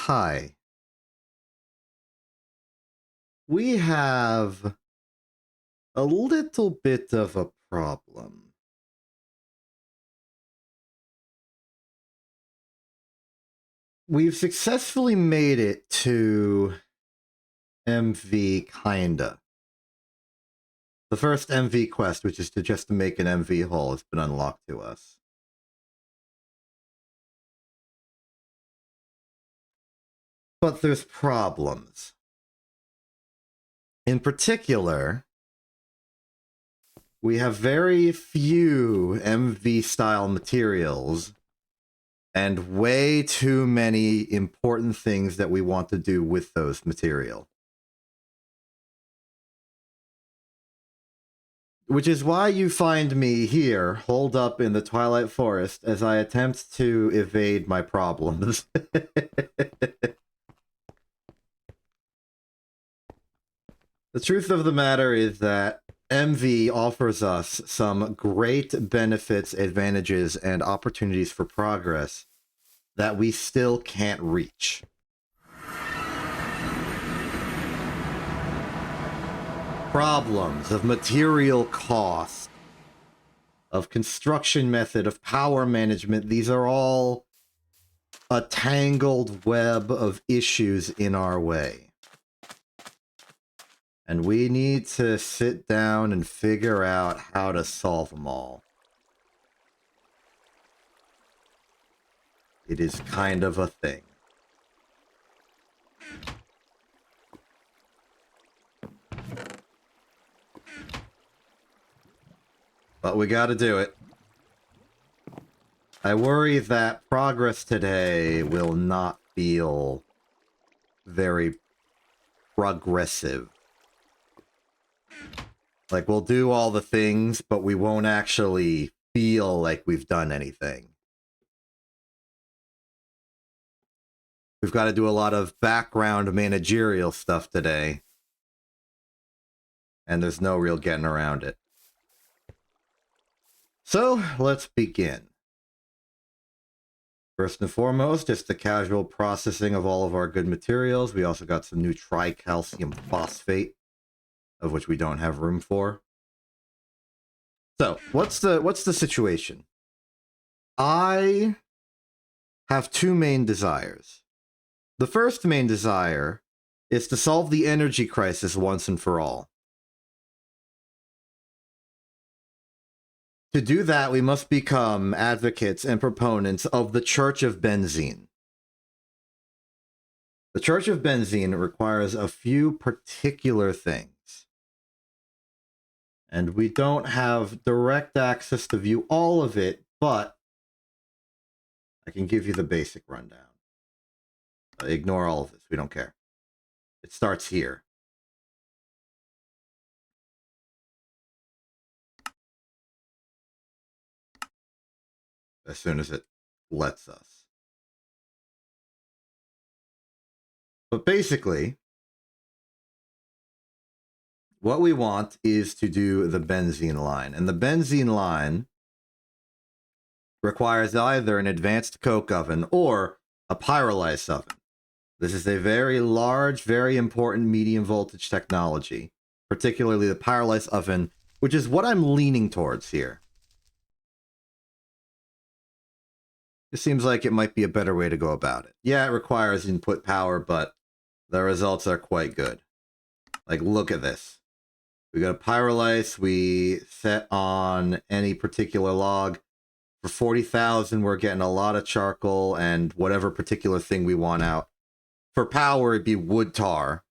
Hi. We have a little bit of a problem. We've successfully made it to MV, kinda. The first MV quest, which is just to make an MV hull, has been unlocked to us. But there's problems. In particular, we have very few MV-style materials and way too many important things that we want to do with those material. Which is why you find me here, holed up in the Twilight Forest, as I attempt to evade my problems. The truth of the matter is that MV offers us some great benefits, advantages, and opportunities for progress that we still can't reach. Problems of material cost, of construction method, of power management, these are all a tangled web of issues in our way. And we need to sit down and figure out how to solve them all. It is kind of a thing. But we gotta do it. I worry that progress today will not feel very progressive. Like, we'll do all the things, but we won't actually feel like we've done anything. We've got to do a lot of background managerial stuff today. And there's no real getting around it. So, let's begin. First and foremost, just the casual processing of all of our good materials. We also got some new tricalcium phosphate, of which we don't have room for. So, what's the situation? I have two main desires. The first main desire is to solve the energy crisis once and for all. To do that, we must become advocates and proponents of the Church of Benzene. The Church of Benzene requires a few particular things. And we don't have direct access to view all of it, but I can give you the basic rundown. Ignore all of this. We don't care. It starts here. As soon as it lets us. But basically, what we want is to do the benzene line. And the benzene line requires either an advanced coke oven or a pyrolysis oven. This is a very large, very important medium voltage technology, particularly the pyrolysis oven, which is what I'm leaning towards here. It seems like it might be a better way to go about it. Yeah, it requires input power, but the results are quite good. Like, look at this. We got a pyrolysis. We set on any particular log. For 40,000, we're getting a lot of charcoal and whatever particular thing we want out. For power, it'd be wood tar.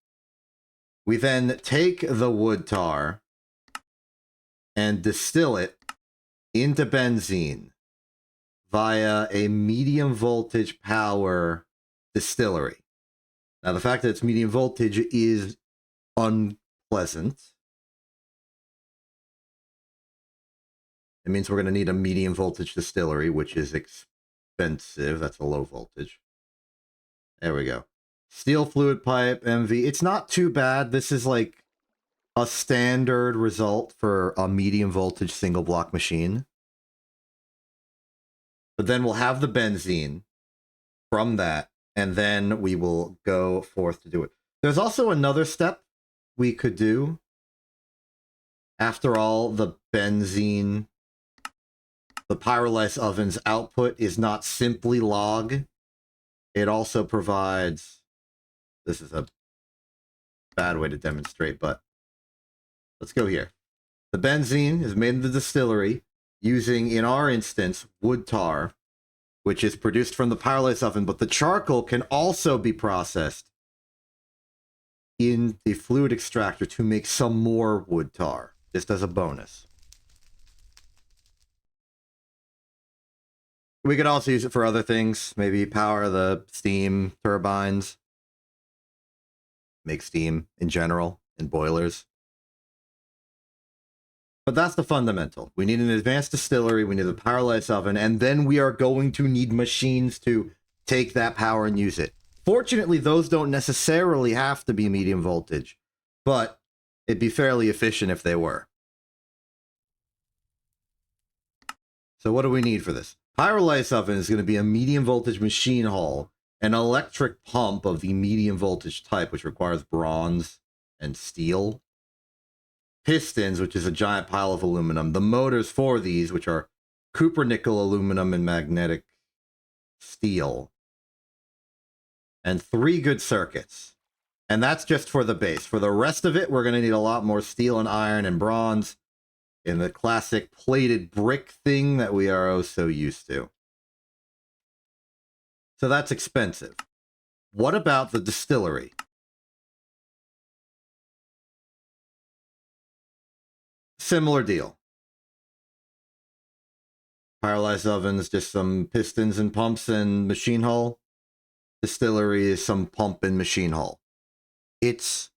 We then take the wood tar and distill it into benzene via a medium voltage power distillery. Now, the fact that it's medium voltage is unpleasant. It means we're going to need a medium voltage distillery, which is expensive. That's a low voltage. There we go. Steel fluid pipe, MV. It's not too bad. This is like a standard result for a medium voltage single block machine. But then we'll have the benzene from that, and then we will go forth to do it. There's also another step we could do. After all, the benzene, the pyrolysis oven's output is not simply log. It also provides, this is a bad way to demonstrate, but let's go here. The benzene is made in the distillery using, in our instance, wood tar, which is produced from the pyrolysis oven, but the charcoal can also be processed in the fluid extractor to make some more wood tar, just as a bonus. We could also use it for other things, maybe power the steam turbines, make steam in general, in boilers. But that's the fundamental. We need an advanced distillery, we need a pyrolysis oven, and then we are going to need machines to take that power and use it. Fortunately, those don't necessarily have to be medium voltage, but it'd be fairly efficient if they were. So what do we need for this? Pyrolysis oven is going to be a medium voltage machine hall, an electric pump of the medium voltage type, which requires bronze and steel. Pistons, which is a giant pile of aluminum. The motors for these, which are copper, nickel, aluminum, and magnetic steel. And 3 good circuits. And that's just for the base. For the rest of it, we're going to need a lot more steel and iron and bronze in the classic plated brick thing that we are oh so used to. So that's expensive. What about the distillery? Similar deal. Pyrolysis ovens, just some pistons and pumps and machine hull. Distillery is some pump and machine hull. It's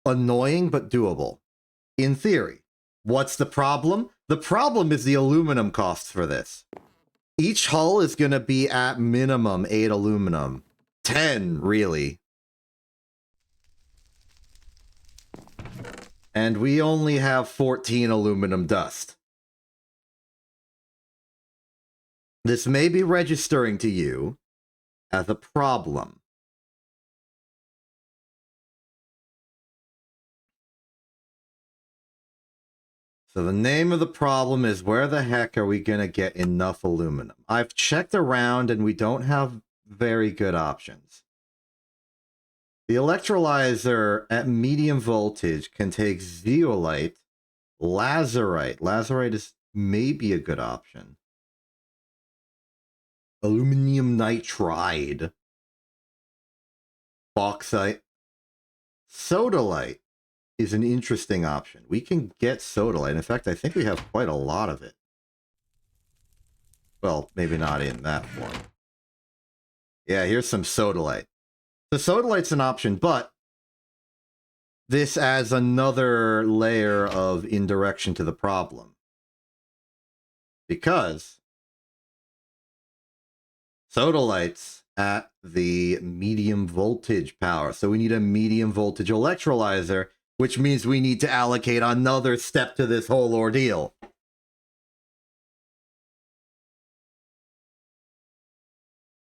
annoying but doable. In theory. What's the problem? The problem is the aluminum costs for this. Each hull is going to be at minimum 8 aluminum. 10, really. And we only have 14 aluminum dust. This may be registering to you as a problem. So the name of the problem is, where the heck are we going to get enough aluminum? I've checked around and we don't have very good options. The electrolyzer at medium voltage can take zeolite, lazurite. Lazurite is maybe a good option. Aluminum nitride. Bauxite. Sodalite is an interesting option. We can get sodalite. In fact, I think we have quite a lot of it. Well, maybe not in that form. Yeah, here's some sodalite. So sodalite's an option, but this adds another layer of indirection to the problem. Because sodalite's at the medium voltage power. So we need a medium voltage electrolyzer, which means we need to allocate another step to this whole ordeal.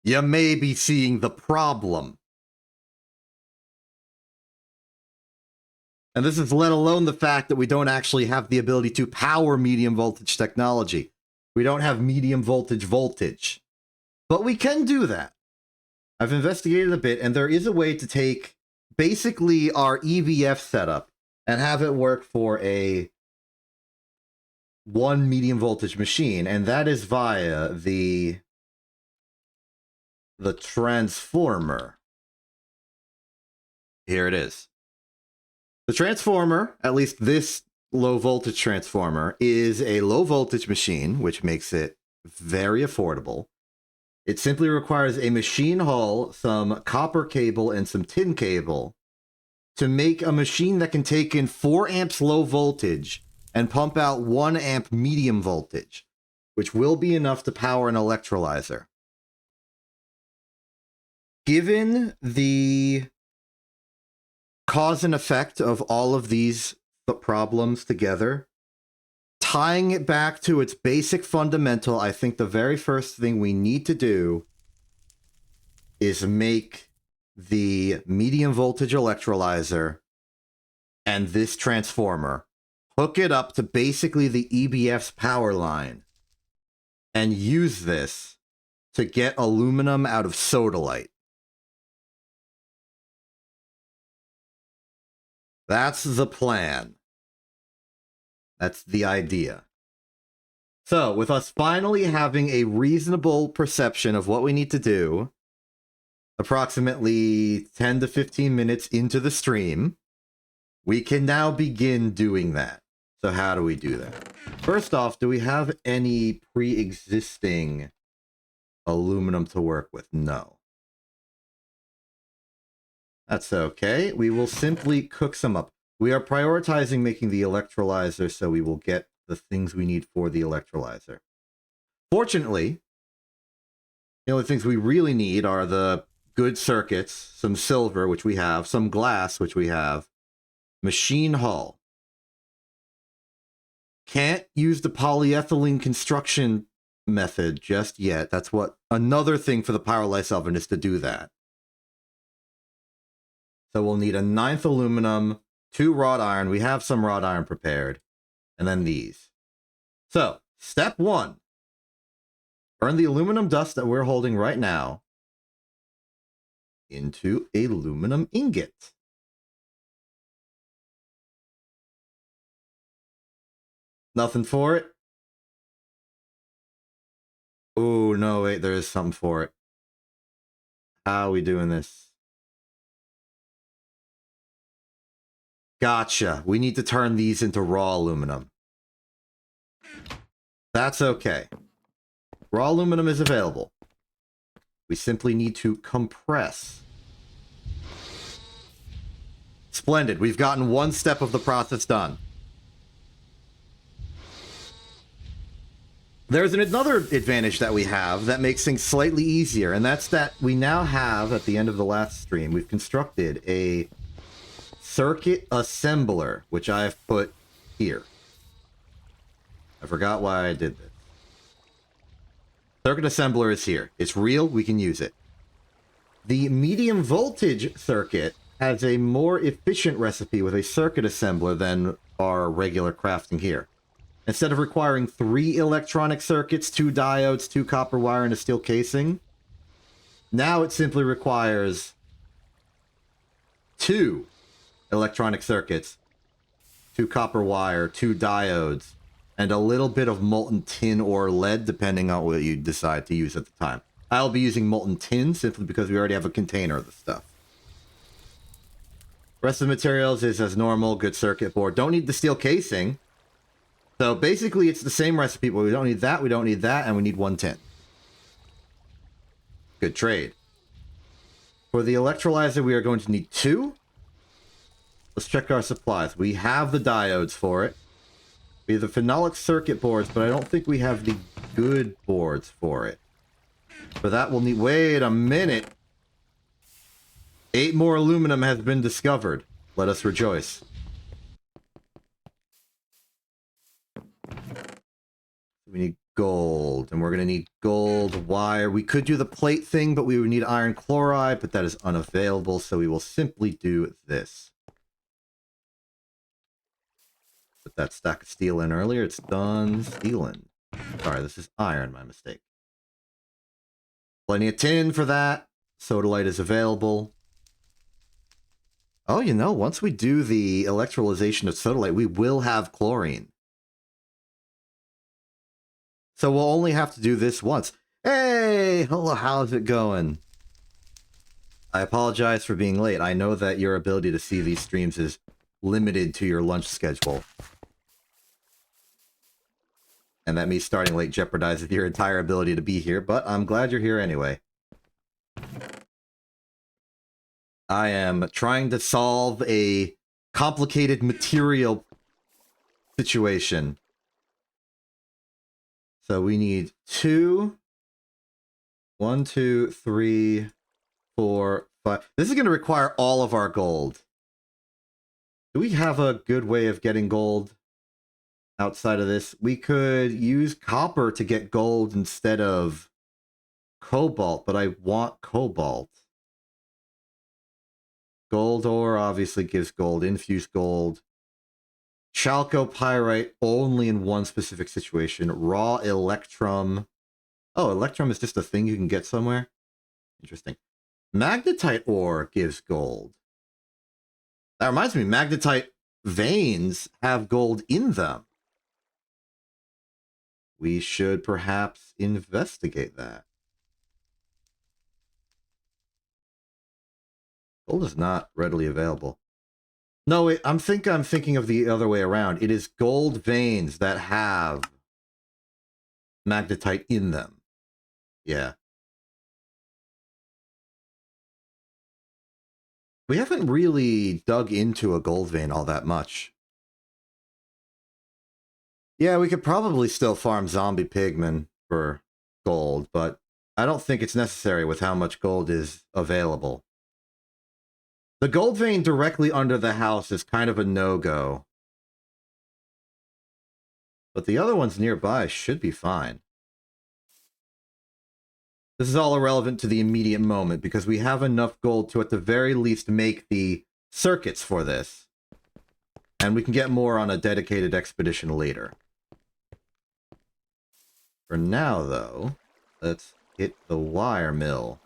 You may be seeing the problem. And this is let alone the fact that we don't actually have the ability to power medium voltage technology. We don't have medium voltage. But we can do that. I've investigated a bit, and there is a way to take basically our EVF setup and have it work for a 1 medium voltage machine, and that is via the transformer. Here it is. The transformer, at least this low voltage transformer, is a low voltage machine, which makes it very affordable. It simply requires a machine hull, some copper cable, and some tin cable to make a machine that can take in 4 amps low voltage and pump out 1 amp medium voltage, which will be enough to power an electrolyzer. Given the cause and effect of all of these problems together, tying it back to its basic fundamental, I think the very first thing we need to do is make the medium voltage electrolyzer and this transformer, hook it up to basically the EBF's power line, and use this to get aluminum out of sodalite. That's the plan. That's the idea. So, with us finally having a reasonable perception of what we need to do, approximately 10 to 15 minutes into the stream, we can now begin doing that. So how do we do that? First off, do we have any pre-existing aluminum to work with? No. That's okay. We will simply cook some up. We are prioritizing making the electrolyzer, so we will get the things we need for the electrolyzer. Fortunately, the only things we really need are the good circuits, some silver, which we have, some glass, which we have, machine hull. Can't use the polyethylene construction method just yet. That's what another thing for the Powerlice oven is to do that. So we'll need a 9th aluminum, 2 wrought iron. We have some wrought iron prepared. And then these. So, step 1. Burn the aluminum dust that we're holding right now into a aluminum ingot. Nothing for it? Oh, no, wait, there is something for it. How are we doing this? Gotcha. We need to turn these into raw aluminum. That's okay. Raw aluminum is available. We simply need to compress. Splendid. We've gotten one step of the process done. There's another advantage that we have that makes things slightly easier, and that's that we now have, at the end of the last stream, we've constructed a circuit assembler, which I've put here. I forgot why I did this. Circuit assembler is here. It's real. We can use it. The medium voltage circuit has a more efficient recipe with a circuit assembler than our regular crafting here. Instead of requiring 3 electronic circuits, 2 diodes, 2 copper wire, and a steel casing, now it simply requires 2 electronic circuits, 2 copper wire, 2 diodes, and a little bit of molten tin or lead, depending on what you decide to use at the time. I'll be using molten tin simply because we already have a container of the stuff. Rest of the materials is as normal, good circuit board. Don't need the steel casing. So basically it's the same recipe, but we don't need that, and we need 1 tin. Good trade. For the electrolyzer, we are going to need 2. Let's check our supplies. We have the diodes for it. We have the phenolic circuit boards, but I don't think we have the good boards for it. For that, we'll need... Wait a minute! 8 more aluminum has been discovered. Let us rejoice. We need gold, and we're going to need gold wire. We could do the plate thing, but we would need iron chloride, but that is unavailable, so we will simply do this. Put that stack of steel in earlier. It's done stealing. Sorry, this is iron, my mistake. Plenty of tin for that. Sodalite is available. Oh, you know, once we do the electrolyzation of sodalite, we will have chlorine. So we'll only have to do this once. Hey! Hello, how's it going? I apologize for being late. I know that your ability to see these streams is limited to your lunch schedule. And that me starting late jeopardizes your entire ability to be here, but I'm glad you're here anyway. I am trying to solve a complicated material situation. So we need 2, 1, 2, 3, 4, 5. This is going to require all of our gold. Do we have a good way of getting gold outside of this? We could use copper to get gold instead of cobalt, but I want cobalt. Gold ore obviously gives gold. Infused gold. Chalcopyrite only in one specific situation. Raw electrum. Oh, electrum is just a thing you can get somewhere? Interesting. Magnetite ore gives gold. That reminds me, magnetite veins have gold in them. We should perhaps investigate that. Gold is not readily available. No, I'm thinking of the other way around. It is gold veins that have magnetite in them. Yeah. We haven't really dug into a gold vein all that much. Yeah, we could probably still farm zombie pigmen for gold, but I don't think it's necessary with how much gold is available. The gold vein directly under the house is kind of a no-go. But the other ones nearby should be fine. This is all irrelevant to the immediate moment because we have enough gold to at the very least make the circuits for this. And we can get more on a dedicated expedition later. For now, though, let's hit the wire mill.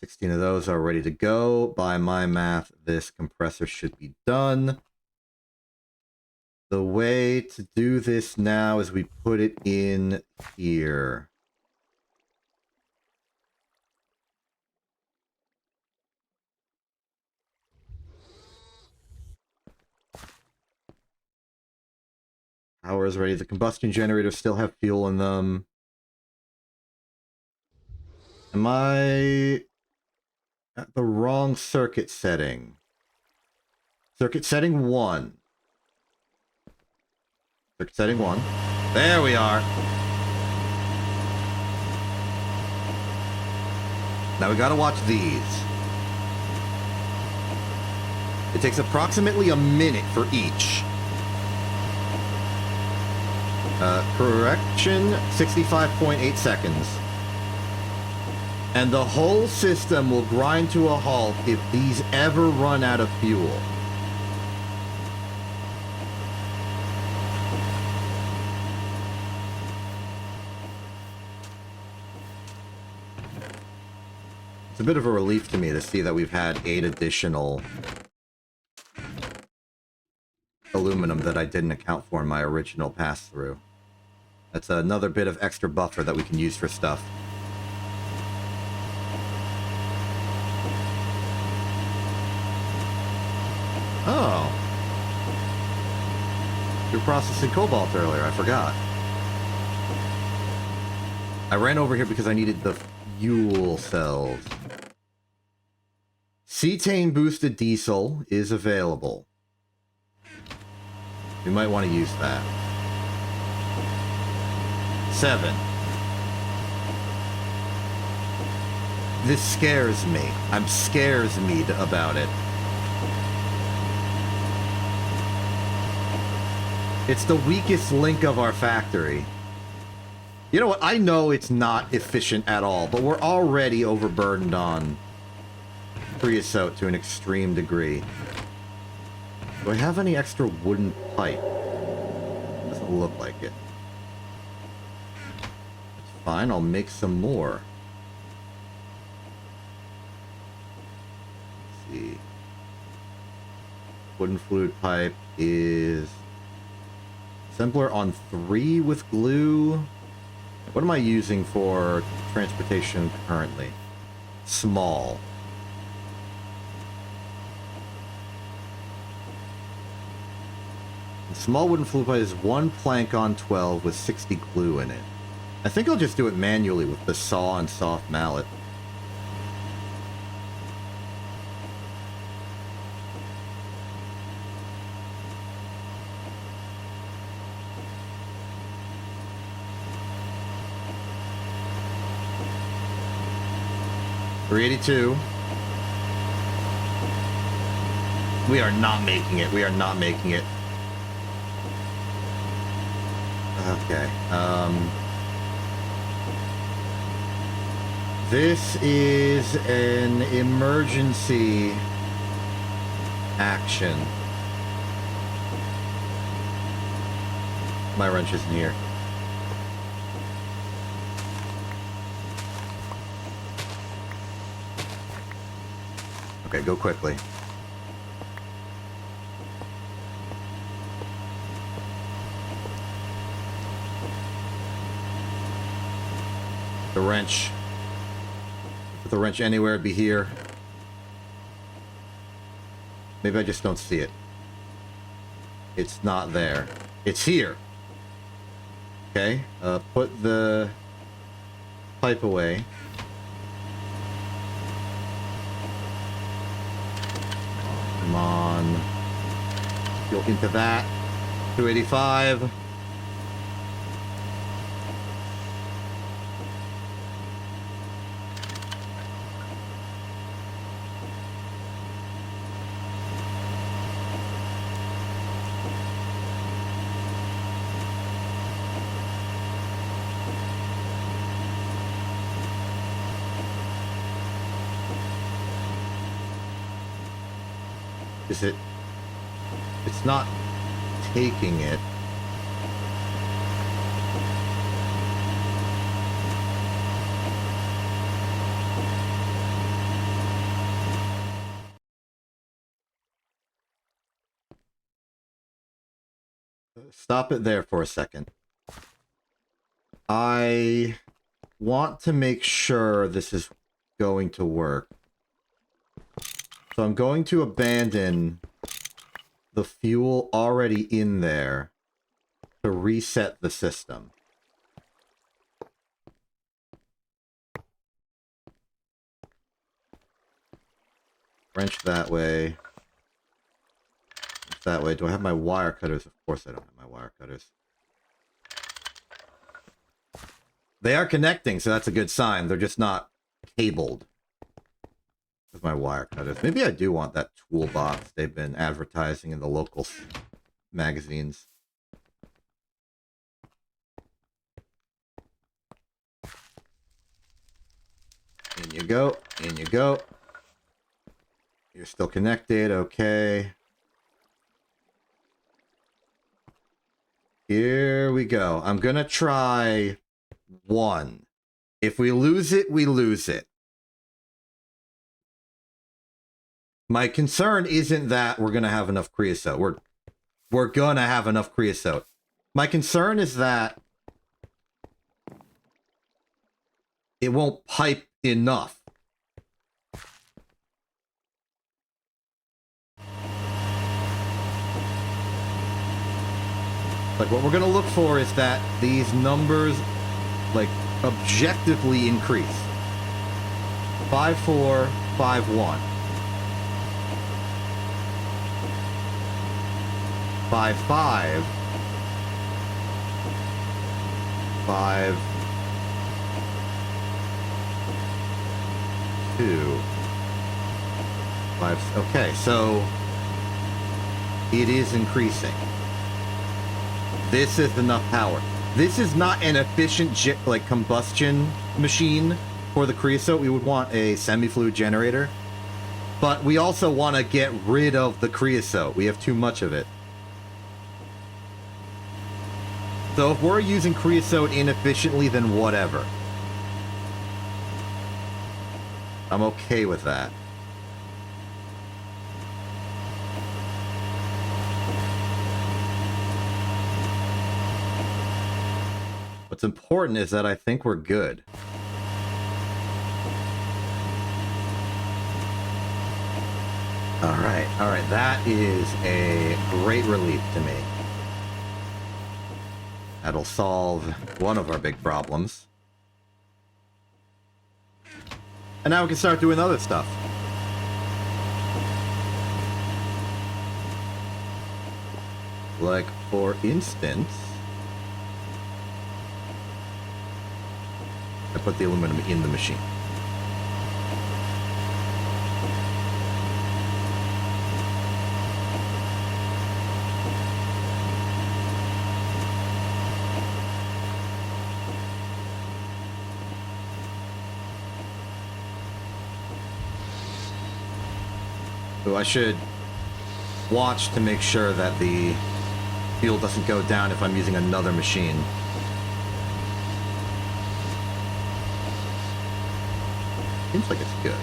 16 of those are ready to go. By my math, this compressor should be done. The way to do this now is we put it in here. Power is ready. The combustion generators still have fuel in them. Am I at the wrong circuit setting? Circuit setting 1. Circuit setting 1. There we are. Now we gotta watch these. It takes approximately a minute for each. Correction, 65.8 seconds. And the whole system will grind to a halt if these ever run out of fuel. It's a bit of a relief to me to see that we've had 8 additional aluminum that I didn't account for in my original pass-through. That's another bit of extra buffer that we can use for stuff. Oh. You're processing cobalt earlier, I forgot. I ran over here because I needed the fuel cells. Cetane boosted diesel is available. We might want to use that. 7. This scares me. I'm scares me about it. It's the weakest link of our factory. You know what? I know it's not efficient at all, but we're already overburdened on creosote to an extreme degree. Do I have any extra wooden pipe? Doesn't look like it. It's fine, I'll make some more. Let's see. Wooden fluid pipe is simpler on 3 with glue. What am I using for transportation currently? Small. Small wooden fluid pipe is 1 plank on 12 with 60 glue in it. I think I'll just do it manually with the saw and soft mallet. $382. We are not making it. We are not making it. Okay. This is an emergency action. My wrench isn't here. Okay, go quickly. The wrench. Put the wrench anywhere, it'd be here. Maybe I just don't see it. It's not there. It's here. Okay, put the pipe away. Come on. Go into that. 285. Is it? It's not taking it. Stop it there for a second. I want to make sure this is going to work. So I'm going to abandon the fuel already in there to reset the system. Wrench that way. That way. Do I have my wire cutters? Of course I don't have my wire cutters. They are connecting, so that's a good sign. They're just not cabled with my wire cutters. Maybe I do want that toolbox they've been advertising in the local magazines. In you go. In you go. You're still connected. Okay. Here we go. I'm going to try one. If we lose it, we lose it. My concern isn't that we're going to have enough creosote. We're going to have enough creosote. My concern is that it won't pipe enough. Like, what we're going to look for is that these numbers, like, objectively increase. 5-4, 5-1. 5-5. 5-2. Okay, so it is increasing. This is enough power. This is not an efficient combustion machine for the creosote. We would want a semi-fluid generator. But we also want to get rid of the creosote. We have too much of it. So if we're using creosote inefficiently, then whatever. I'm okay with that. What's important is that I think we're good. All right, that is a great relief to me. That'll solve one of our big problems. And now we can start doing other stuff. Like, for instance, I put the aluminum in the machine. So I should watch to make sure that the fuel doesn't go down if I'm using another machine. Seems like it's good.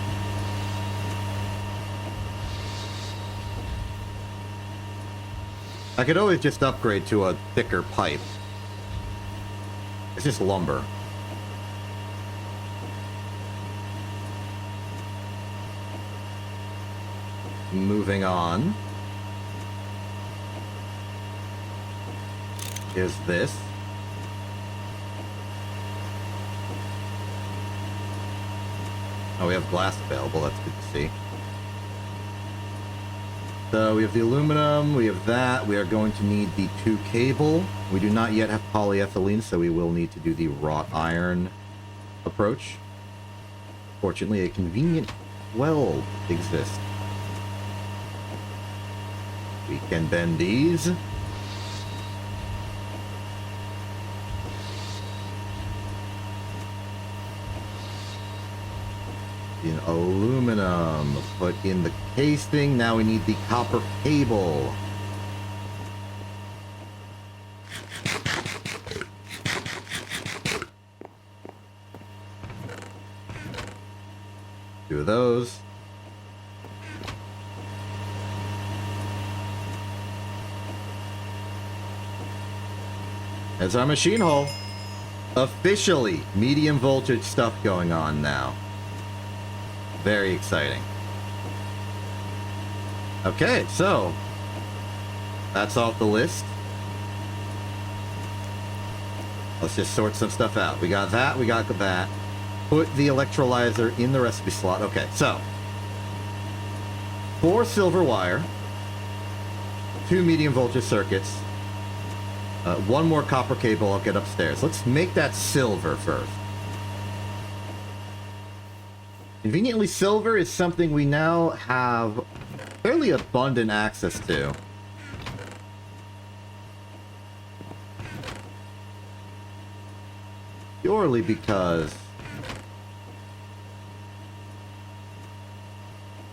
I could always just upgrade to a thicker pipe. It's just lumber. Moving on. Is this. Oh, we have glass available. That's good to see. So we have the aluminum, we have that. We are going to need the 2 cable. We do not yet have polyethylene, so we will need to do the wrought iron approach. Fortunately, a convenient weld exists. We can bend these. In aluminum, put in the casing. Now we need the copper cable. Two of those. There's our machine hull. Officially, medium voltage stuff going on now. Very exciting. Okay, so that's off the list. Let's just sort some stuff out. We got that, we got that. Put the electrolyzer in the recipe slot. Okay, so 4 silver wire, 2 medium voltage circuits, 1 more copper cable I'll get upstairs. Let's make that silver first. Conveniently, silver is something we now have fairly abundant access to. Purely because...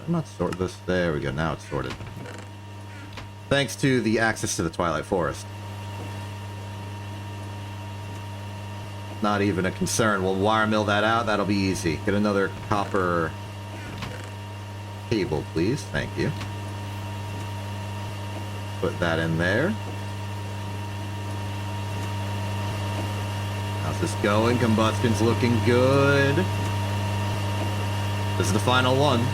I'm not sorted this. There we go, now it's sorted. Thanks to the access to the Twilight Forest. Not even a concern. We'll wire mill that out. That'll be easy. Get another copper cable, please. Thank you. Put that in there. How's this going? Combustion's looking good. This is the final one.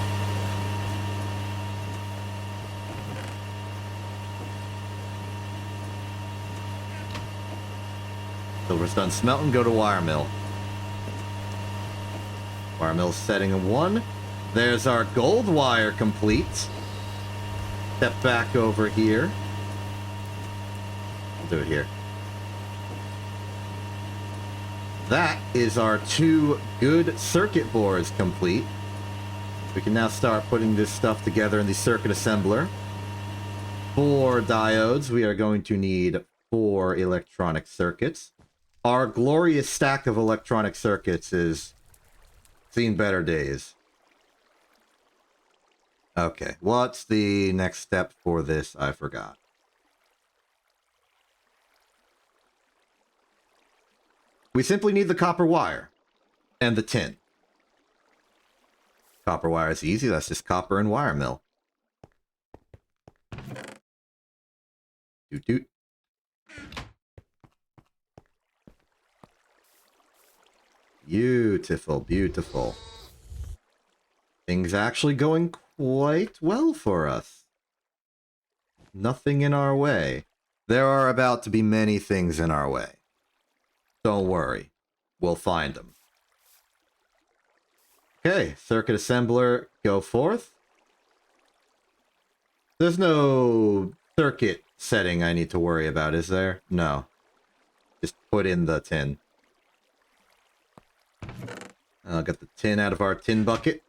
Silver's done smelting, go to wire mill. Wire mill setting 1. There's our gold wire complete. Step back over here. We'll do it here. That is our 2 good circuit boards complete. We can now start putting this stuff together in the circuit assembler. 4 diodes. We are going to need 4 electronic circuits. Our glorious stack of electronic circuits is seen better days. Okay, what's the next step for this? I forgot. We simply need the copper wire and the tin. Copper wire is easy. That's just copper and wire mill. Doot doot. Beautiful, beautiful. Things actually going quite well for us. Nothing in our way. There are about to be many things in our way. Don't worry. We'll find them. Okay, circuit assembler, go forth. There's no circuit setting I need to worry about, is there? No. Just put in the tin. I'll get the tin out of our tin bucket.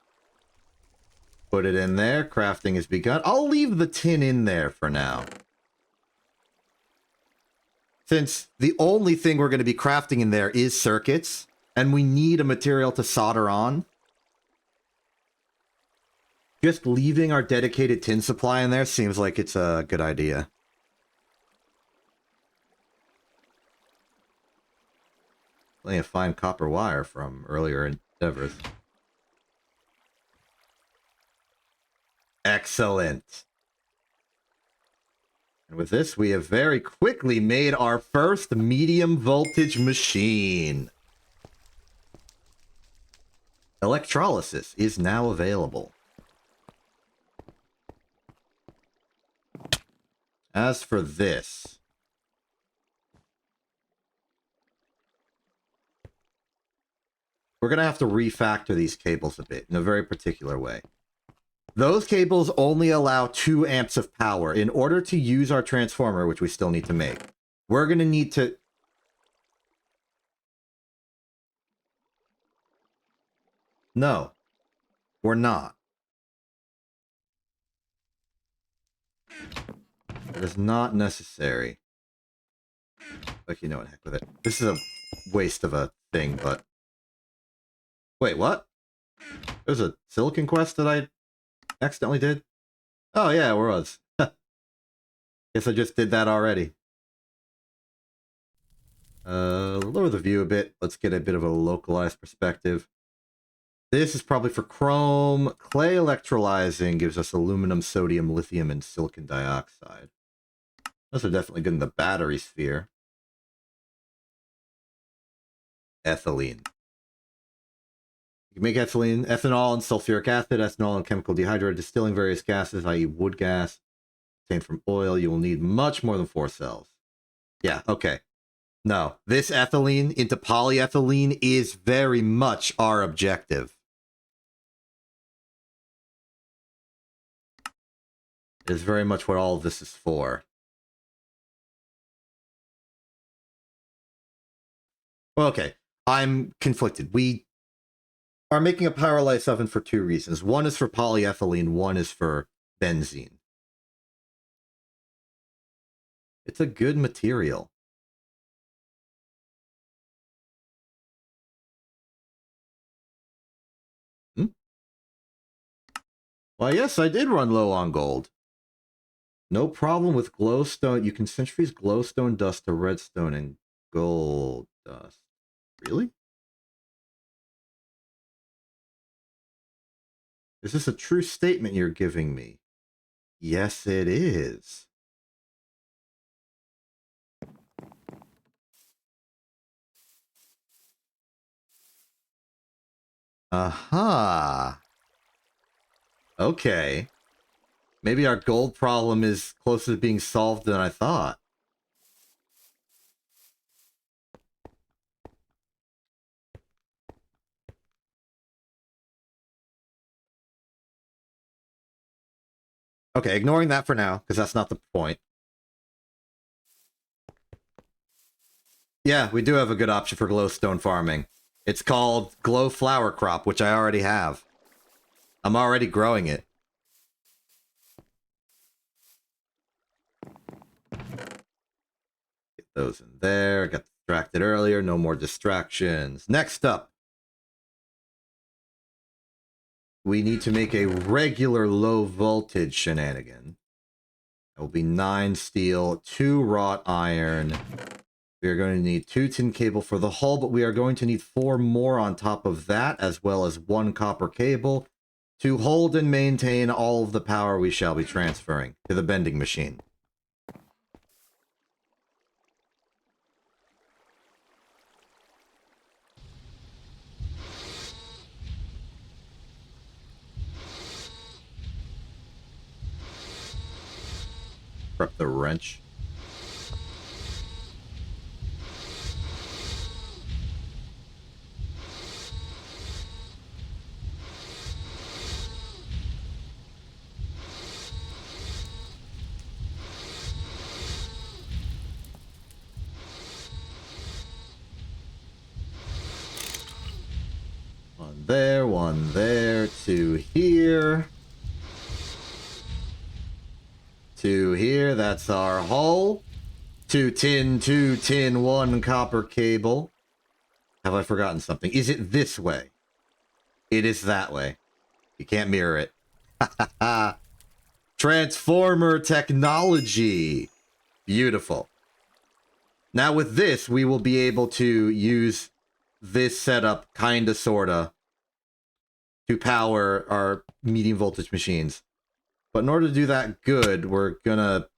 Put it in there. Crafting has begun. I'll leave the tin in there for now. Since the only thing we're going to be crafting in there is circuits, and we need a material to solder on. Just leaving our dedicated tin supply in there seems like it's a good idea. Plenty of fine copper wire from earlier endeavors. Excellent. And with this, we have very quickly made our first medium voltage machine. Electrolysis is now available. As for this, we're going to have to refactor these cables a bit in a very particular way. Those cables only allow 2 amps of power. In order to use our transformer, which we still need to make, we're going to need to... No, we're not. It is not necessary. Like, you know what, heck with it. This is a waste of a thing, but... Wait, what? There's a silicon quest that I accidentally did? Oh, yeah, it was. Guess I just did that already. Lower the view a bit. Let's get a bit of a localized perspective. This is probably for chrome. Clay electrolyzing gives us aluminum, sodium, lithium, and silicon dioxide. Those are definitely good in the battery sphere. Ethylene. You can make ethylene, ethanol, and sulfuric acid, ethanol, and chemical dehydrated, distilling various gases, i.e. wood gas, obtained from oil. You will need much more than 4 cells. Yeah, okay. No, this ethylene into polyethylene is very much our objective. It is very much what all of this is for. Okay, I'm conflicted. We are making a pyrolysis oven for 2 reasons. One is for polyethylene, one is for benzene. It's a good material. Why, yes, I did run low on gold. No problem with glowstone. You can centrifuge glowstone dust to redstone and gold dust. Really? Is this a true statement you're giving me? Yes, it is. Aha. Okay. Maybe our gold problem is closer to being solved than I thought. Okay, ignoring that for now, because that's not the point. Yeah, we do have a good option for glowstone farming. It's called glow flower crop, which I already have. I'm already growing it. Get those in there. Got distracted earlier. No more distractions. Next up, we need to make a regular low voltage shenanigan. It will be 9 steel, 2 wrought iron. We are going to need 2 tin cable for the hull, but we are going to need 4 more on top of that, as well as 1 copper cable to hold and maintain all of the power we shall be transferring to the bending machine. Prep the wrench. One there, 2 here. 2 here, that's our hull. 2 tin, 1 copper cable. Have I forgotten something? Is it this way? It is that way. You can't mirror it. Transformer technology. Beautiful. Now with this, we will be able to use this setup, kinda, sorta, to power our medium voltage machines. But in order to do that good, we're gonna...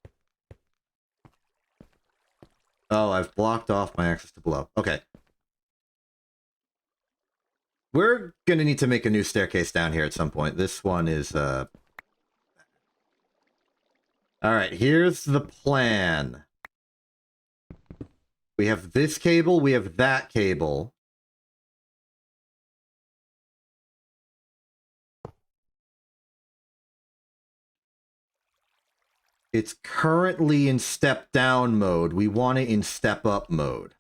Oh, I've blocked off my access to below. Okay. We're gonna need to make a new staircase down here at some point. This one is, Alright, here's the plan. We have this cable, we have that cable. It's currently in step down mode. We want it in step up mode.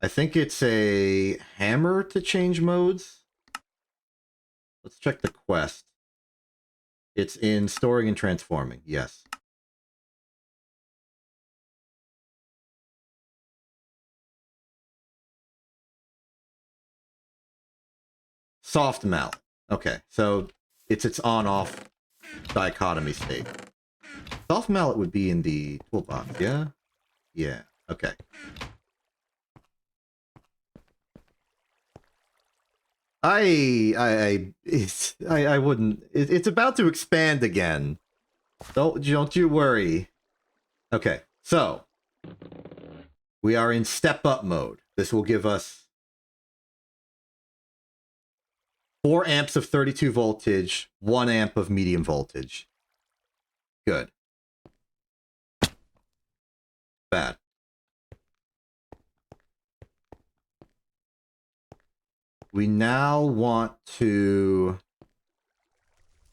I think it's a hammer to change modes. Let's check the quest. It's in storing and transforming, yes. Soft mallet. Okay, so it's its on-off dichotomy state. Soft mallet would be in the toolbox, yeah? Yeah, okay. I wouldn't. It's about to expand again. Don't you worry. Okay, so we are in step up mode. This will give us 4 amps of 32 voltage, 1 amp of medium voltage. Good. Bad. We now want to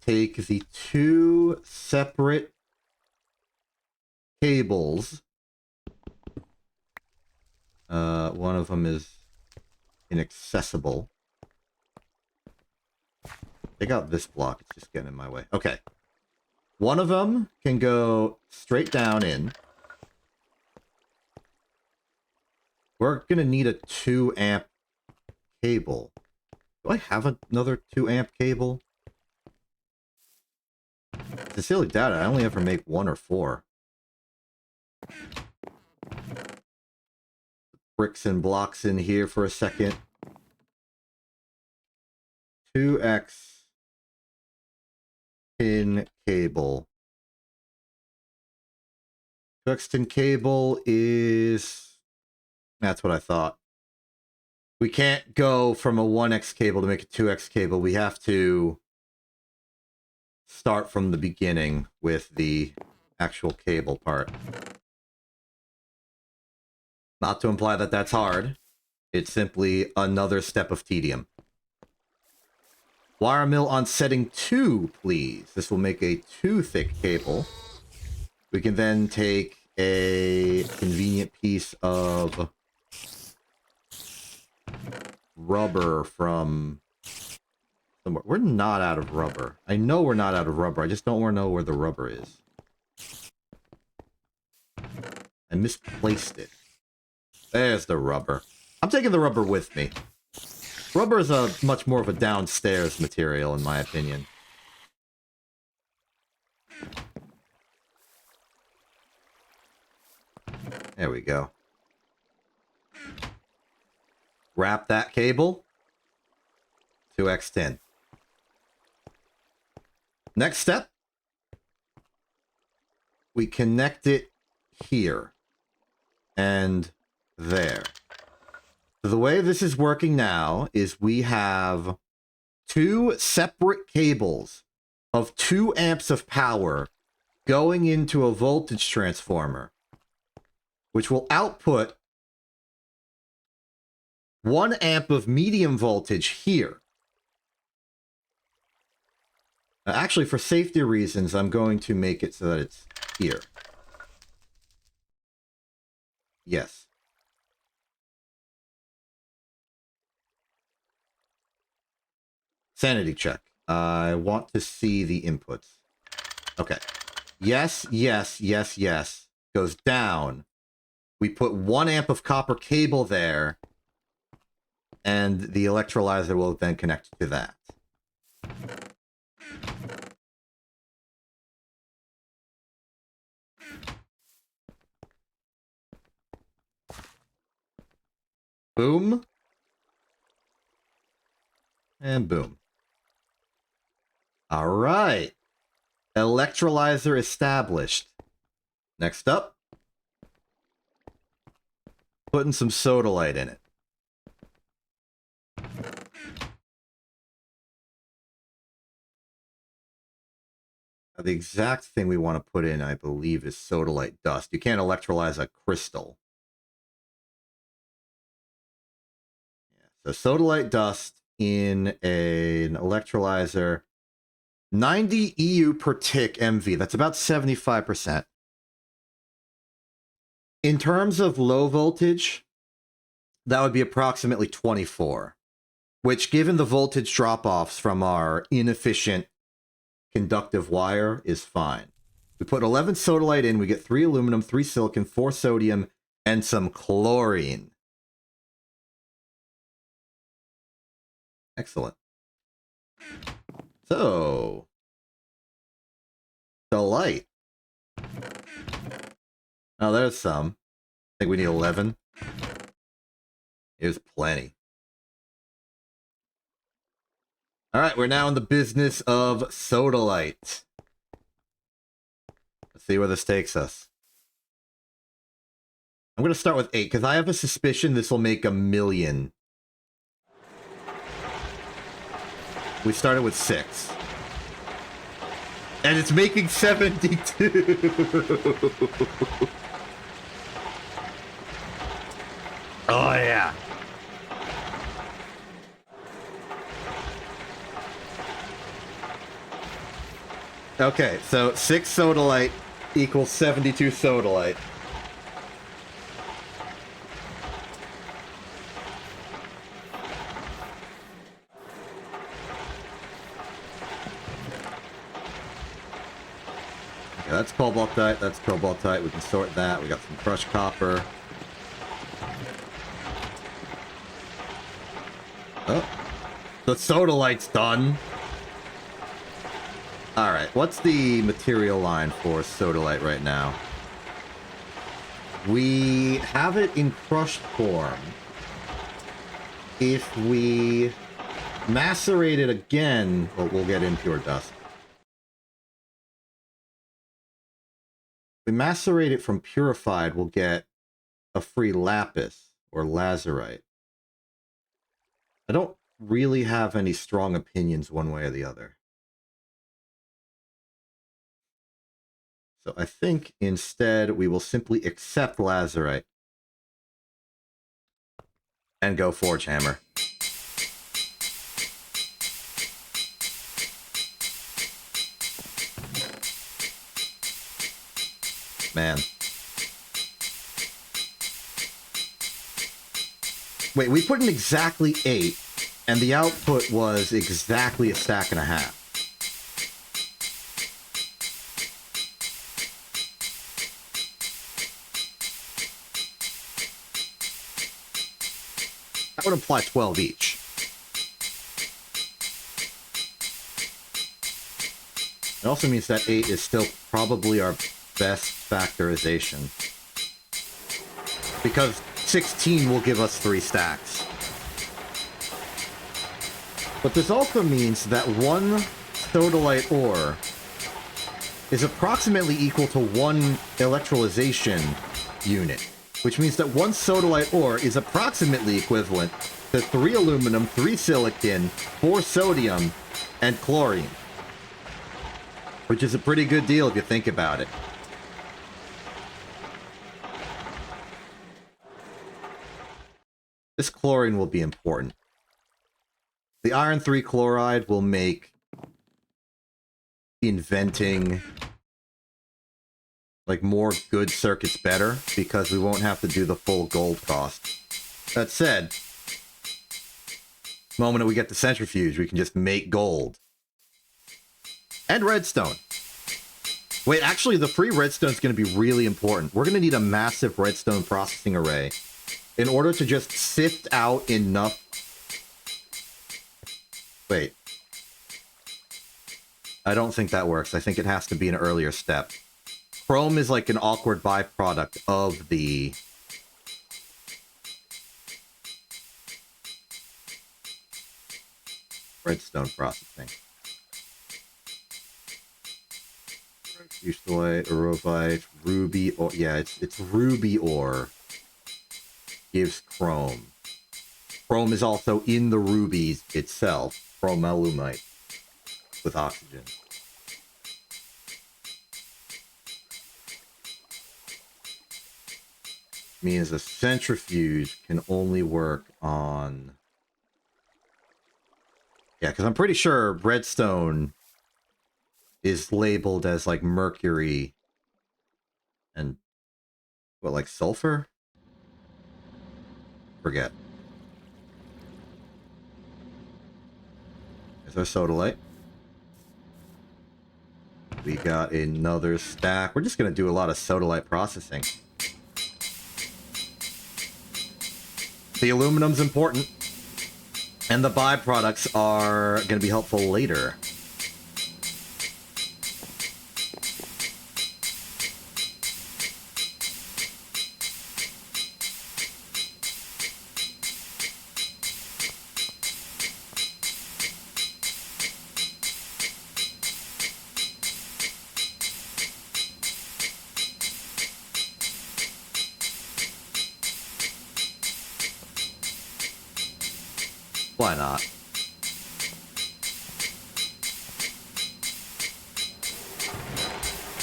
take the 2 separate cables. One of them is inaccessible. Take out this block, it's just getting in my way. Okay. One of them can go straight down in. We're gonna need a 2 amp cable. Do I have another 2 amp cable? Sincerely doubt it. I only ever make 1 or 4. Bricks and blocks in here for a second. 2x pin cable. 2x pin cable is... That's what I thought. We can't go from a 1x cable to make a 2x cable. We have to start from the beginning with the actual cable part. Not to imply that that's hard. It's simply another step of tedium. Wire mill on setting 2, please. This will make a 2 thick cable. We can then take a convenient piece of rubber from somewhere. We're not out of rubber. I know we're not out of rubber. I just don't want to know where the rubber is. I misplaced it. There's the rubber. I'm taking the rubber with me. Rubber is a much more of a downstairs material, in my opinion. There we go. Wrap that cable. 2x10. Next step. We connect it here. And there. So the way this is working now is we have 2 separate cables of 2 amps of power going into a voltage transformer, which will output 1 amp of medium voltage here. Now, actually, for safety reasons, I'm going to make it so that it's here. Yes. Sanity check. I want to see the inputs. Okay. Yes, yes, yes, yes. Goes down. We put 1 amp of copper cable there. And the electrolyzer will then connect to that. Boom. And boom. All right. Electrolyzer established. Next up, putting some sodalite in it. The exact thing we want to put in, I believe, is sodalite dust. You can't electrolyze a crystal. Yeah, so sodalite dust in an electrolyzer. 90 EU per tick MV. That's about 75%. In terms of low voltage, that would be approximately 24. Which, given the voltage drop-offs from our inefficient conductive wire, is fine. We put 11 sodalite in, we get 3 aluminum, 3 silicon, 4 sodium, and some chlorine. Excellent. So, the light. Oh, there's some. I think we need 11. Here's plenty. All right, we're now in the business of sodalite. Let's see where this takes us. I'm going to start with 8, because I have a suspicion this will make 1 million. We started with 6. And it's making 72. Oh, yeah. Okay, so 6 sodalite equals 72 sodalite. Okay, that's cobaltite, that's cobaltite. We can sort that. We got some crushed copper. Oh, the sodalite's done. Alright, what's the material line for sodalite right now? We have it in crushed form. If we macerate it again, well, we'll get impure dust. If we macerate it from purified, we'll get a free lapis or lazurite. I don't really have any strong opinions one way or the other. So I think instead we will simply accept lazurite and go forge hammer. Man. Wait, we put in exactly 8, and the output was exactly a stack and a half. That would imply 12 each. It also means that 8 is still probably our best factorization. Because 16 will give us 3 stacks. But this also means that 1 sodalite ore is approximately equal to 1 electrolyzation unit. Which means that 1 sodalite ore is approximately equivalent to 3 aluminum, 3 silicon, 4 sodium, and chlorine. Which is a pretty good deal if you think about it. This chlorine will be important. The iron 3 chloride will make inventing like more good circuits better, because we won't have to do the full gold cost. That said, the moment that we get the centrifuge, we can just make gold. And redstone. Wait, actually, the free redstone is going to be really important. We're going to need a massive redstone processing array in order to just sift out enough. Wait. I don't think that works. I think it has to be an earlier step. Chrome is like an awkward byproduct of the Redstone processing. Fustelite, Aurovite, ruby ore. Yeah, it's ruby ore. Gives chrome. Chrome is also in the rubies itself. Chromalumite with oxygen. Means a centrifuge can only work on... Yeah, because I'm pretty sure redstone is labeled as like mercury and what, like sulfur? Forget. There's our sodalite. We got another stack. We're just going to do a lot of sodalite processing. The aluminum's important, and the byproducts are going to be helpful later. Why not?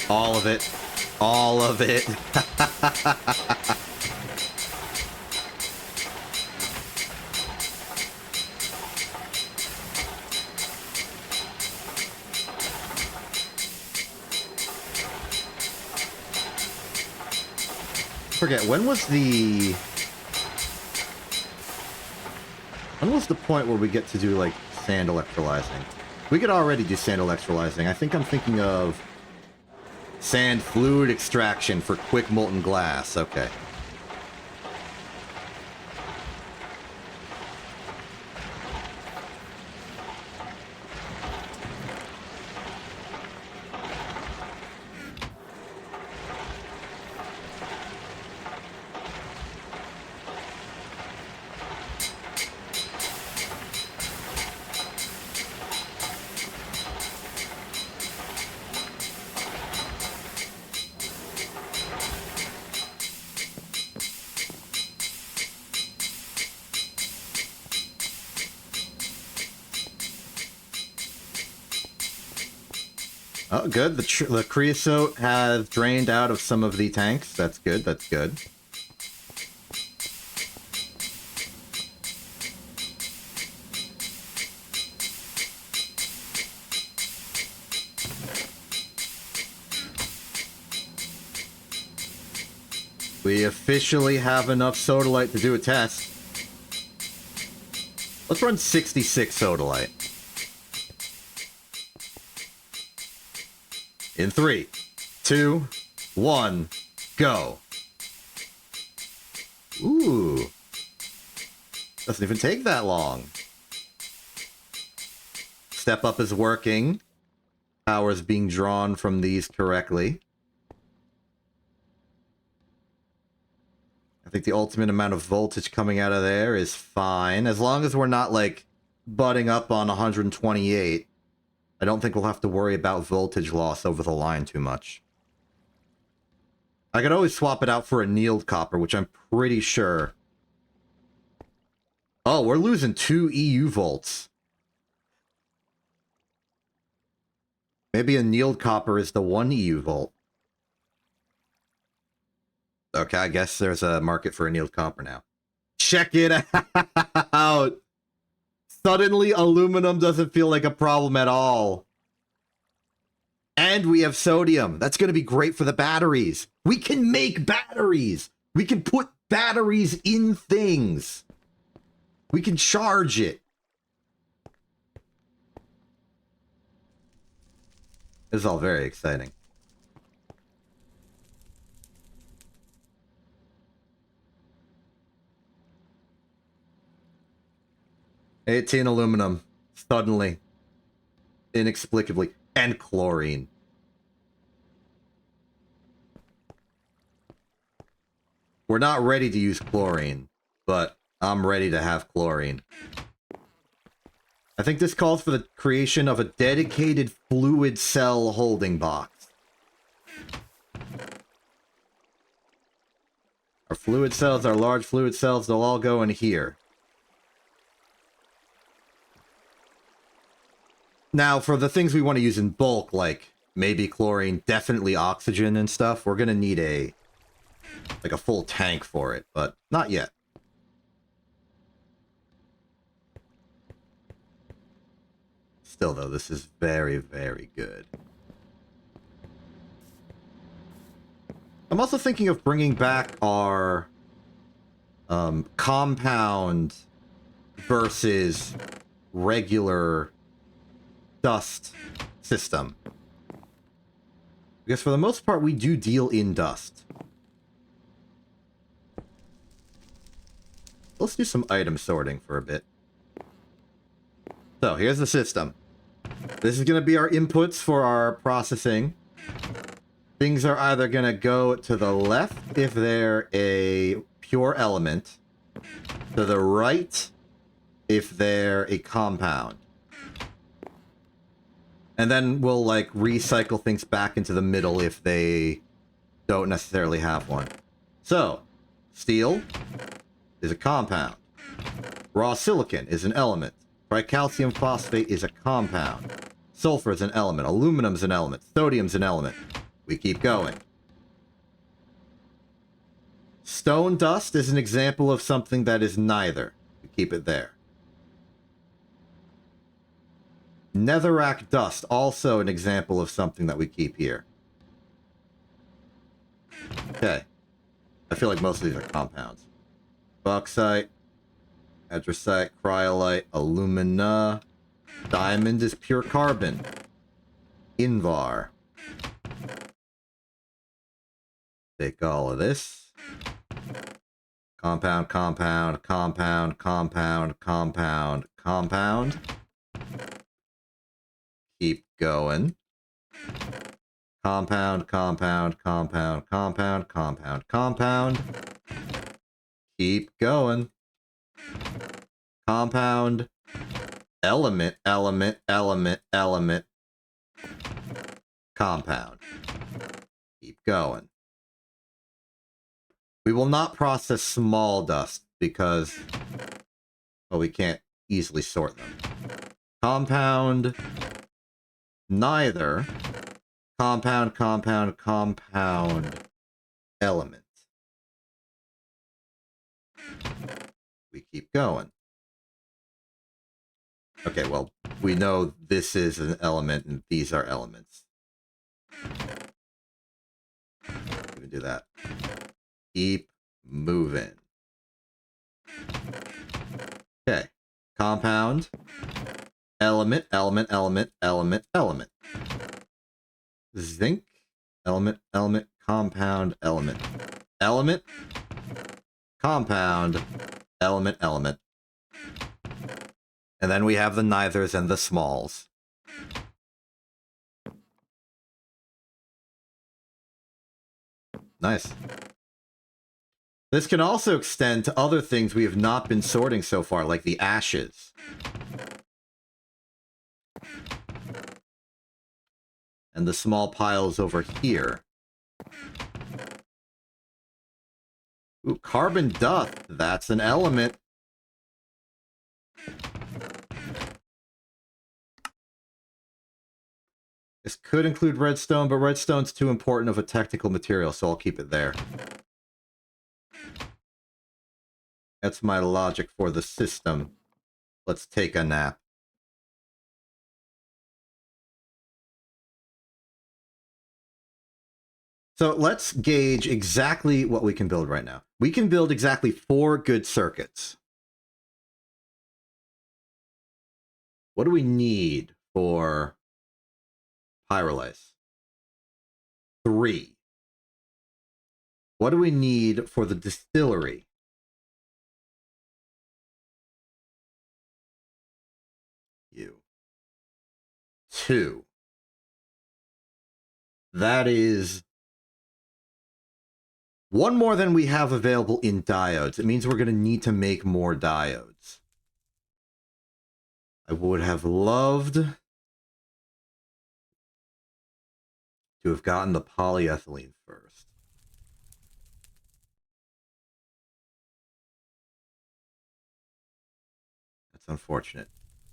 All of it. All of it. Forget, when was the point where we get to do, like, sand electrolyzing? We could already do sand electrolyzing. I think I'm thinking of sand fluid extraction for quick molten glass. Okay. Oh, good. The creosote has drained out of some of the tanks. That's good. That's good. We officially have enough sodalite to do a test. Let's run 66 sodalite. In 3, 2, 1, go. Ooh. Doesn't even take that long. Step up is working. Power is being drawn from these correctly. I think the ultimate amount of voltage coming out of there is fine. As long as we're not, like, butting up on 128. I don't think we'll have to worry about voltage loss over the line too much. I could always swap it out for annealed copper, which I'm pretty sure... Oh, we're losing 2 EU volts. Maybe annealed copper is the 1 EU volt. Okay, I guess there's a market for annealed copper now. Check it out! Suddenly, aluminum doesn't feel like a problem at all. And we have sodium. That's going to be great for the batteries. We can make batteries. We can put batteries in things. We can charge it. This is all very exciting. $18 aluminum. Suddenly. Inexplicably. And chlorine. We're not ready to use chlorine, but I'm ready to have chlorine. I think this calls for the creation of a dedicated fluid cell holding box. Our fluid cells, our large fluid cells, they'll all go in here. Now, for the things we want to use in bulk, like maybe chlorine, definitely oxygen and stuff, we're going to need a full tank for it, but not yet. Still, though, this is very, very good. I'm also thinking of bringing back our compound versus regular dust system. Because for the most part, we do deal in dust. Let's do some item sorting for a bit. So, here's the system. This is going to be our inputs for our processing. Things are either going to go to the left if they're a pure element, to the right if they're a compound. And then we'll, like, recycle things back into the middle if they don't necessarily have one. So, steel is a compound. Raw silicon is an element. Tricalcium phosphate is a compound. Sulfur is an element. Aluminum is an element. Sodium is an element. We keep going. Stone dust is an example of something that is neither. We keep it there. Netherrack dust, also an example of something that we keep here. Okay. I feel like most of these are compounds. Bauxite, anthracite, cryolite, alumina. Diamond is pure carbon. Invar. Take all of this. Compound, compound, compound, compound, compound, compound. Keep going. Compound, compound, compound, compound, compound, compound. Keep going. Compound. Element, element, element, element. Compound. Keep going. We will not process small dust because, well, we can't easily sort them. Compound. Neither. Compound, compound, compound. Element. We keep going. Okay, well, we know this is an element and these are elements. Even do that. Keep moving. Okay. Compound. Element, element, element, element, element. Zinc. Element, element, compound, element. Element. Compound. Element, element. And then we have the neithers and the smalls. Nice. This can also extend to other things we have not been sorting so far, like the ashes. And the small piles over here. Ooh, carbon dust. That's an element. This could include redstone, but redstone's too important of a technical material, so I'll keep it there. That's my logic for the system. Let's take a nap. So let's gauge exactly what we can build right now. We can build exactly 4 good circuits. What do we need for pyrolysis? 3. What do we need for the distillery? 2. That is 1 more than we have available in diodes. It means we're going to need to make more diodes. I would have loved to have gotten the polyethylene first. That's unfortunate.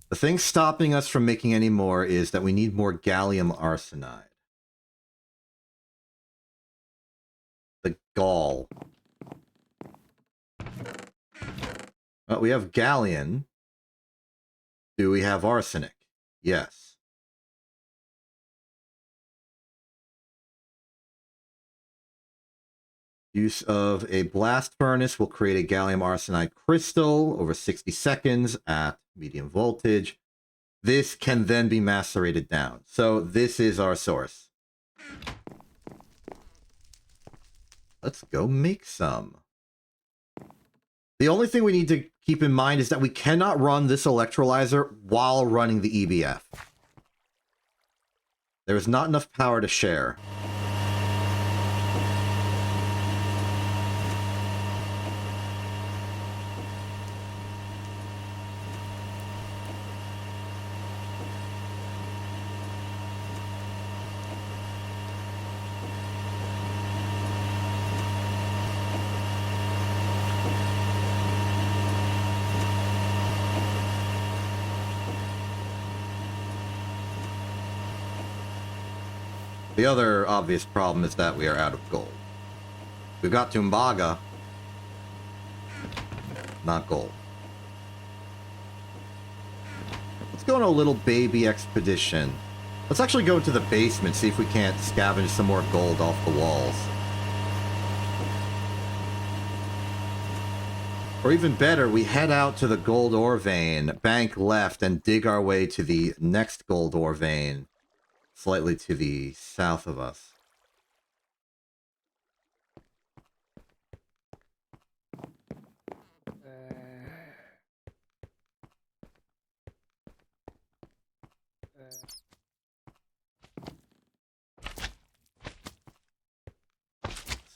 The thing stopping us from making any more is that we need more gallium arsenide. The gall. Well, we have gallium. Do we have arsenic? Yes. Use of a blast furnace will create a gallium arsenide crystal over 60 seconds at medium voltage. This can then be macerated down. So this is our source. Let's go make some. The only thing we need to keep in mind is that we cannot run this electrolyzer while running the EBF. There is not enough power to share. The other obvious problem is that we are out of gold. We've got Tumbaga, not gold. Let's go on a little baby expedition. Let's actually go into the basement, see if we can't scavenge some more gold off the walls. Or even better, we head out to the gold ore vein, bank left, and dig our way to the next gold ore vein, slightly to the south of us.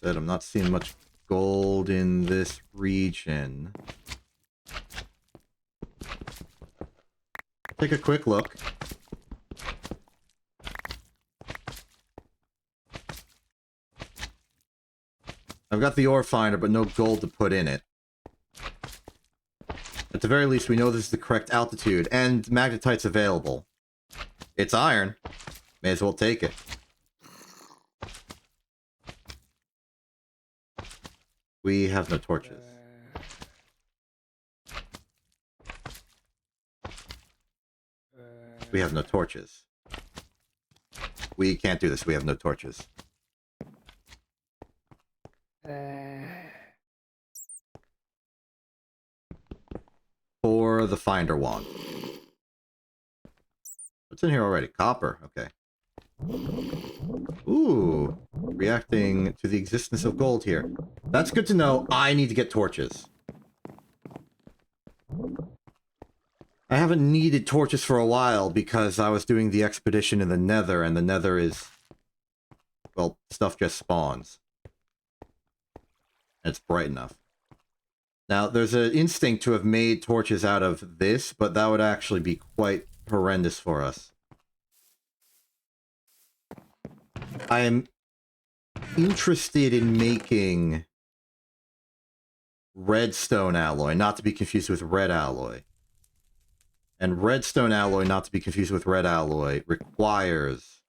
Said I'm not seeing much gold in this region. Take a quick look. I've got the ore finder, but no gold to put in it. At the very least, we know this is the correct altitude, and magnetite's available. It's iron. May as well take it. We have no torches. We have no torches. We can't do this. We have no torches. For the finder wand. What's in here already? Copper. Okay. Ooh. Reacting to the existence of gold here. That's good to know. I need to get torches. I haven't needed torches for a while because I was doing the expedition in the Nether, and the Nether is... well, stuff just spawns. And it's bright enough. Now, there's an instinct to have made torches out of this, but that would actually be quite horrendous for us. I am interested in making redstone alloy, not to be confused with red alloy. And redstone alloy, not to be confused with red alloy, requires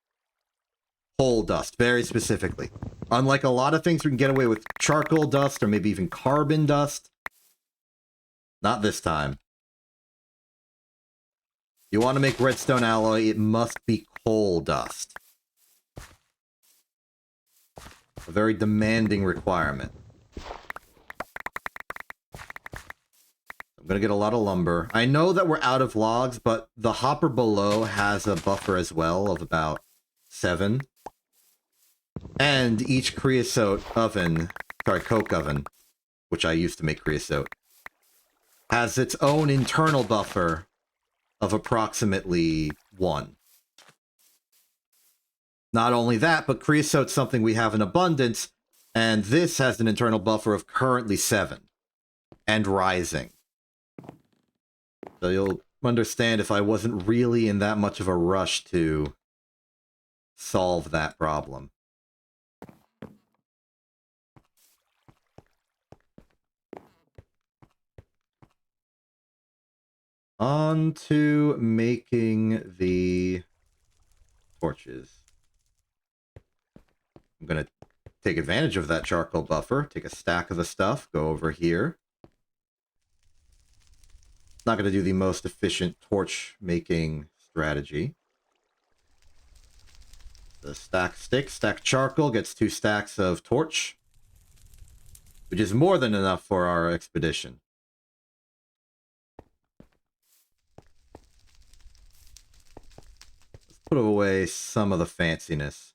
coal dust, very specifically. Unlike a lot of things we can get away with charcoal dust, or maybe even carbon dust. Not this time. You want to make redstone alloy, it must be coal dust. A very demanding requirement. I'm gonna get a lot of lumber. I know that we're out of logs, but the hopper below has a buffer as well of about 7. And each creosote oven, sorry, coke oven, which I used to make creosote, has its own internal buffer of approximately 1. Not only that, but creosote's something we have in abundance, and this has an internal buffer of currently 7. And rising. So understand if I wasn't really in that much of a rush to solve that problem. On to making the torches. I'm going to take advantage of that charcoal buffer, take a stack of the stuff, go over here. Not going to do the most efficient torch making strategy. The stack sticks, stack charcoal, gets 2 stacks of torch, which is more than enough for our expedition. Let's put away some of the fanciness.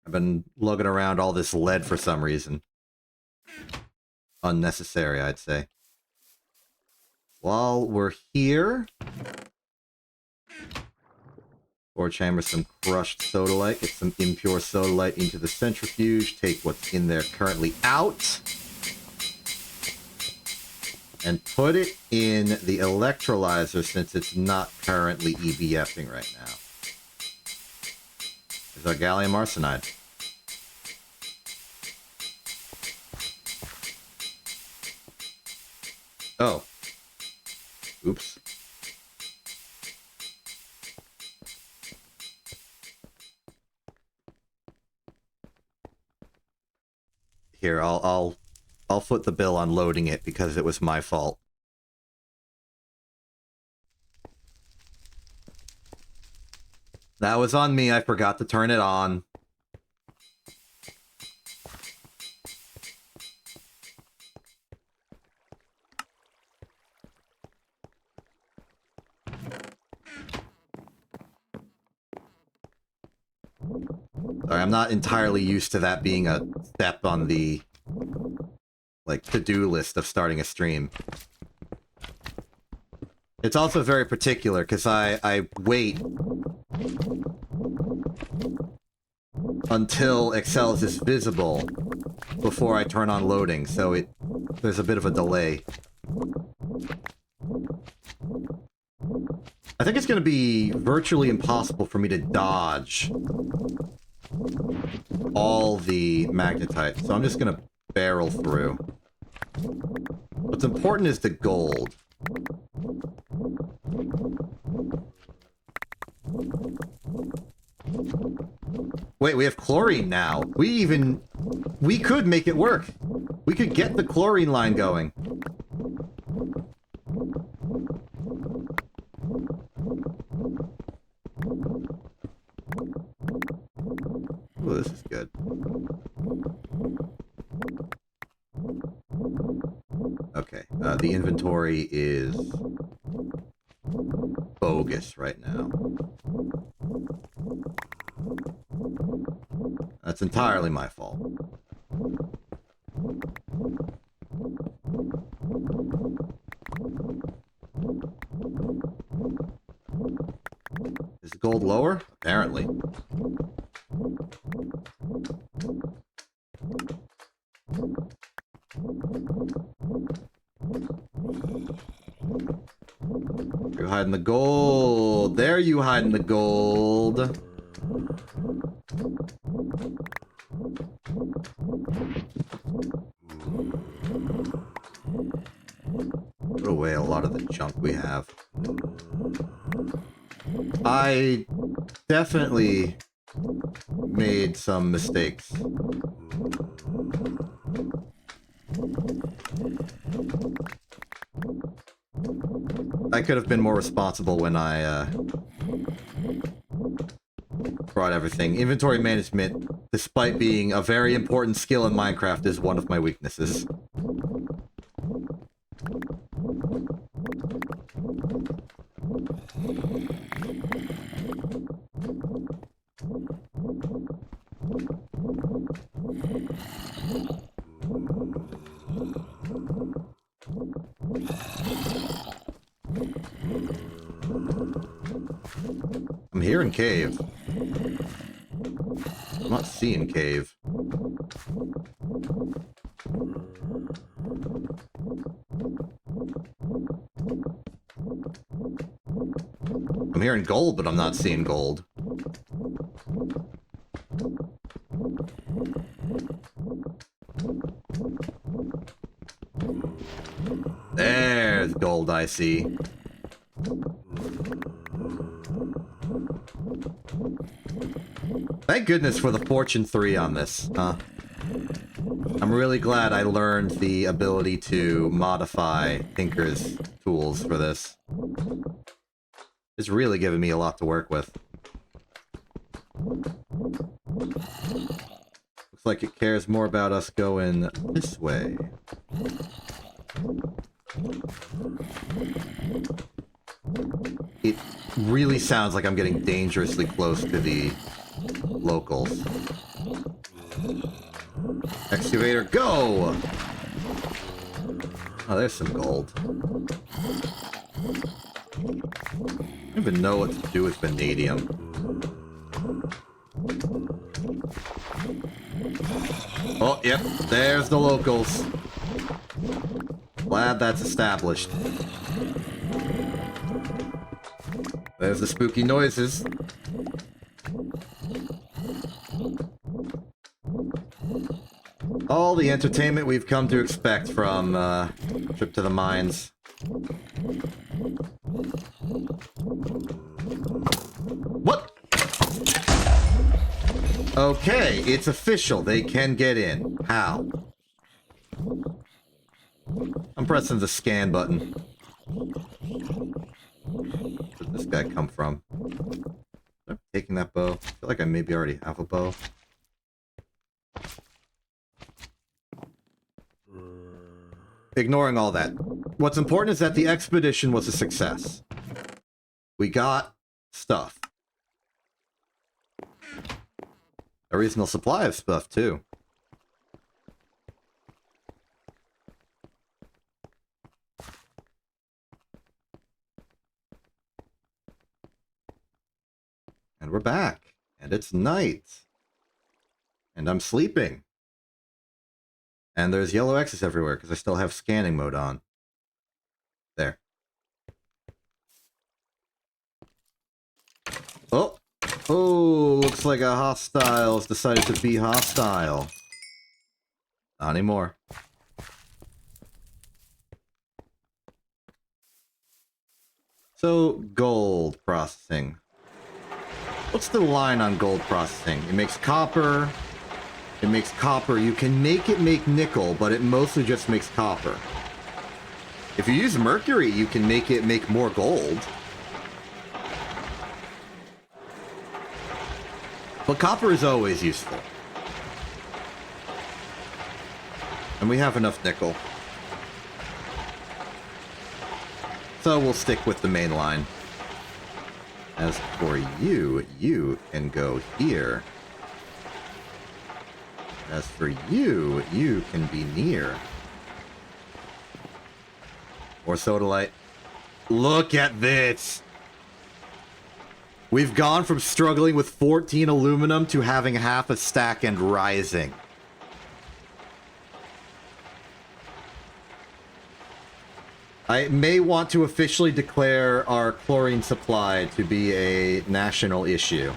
I've been lugging around all this lead for some reason. Unnecessary, I'd say. While we're here, torch hammer some crushed sodalite, get some impure sodalite into the centrifuge, take what's in there currently out, and put it in the electrolyzer since it's not currently EBFing right now. There's our gallium arsenide. Oh. Oops. Here, I'll foot the bill on loading it because it was my fault. That was on me. I forgot to turn it on. Sorry, I'm not entirely used to that being a step on the, like, to-do list of starting a stream. It's also very particular, because I wait until Excels is visible before I turn on loading, so there's a bit of a delay. I think it's going to be virtually impossible for me to dodge all the magnetite, so I'm just going to barrel through. What's important is the gold. Wait, we have chlorine now. We could make it work. We could get the chlorine line going. Oh, this is good. Okay, the inventory is bogus right now. That's entirely my fault. Is the gold lower? Apparently. You're hiding the gold. There you hiding the gold. Put away a lot of the junk we have. I definitely made some mistakes. I could have been more responsible when I brought everything. Inventory management, despite being a very important skill in Minecraft, is one of my weaknesses. I'm hearing cave. I'm not seeing cave. I'm hearing gold, but I'm not seeing gold. There's gold, I see. Thank goodness for the Fortune 3 on this, huh? I'm really glad I learned the ability to modify Tinker's tools for this. It's really giving me a lot to work with. Looks like it cares more about us going this way. It really sounds like I'm getting dangerously close to the locals. Excavator, go! Oh, there's some gold. I don't even know what to do with vanadium. Oh, yep, there's the locals. Glad that's established. There's the spooky noises. All the entertainment we've come to expect from Trip to the Mines. What? Okay, it's official. They can get in. How? I'm pressing the scan button. Where'd this guy come from? I'm taking that bow. I feel like I maybe already have a bow. Ignoring all that. What's important is that the expedition was a success. We got stuff. A reasonable supply of stuff, too. And we're back. And it's night. And I'm sleeping. And there's yellow X's everywhere because I still have scanning mode on. There. Oh! Oh, looks like a hostile's decided to be hostile. Not anymore. So, gold processing. What's the line on gold processing? It makes copper. It makes copper. You can make it make nickel, but it mostly just makes copper. If you use mercury, you can make it make more gold. But copper is always useful. And we have enough nickel. So we'll stick with the main line. As for you, you can go here. As for you, you can be near. Or sodalite. Look at this! We've gone from struggling with 14 aluminum to having half a stack and rising. I may want to officially declare our chlorine supply to be a national issue.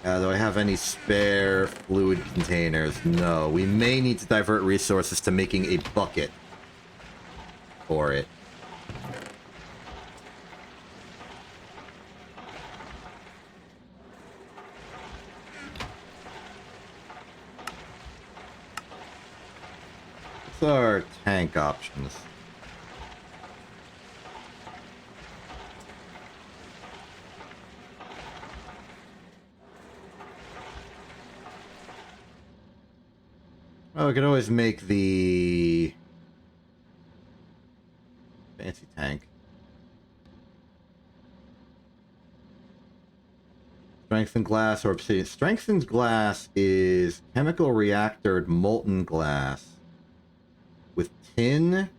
Do I have any spare fluid containers? No. We may need to divert resources to making a bucket for it. What's our tank options? Oh, we could always make the fancy tank. Strengthened glass or obsidian. Strengthened glass is chemical reactored molten glass with tin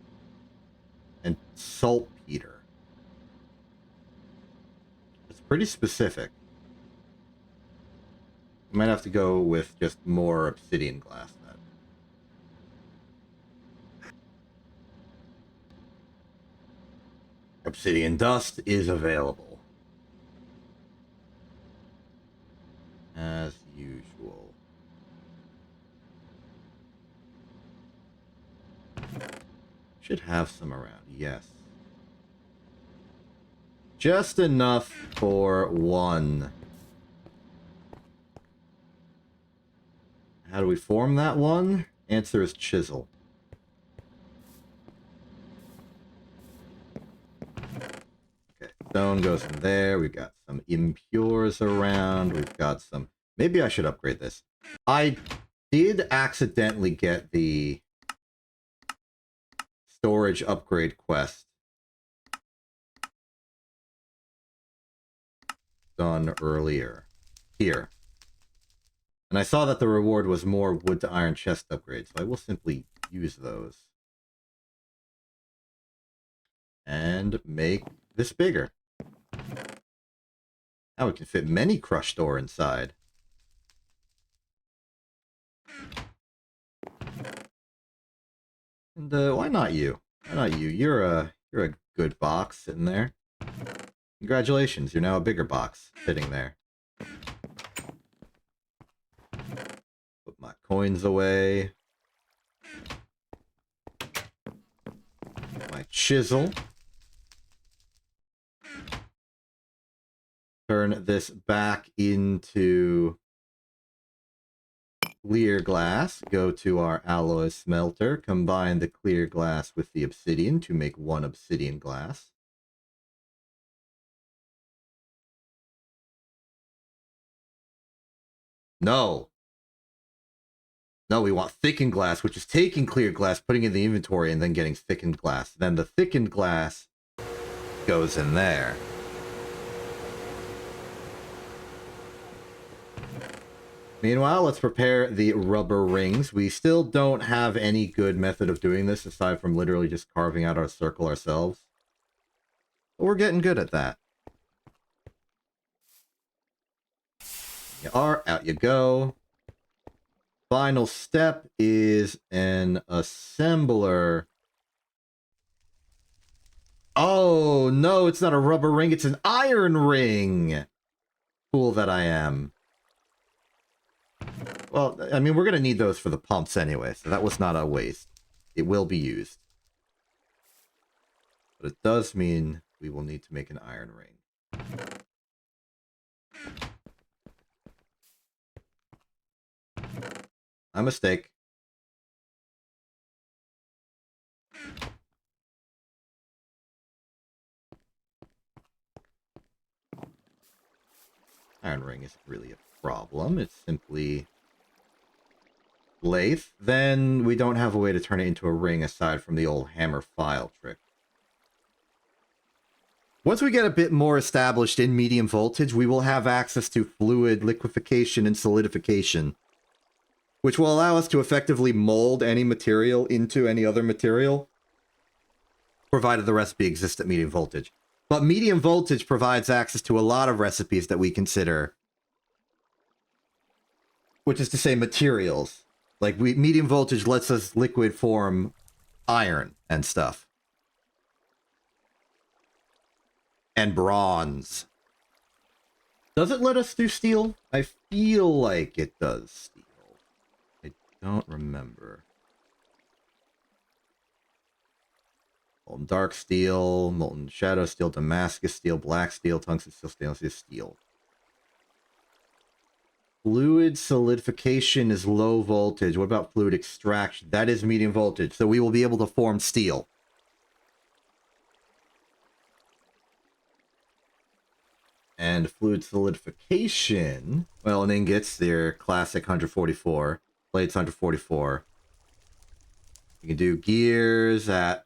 and saltpeter. It's pretty specific. You might have to go with just more obsidian glass then. Obsidian dust is available. As usual. Should have some around, yes. Just enough for one. How do we form that one? Answer is chisel. Okay, stone goes in there. We've got some impures around. We've got some... Maybe I should upgrade this. I did accidentally get the storage upgrade quest done earlier. Here. And I saw that the reward was more wood to iron chest upgrades, so I will simply use those. And make this bigger. Now we can fit many crushed ore inside. And why not you? Why not you? You're a good box sitting there. Congratulations, you're now a bigger box sitting there. Put my coins away. My chisel. Turn this back into clear glass. Go to our alloy smelter. Combine the clear glass with the obsidian to make one obsidian glass. No. No, we want thickened glass, which is taking clear glass, putting it in the inventory, and then getting thickened glass. Then the thickened glass goes in there. Meanwhile, let's prepare the rubber rings. We still don't have any good method of doing this aside from literally just carving out our circle ourselves. But we're getting good at that. You are, out you go. Final step is an assembler. Oh, no, it's not a rubber ring, it's an iron ring! Fool that I am. Well, I mean, we're going to need those for the pumps anyway, so that was not a waste. It will be used. But it does mean we will need to make an iron ring. My mistake. Iron ring isn't really a problem. It's simply lathe. Then we don't have a way to turn it into a ring aside from the old hammer file trick. Once we get a bit more established in medium voltage, we will have access to fluid liquefaction and solidification, which will allow us to effectively mold any material into any other material, provided the recipe exists at medium voltage. But medium voltage provides access to a lot of recipes that we consider, which is to say materials. Like, medium voltage lets us liquid form iron and stuff. And bronze. Does it let us do steel? I feel like it does steel. I don't remember. Molten dark steel, molten shadow steel, Damascus steel, black steel, tungsten steel, stainless steel. Fluid solidification is low voltage. What about fluid extraction? That is medium voltage, so we will be able to form steel. And fluid solidification, well, in ingots, they're classic 144, plates 144. You can do gears at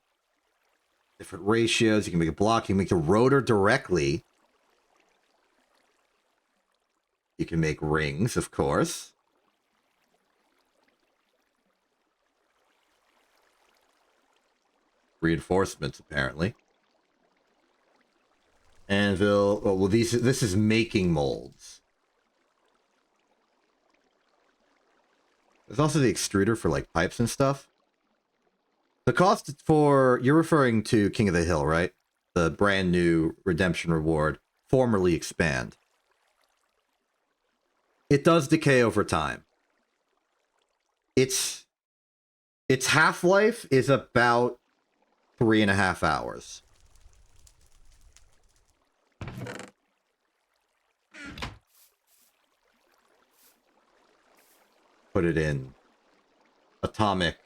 different ratios. You can make a block. You can make the rotor directly. You can make rings, of course. Reinforcements, apparently. Anvil. Oh, well, this is making molds. There's also the extruder for like pipes and stuff. The cost for, you're referring to King of the Hill, right? the brand new redemption reward, formerly expand. It does decay over time. Its half-life is about 3.5 hours. Put it in atomic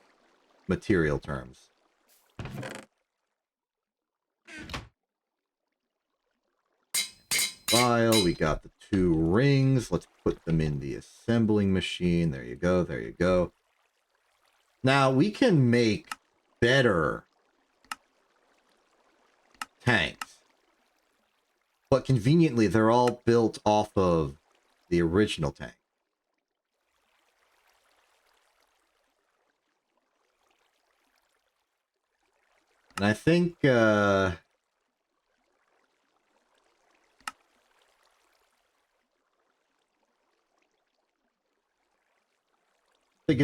material terms. File, we got the 2 rings. Let's put them in the assembling machine. There you go, there you go. Now, we can make better tanks. But conveniently, they're all built off of the original tank. And I think, a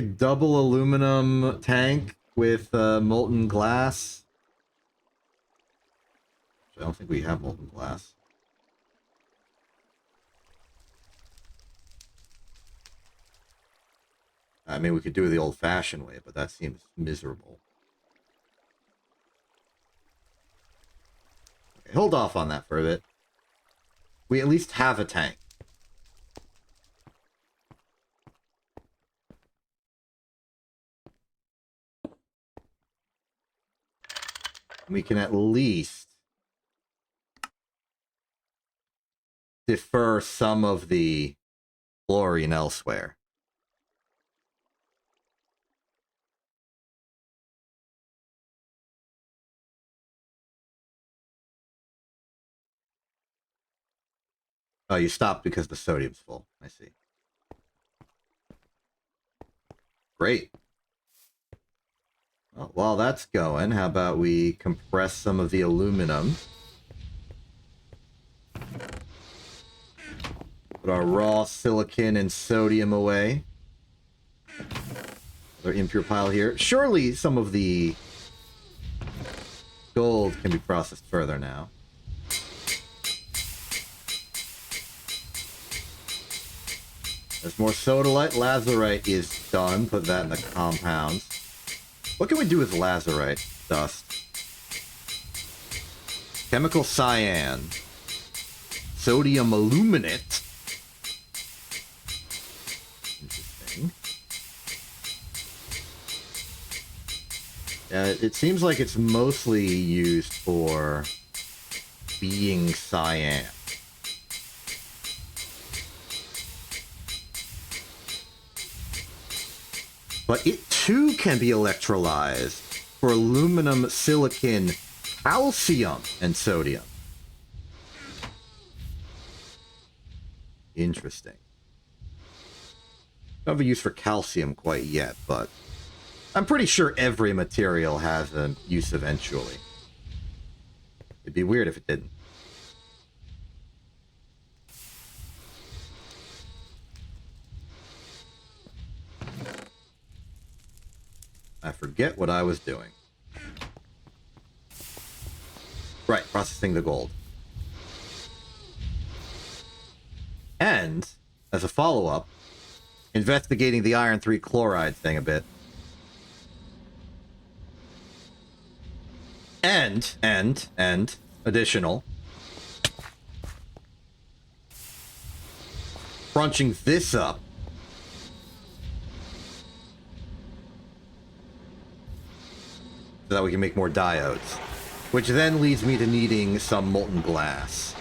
double aluminum tank with molten glass. I don't think we have molten glass. I mean, we could do it the old-fashioned way, but that seems miserable. Okay, hold off on that for a bit. We at least have a tank. We can at least defer some of the fluorine elsewhere. Oh, you stopped because the sodium's full. I see. Great. Well, while that's going, how about we compress some of the aluminum? Put our raw silicon and sodium away. Another impure pile here. Surely some of the gold can be processed further now. There's more sodalite. Lazurite is done. Put that in the compounds. What can we do with lazurite dust? Chemical cyan. Sodium aluminate. Interesting. It seems like it's mostly used for being cyan. But it too can be electrolyzed for aluminum, silicon, calcium, and sodium. Interesting. Don't have a use for calcium quite yet, but I'm pretty sure every material has a use eventually. It'd be weird if it didn't. I forget what I was doing. Right, processing the gold. And, as a follow-up, investigating the iron 3 chloride thing a bit. And, additional, crunching this up. So that we can make more diodes. Which then leads me to needing some molten glass.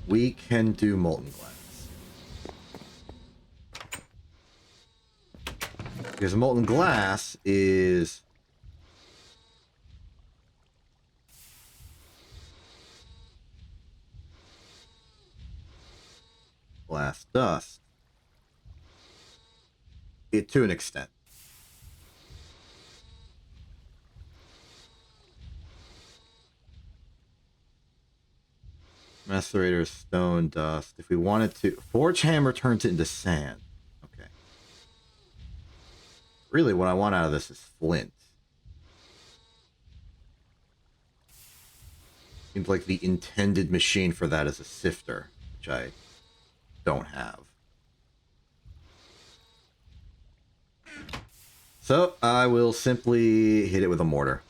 We can do molten glass. Because molten glass is glass dust. It to an extent. Macerator stone dust. If we wanted to... Forge hammer turns it into sand. Okay. Really, what I want out of this is flint. Seems like the intended machine for that is a sifter, which I don't have. So I will simply hit it with a mortar.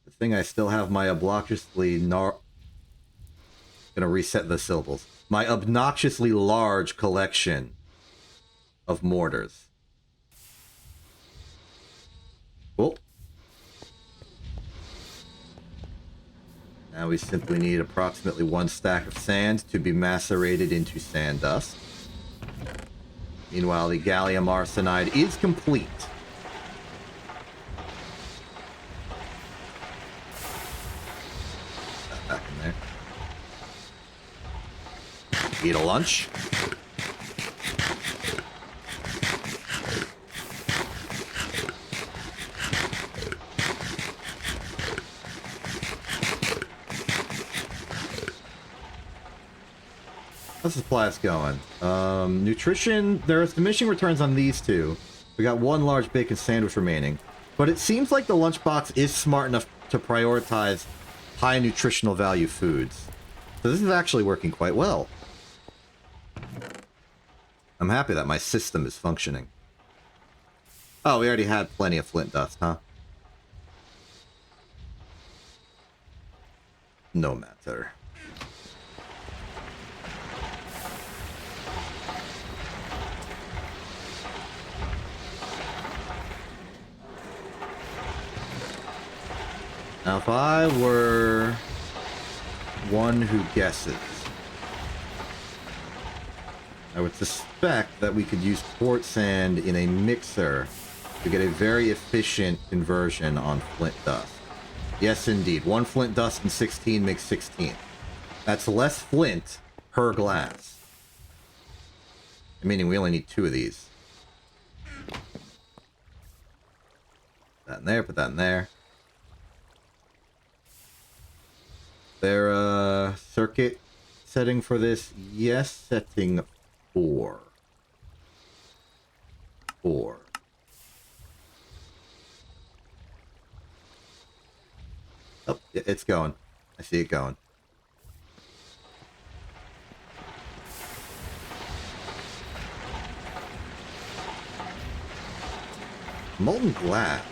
The thing I still have my obnoxiously gonna reset the syllables. My obnoxiously large collection of mortars. Cool. Now we simply need approximately 1 stack of sand to be macerated into sand dust. Meanwhile, the gallium arsenide is complete. Put that back in there. Eat a lunch. How's the supplies going? Nutrition, there's diminishing returns on these two. We got 1 large bacon sandwich remaining. But it seems like the lunchbox is smart enough to prioritize high nutritional value foods. So this is actually working quite well. I'm happy that my system is functioning. Oh, we already had plenty of flint dust, huh? No matter. Now, if I were one who guesses, I would suspect that we could use quartz sand in a mixer to get a very efficient conversion on flint dust. Yes, indeed. 1 flint dust and 16 makes 16. That's less flint per glass. Meaning we only need 2 of these. Put that in there, put that in there. There, circuit setting for this? Yes, setting 4. 4. Oh, it's going. I see it going. Molten glass.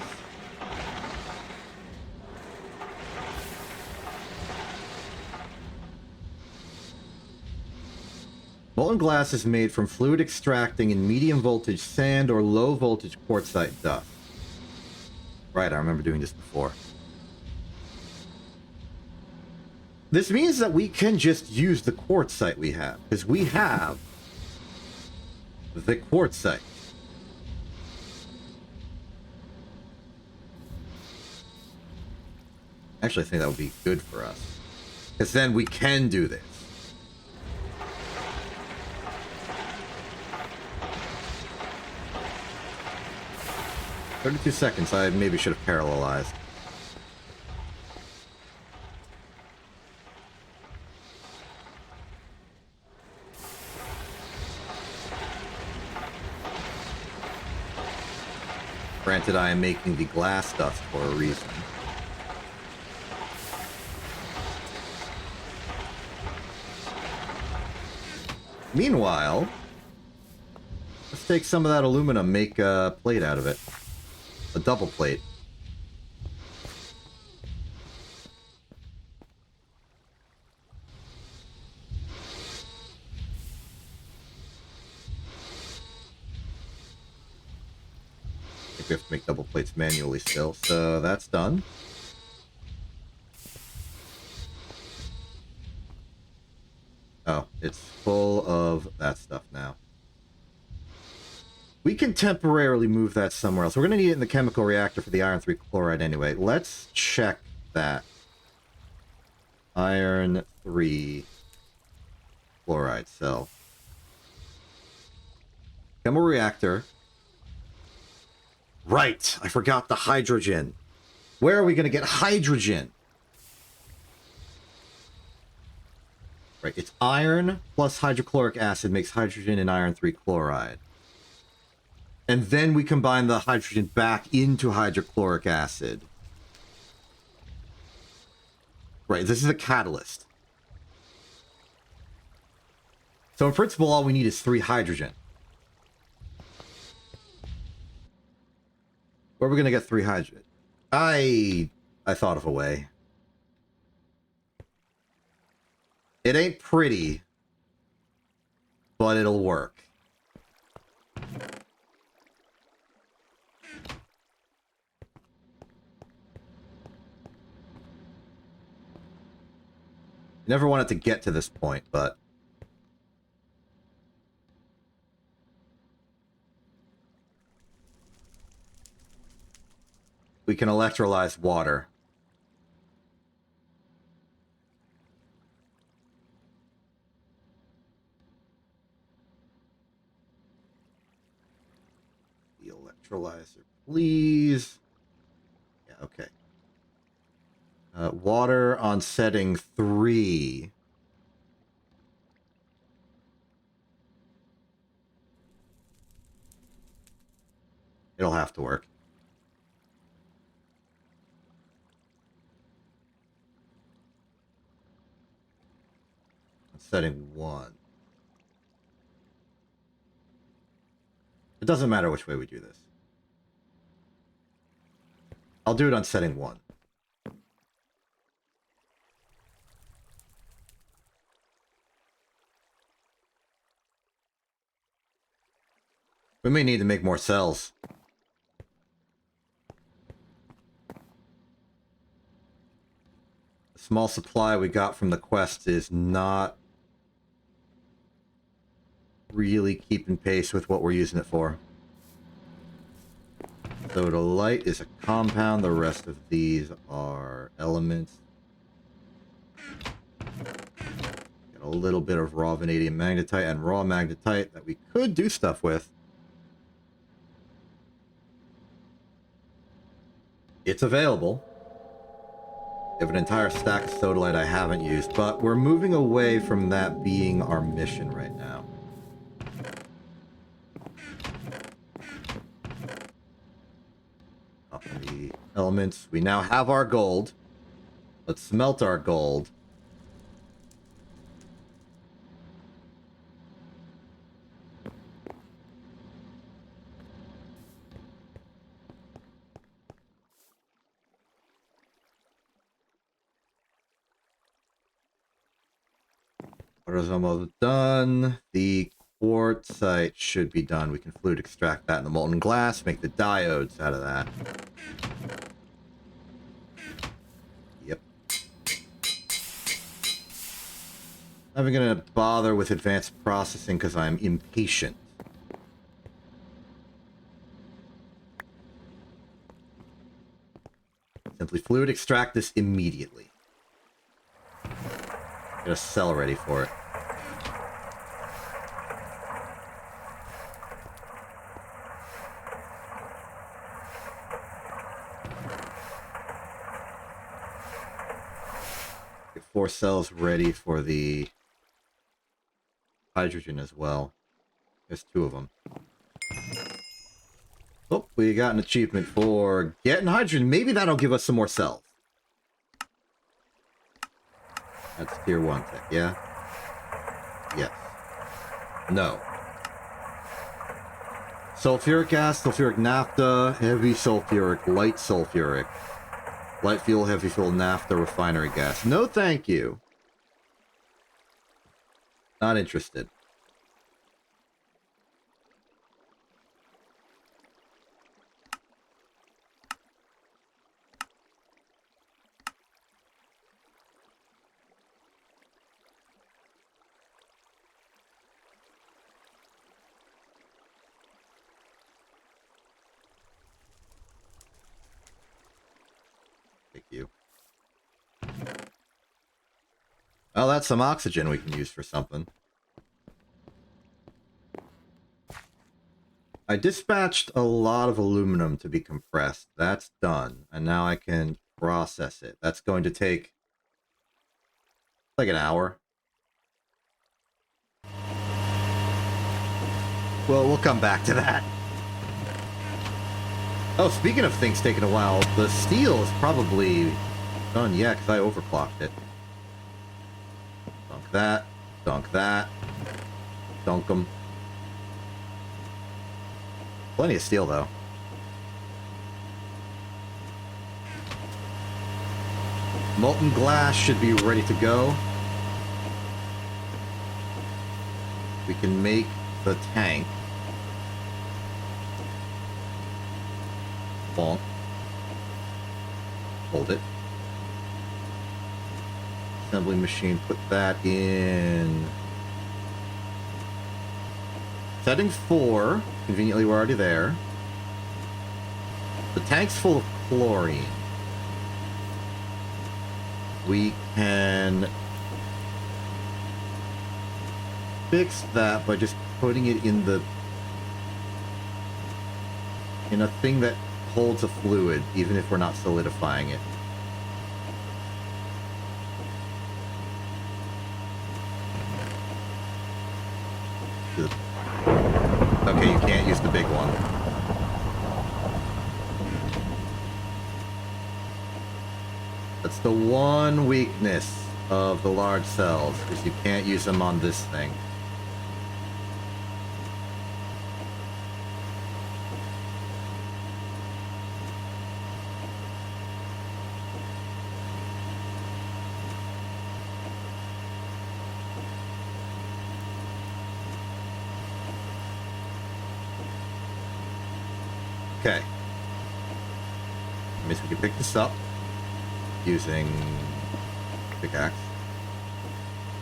Molten glass is made from fluid extracting in medium voltage sand or low voltage quartzite dust. Right, I remember doing this before. This means that we can just use the quartzite we have, because we have the quartzite. Actually, I think that would be good for us, because then we can do this. 32 seconds, I maybe should have parallelized. Granted, I am making the glass dust for a reason. Meanwhile, let's take some of that aluminum, make a plate out of it. A double plate. I think we have to make double plates manually still, so that's done. Oh, it's full of that stuff now. We can temporarily move that somewhere else. We're going to need it in the chemical reactor for the iron 3 chloride anyway. Let's check that. Iron 3 chloride cell. Chemical reactor. Right, I forgot the hydrogen. Where are we going to get hydrogen? Right, it's iron plus hydrochloric acid makes hydrogen and iron 3 chloride. And then we combine the hydrogen back into hydrochloric acid. Right, this is a catalyst. So in principle, all we need is 3 hydrogen. Where are we going to get 3 hydrogen? I thought of a way. It ain't pretty, but it'll work. Never wanted to get to this point, but we can electrolyze water. The electrolyzer, please. Yeah, okay. Water on setting 3. It'll have to work. On setting 1. It doesn't matter which way we do this. I'll do it on setting 1. We may need to make more cells. The small supply we got from the quest is not really keeping pace with what we're using it for. Sodalite is a compound. The rest of these are elements. Got a little bit of raw vanadium magnetite and raw magnetite that we could do stuff with. It's available. We have an entire stack of sodalite I haven't used, but we're moving away from that being our mission right now. Up in the elements. We now have our gold. Let's smelt our gold. Water's almost done. The quartzite should be done. We can fluid extract that in the molten glass, make the diodes out of that. Yep. I'm not going to bother with advanced processing because I'm impatient. Simply fluid extract this immediately. Get a cell ready for it. Get 4 cells ready for the hydrogen as well. There's 2 of them. Oh, we got an achievement for getting hydrogen. Maybe that'll give us some more cells. That's tier 1 tech, yeah? Yes. No. Sulfuric acid, sulfuric naphtha, heavy sulfuric, light sulfuric. Light fuel, heavy fuel, naphtha, refinery gas. No thank you. Not interested. You. Well, that's some oxygen we can use for something. I dispatched a lot of aluminum to be compressed. That's done. And now I can process it. That's going to take like an hour. Well, we'll come back to that. Oh, speaking of things taking a while, the steel is probably done. Yeah, because I overclocked it. Dunk that. Dunk that. Dunk them. Plenty of steel, though. Molten glass should be ready to go. We can make the tank. Bonk. Hold it. Assembly machine, put that in. Setting 4. Conveniently, we're already there. The tank's full of chlorine. We can fix that by just putting it in a thing that holds a fluid, even if we're not solidifying it. Okay, you can't use the big one. That's the one weakness of the large cells, is you can't use them on this thing. Okay. That means we can pick this up using pickaxe.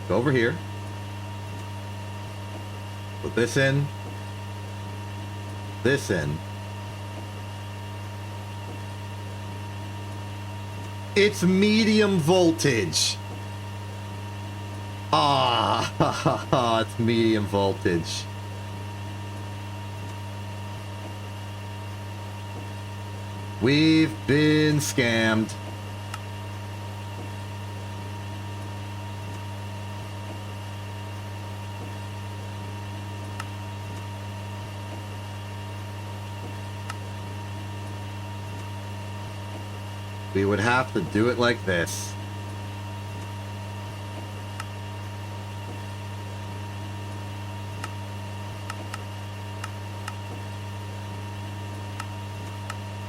Go over here. Put this in. This in. It's medium voltage. Ah, it's medium voltage. We've been scammed. We would have to do it like this.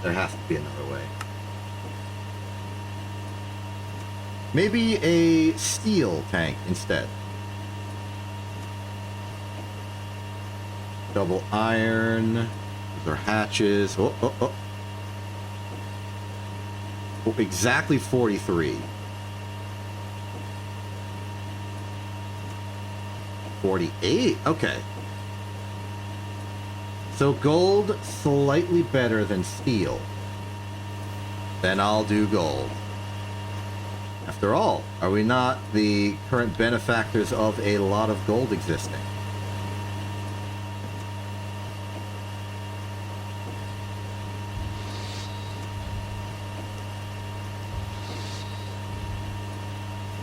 There has to be another way. Maybe a steel tank instead. Double iron. Those are hatches. Oh, oh, oh. Oh, exactly 43. 48. Okay. So gold, slightly better than steel. Then I'll do gold. After all, are we not the current benefactors of a lot of gold existing?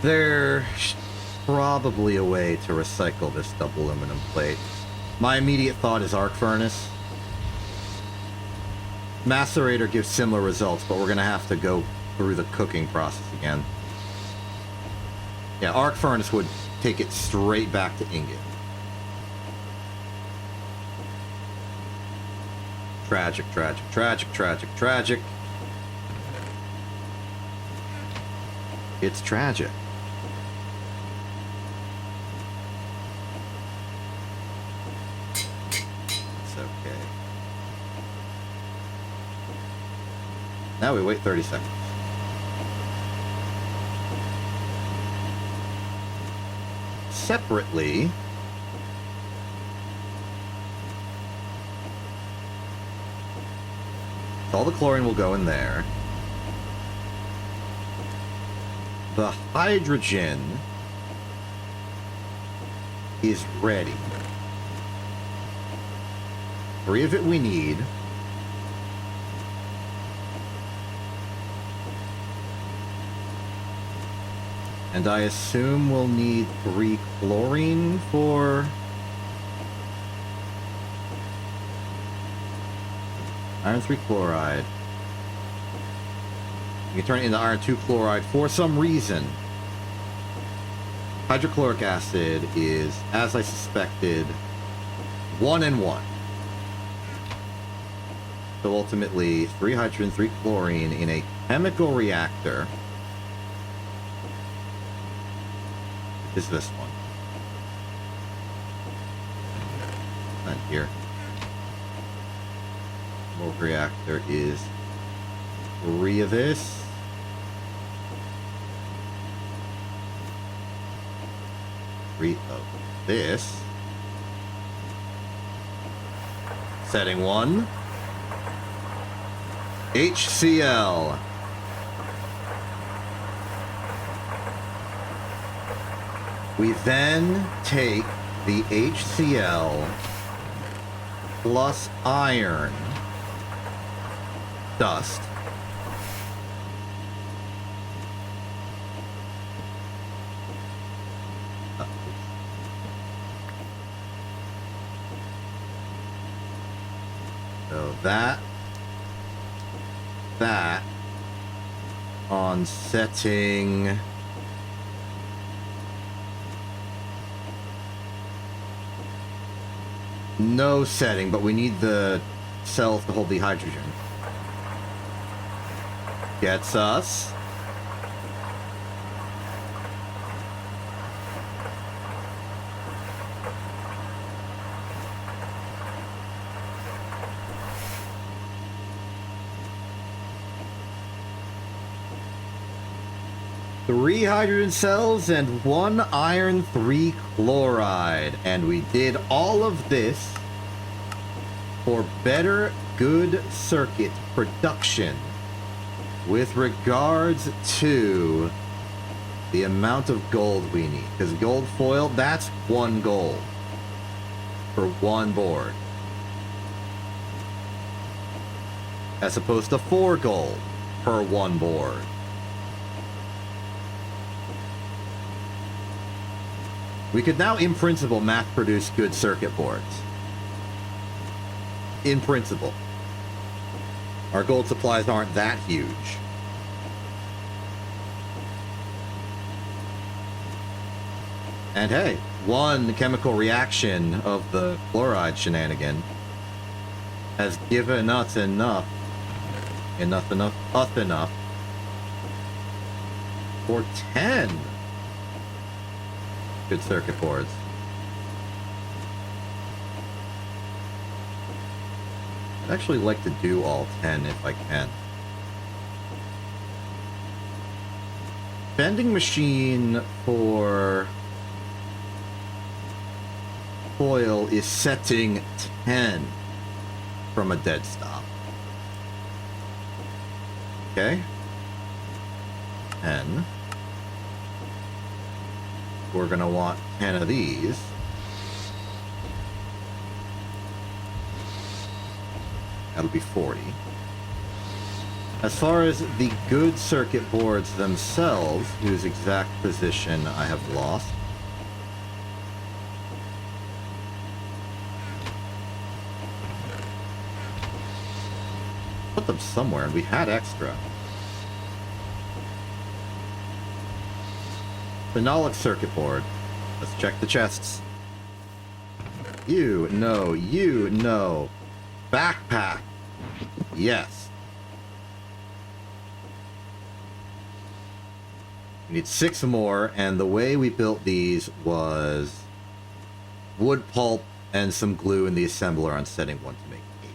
There's probably a way to recycle this double aluminum plate. My immediate thought is arc furnace. Macerator gives similar results, but we're going to have to go through the cooking process again. Yeah, arc furnace would take it straight back to ingot. Tragic, tragic, tragic, tragic, tragic. It's tragic. Now we wait 30 seconds. Separately, all the chlorine will go in there. The hydrogen is ready. 3 of it we need. And I assume we'll need 3 chlorine for Iron 3 chloride. You can turn it into iron 2 chloride for some reason. Hydrochloric acid is, as I suspected, 1 and 1. So ultimately, 3 hydrogen, 3 chlorine in a chemical reactor. Is this one? Not here. Chemical reactor is 3 of this. Of this. Setting 1. HCl. We then take the HCl plus iron dust. So that on setting no setting, but we need the cells to hold the hydrogen. Gets us three hydrogen cells and 1 iron 3 chloride. And we did all of this for better good circuit production with regards to the amount of gold we need. Because gold foil, that's 1 gold for 1 board, as opposed to 4 gold per 1 board. We could now, in principle, mass-produce good circuit boards. In principle. Our gold supplies aren't that huge. And hey, 1 chemical reaction of the chloride shenanigan has given us enough for 10 good circuit boards. I'd actually like to do all 10 if I can. Vending machine for foil is setting 10 from a dead stop. Okay. 10. We're gonna want 10 of these. That'll be 40. As far as the good circuit boards themselves, whose exact position I have lost. Put them somewhere, and we had extra. Phenolic circuit board. Let's check the chests. You know. Backpack. Yes. We need 6 more, and the way we built these was wood pulp and some glue in the assembler on setting 1 to make 8.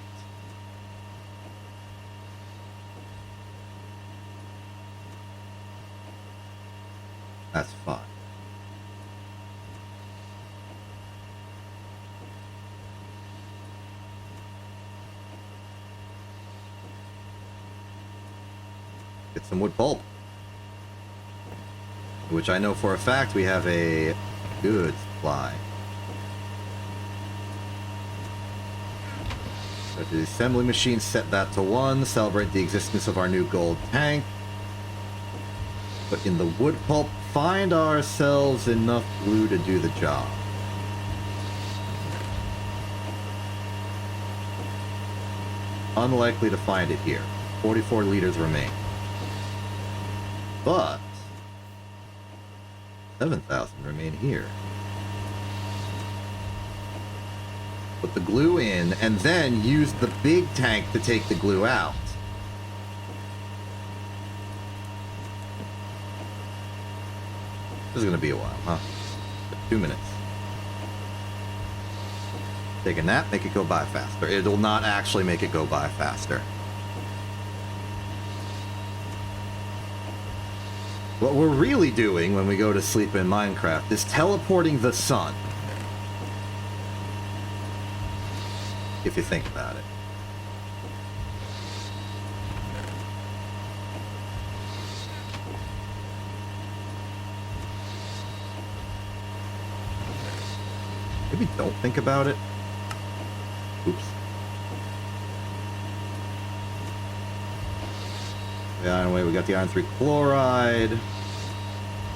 That's fine. Get some wood pulp, which I know for a fact we have a good supply. So the assembly machine, set that to 1, celebrate the existence of our new gold tank. But in the wood pulp, find ourselves enough glue to do the job. Unlikely to find it here. 44 liters remain. But 7,000 remain here. Put the glue in, and then use the big tank to take the glue out. This is gonna be a while, huh? 2 minutes. Take a nap, make it go by faster. It will not actually make it go by faster. What we're really doing when we go to sleep in Minecraft is teleporting the sun. If you think about it. Maybe don't think about it. Oops. Yeah, anyway, we got the iron 3 chloride.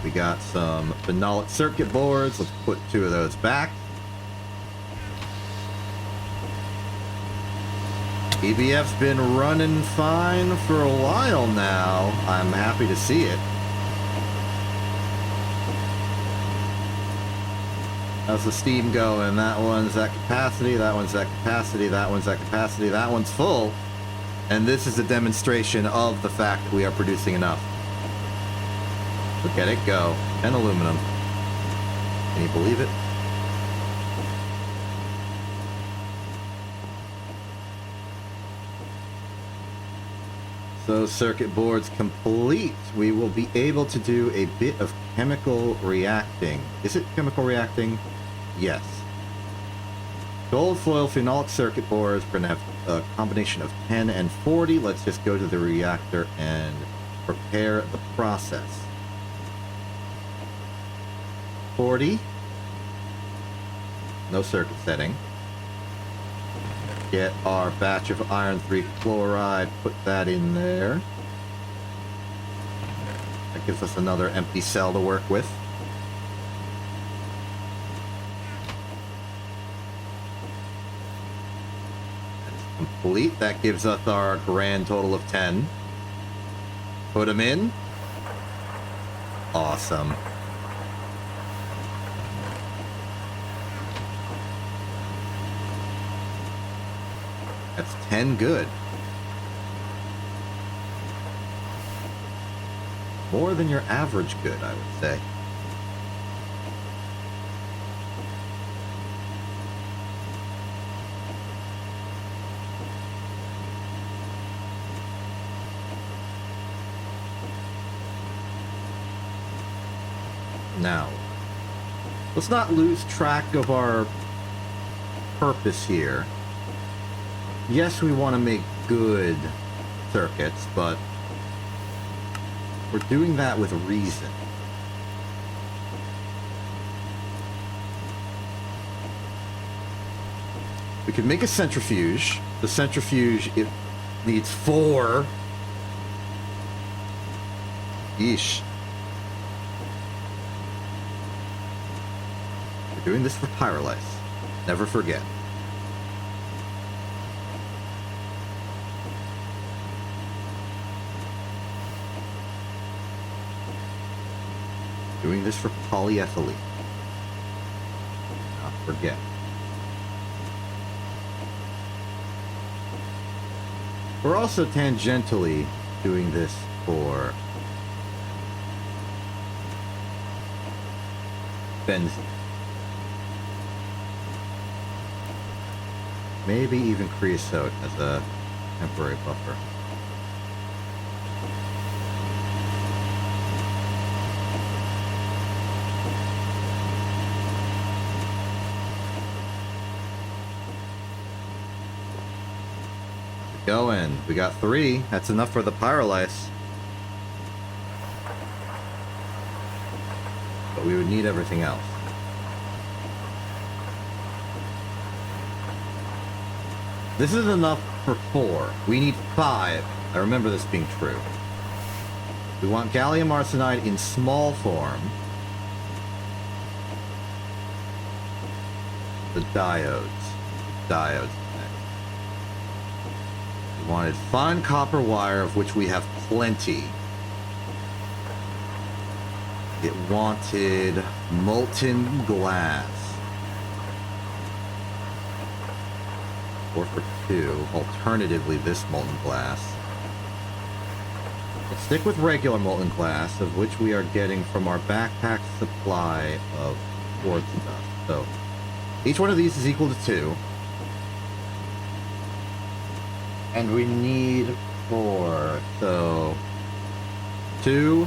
We got some phenolic circuit boards. Let's put 2 of those back. EBF's been running fine for a while now. I'm happy to see it. How's the steam going? That one's at capacity, that one's at capacity, that one's at capacity, that one's full. And this is a demonstration of the fact that we are producing enough. Look at it go. And aluminum. Can you believe it? So circuit boards complete. We will be able to do a bit of chemical reacting. Is it chemical reacting? Yes. Gold foil phenolic circuit boards. We're going to have a combination of 10 and 40. Let's just go to the reactor and prepare the process. 40. No circuit setting. Get our batch of iron 3 chloride, put that in there. That gives us another empty cell to work with. That's complete. That gives us our grand total of 10. Put them in. Awesome. That's 10 good. More than your average good, I would say. Now, let's not lose track of our purpose here. Yes, we want to make good circuits, but we're doing that with reason. We could make a centrifuge. The centrifuge, it needs 4. Yeesh. We're doing this for pyrolysis. Never forget. Doing this for polyethylene. Not forget. We're also tangentially doing this for benzene. Maybe even creosote as a temporary buffer. Going. We got 3. That's enough for the pyrolyse. But we would need everything else. This is enough for 4. We need 5. I remember this being true. We want gallium arsenide in small form. The diodes. We wanted fine copper wire, of which we have plenty. It wanted molten glass. 4 for 2. Alternatively, this molten glass. Let's stick with regular molten glass, of which we are getting from our backpack supply of quartz stuff. So, each one of these is equal to 2. And we need 4. So, 2.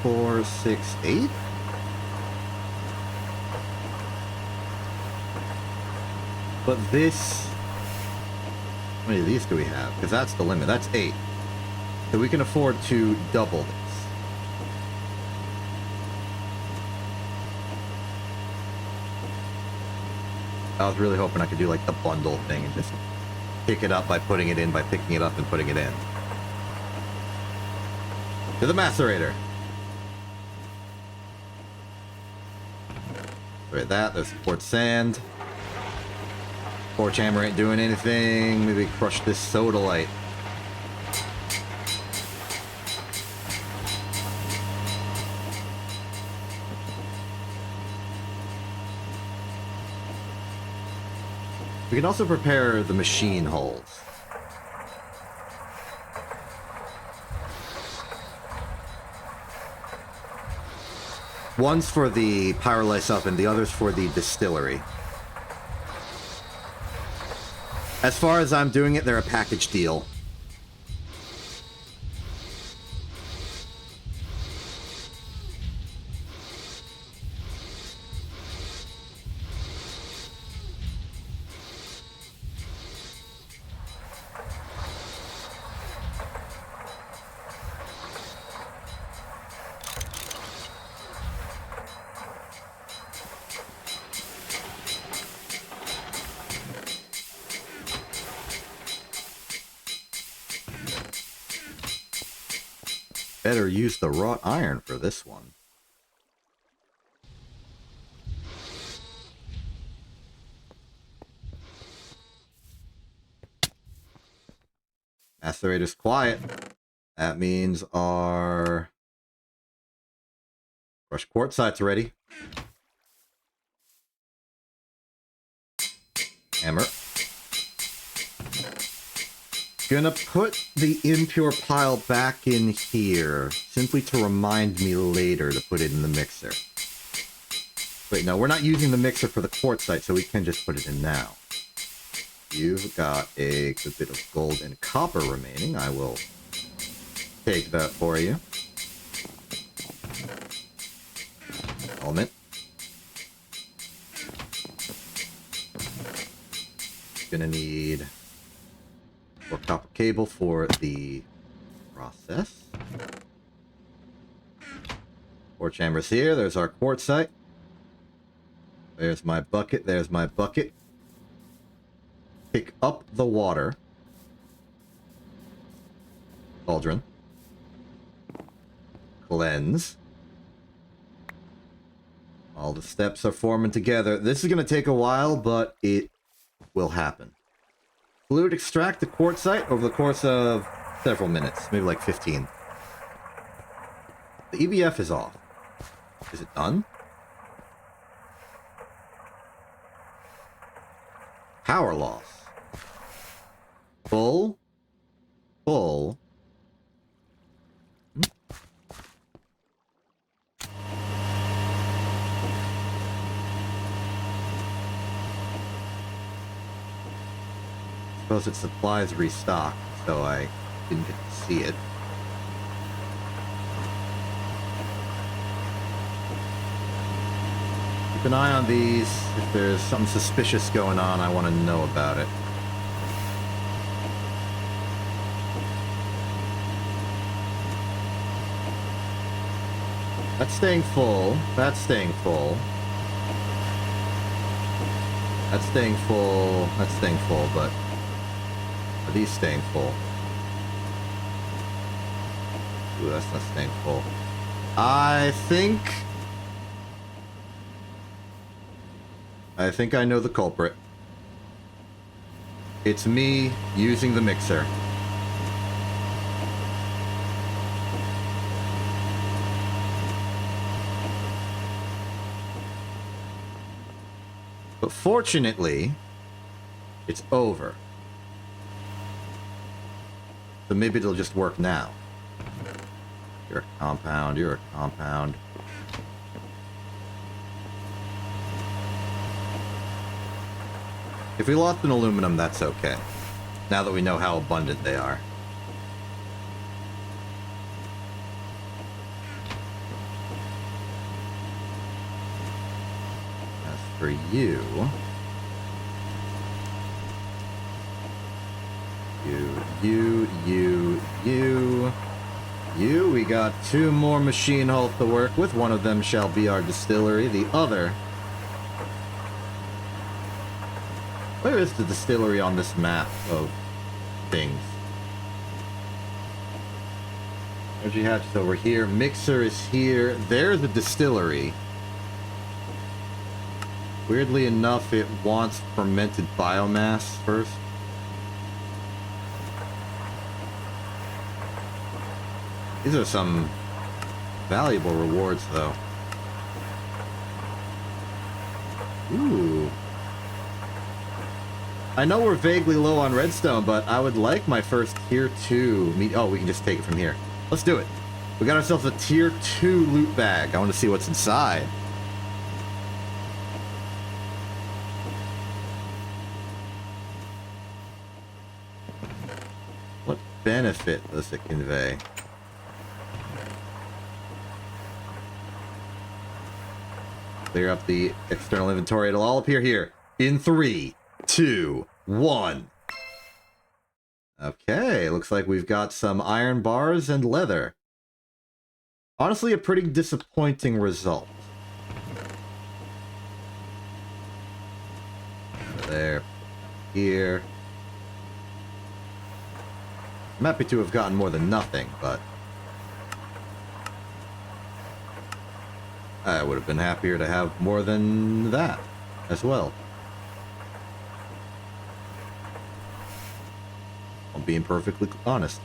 4, 6, 8. But this... How many of these do we have? Because that's the limit. That's 8. So we can afford to double this. I was really hoping I could do like the bundle thing and just pick it up by putting it in, by picking it up and putting it in. To the macerator. Right, that. There's quartz sand. Torch hammer ain't doing anything. Maybe crush this sodalite. We can also prepare the machine holes. One's for the pyrolyse up and the other's for the distillery. As far as I'm doing it, they're a package deal. Better use the wrought iron for this one. Macerator's quiet. That means our crushed quartzite's ready. Hammer. Gonna put the impure pile back in here, simply to remind me later to put it in the mixer. Wait, no, we're not using the mixer for the quartzite, so we can just put it in now. You've got a good bit of gold and copper remaining. I will take that for you. Element. Gonna need more copper cable for the process. Torch hammer's here. There's our quartzite. There's my bucket. There's my bucket. Pick up the water. Cauldron. Cleanse. All the steps are forming together. This is going to take a while, but it will happen. Fluid extract the quartzite over the course of several minutes, maybe like 15. The EBF is off. Is it done? Power loss. Full. Full. Suppose its supplies restocked, so I didn't get to see it. Keep an eye on these. If there's something suspicious going on, I want to know about it. That's staying full. That's staying full. That's staying full. That's staying full, but are these staying full? Ooh, that's not staying full. I think I think I know the culprit. It's me using the mixer. But fortunately, it's over. So maybe it'll just work now. You're a compound, you're a compound. If we lost an aluminum, that's okay. Now that we know how abundant they are. As for you... You, we got 2 more machine hulls to work with. One of them shall be our distillery. The other... Where is the distillery on this map of things? Energy hatch is over here. Mixer is here. There's the distillery. Weirdly enough, it wants fermented biomass first. These are some valuable rewards, though. Ooh. I know we're vaguely low on redstone, but I would like my first tier 2 meat. Oh, we can just take it from here. Let's do it. We got ourselves a tier 2 loot bag. I want to see what's inside. What benefit does it convey? Clear up the external inventory. It'll all appear here in 3, 2, 1. Okay, looks like we've got some iron bars and leather. Honestly, a pretty disappointing result. There. Here. I'm happy to have gotten more than nothing, but... I would have been happier to have more than that as well. I'm being perfectly honest.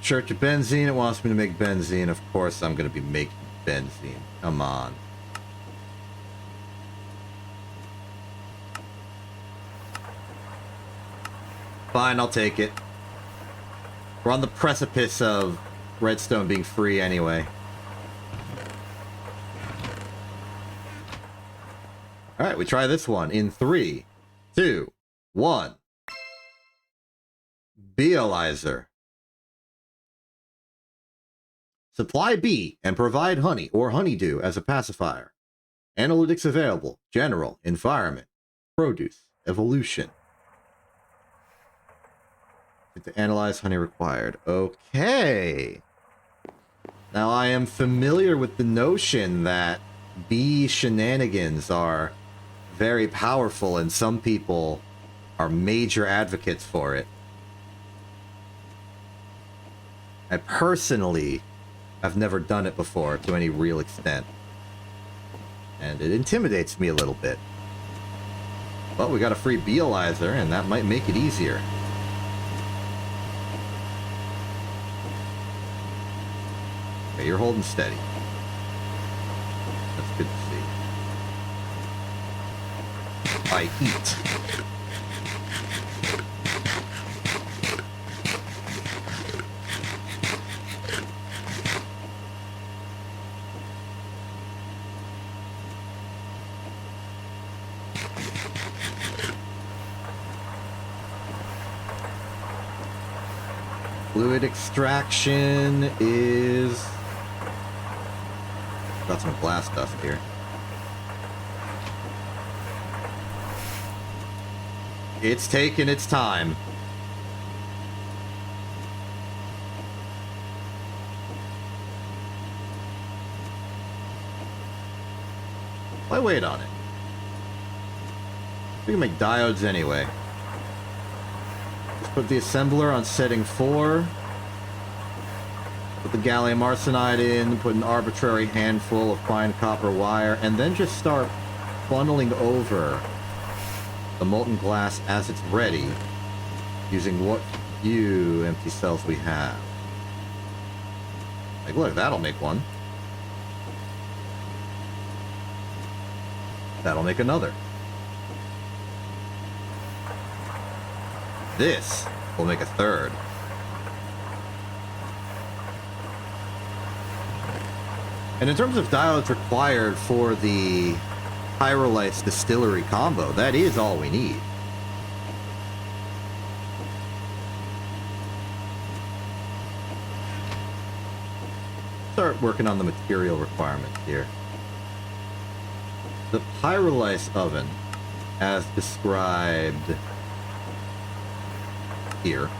Church of Benzene, it wants me to make benzene. Of course I'm going to be making benzene. Come on. Fine, I'll take it. We're on the precipice of redstone being free anyway. Alright, we try this one in 3, 2, 1. Beealyzer. Supply bee and provide honey or honeydew as a pacifier. Analytics available. General. Environment. Produce. Evolution. To analyze honey required. Okay. Now I am familiar with the notion that bee shenanigans are very powerful and some people are major advocates for it. I personally have never done it before to any real extent. And it intimidates me a little bit. But we got a free Beealyzer and that might make it easier. Okay, you're holding steady. That's good to see. I eat. Fluid extraction is... Got some glass dust here. It's taking its time. Why wait on it? We can make diodes anyway. Let's put the assembler on setting 4. Put the gallium arsenide in, put an arbitrary handful of fine copper wire, and then just start funneling over the molten glass as it's ready, using what few empty cells we have. Like, look, that'll make one. That'll make another. This will make a third. And in terms of diodes required for the pyrolysis distillery combo, that is all we need. Start working on the material requirements here. The pyrolysis oven, as described here,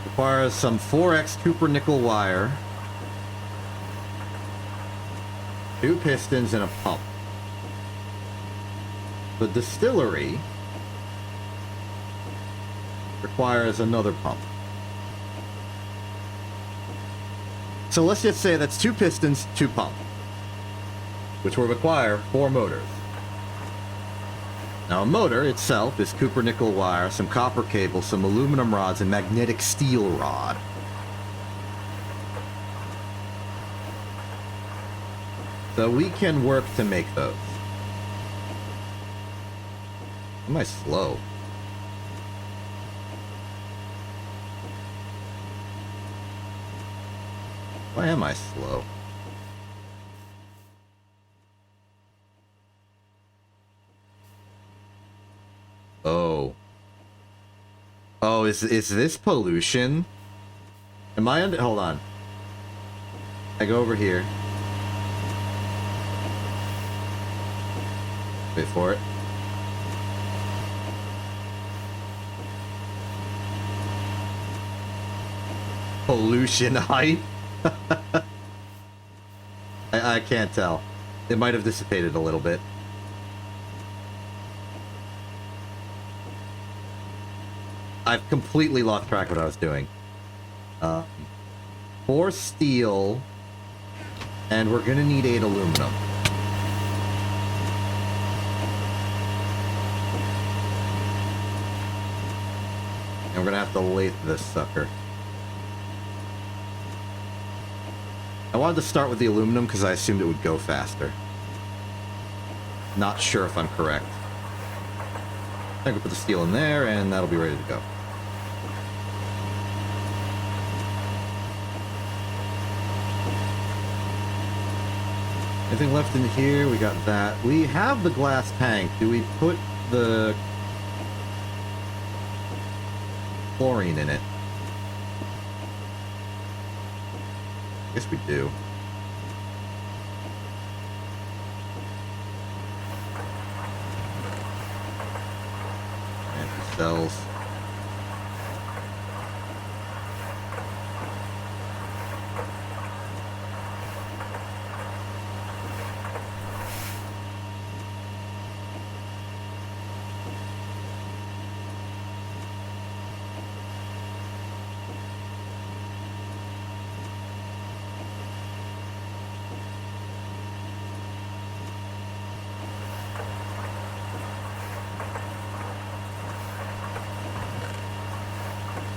requires some 4x copper nickel wire, 2 pistons, and a pump. The distillery requires another pump. So let's just say that's 2 pistons, 2 pumps, which will require 4 motors. Now, a motor itself is copper nickel wire, some copper cable, some aluminum rods, and magnetic steel rod. So we can work to make those. Am I slow? Why am I slow? Oh. Oh, is this pollution? Am I under... Hold on. I go over here. Wait for it. Pollution height? I can't tell. It might have dissipated a little bit. I've completely lost track of what I was doing. 4 steel, and we're gonna need 8 aluminum. And we're gonna have to lathe this sucker. I wanted to start with the aluminum because I assumed it would go faster. Not sure if I'm correct. I think we'll put the steel in there, and that'll be ready to go. Anything left in here? We got that. We have the glass tank. Do we put the chlorine in it? I guess we do. Empty cells.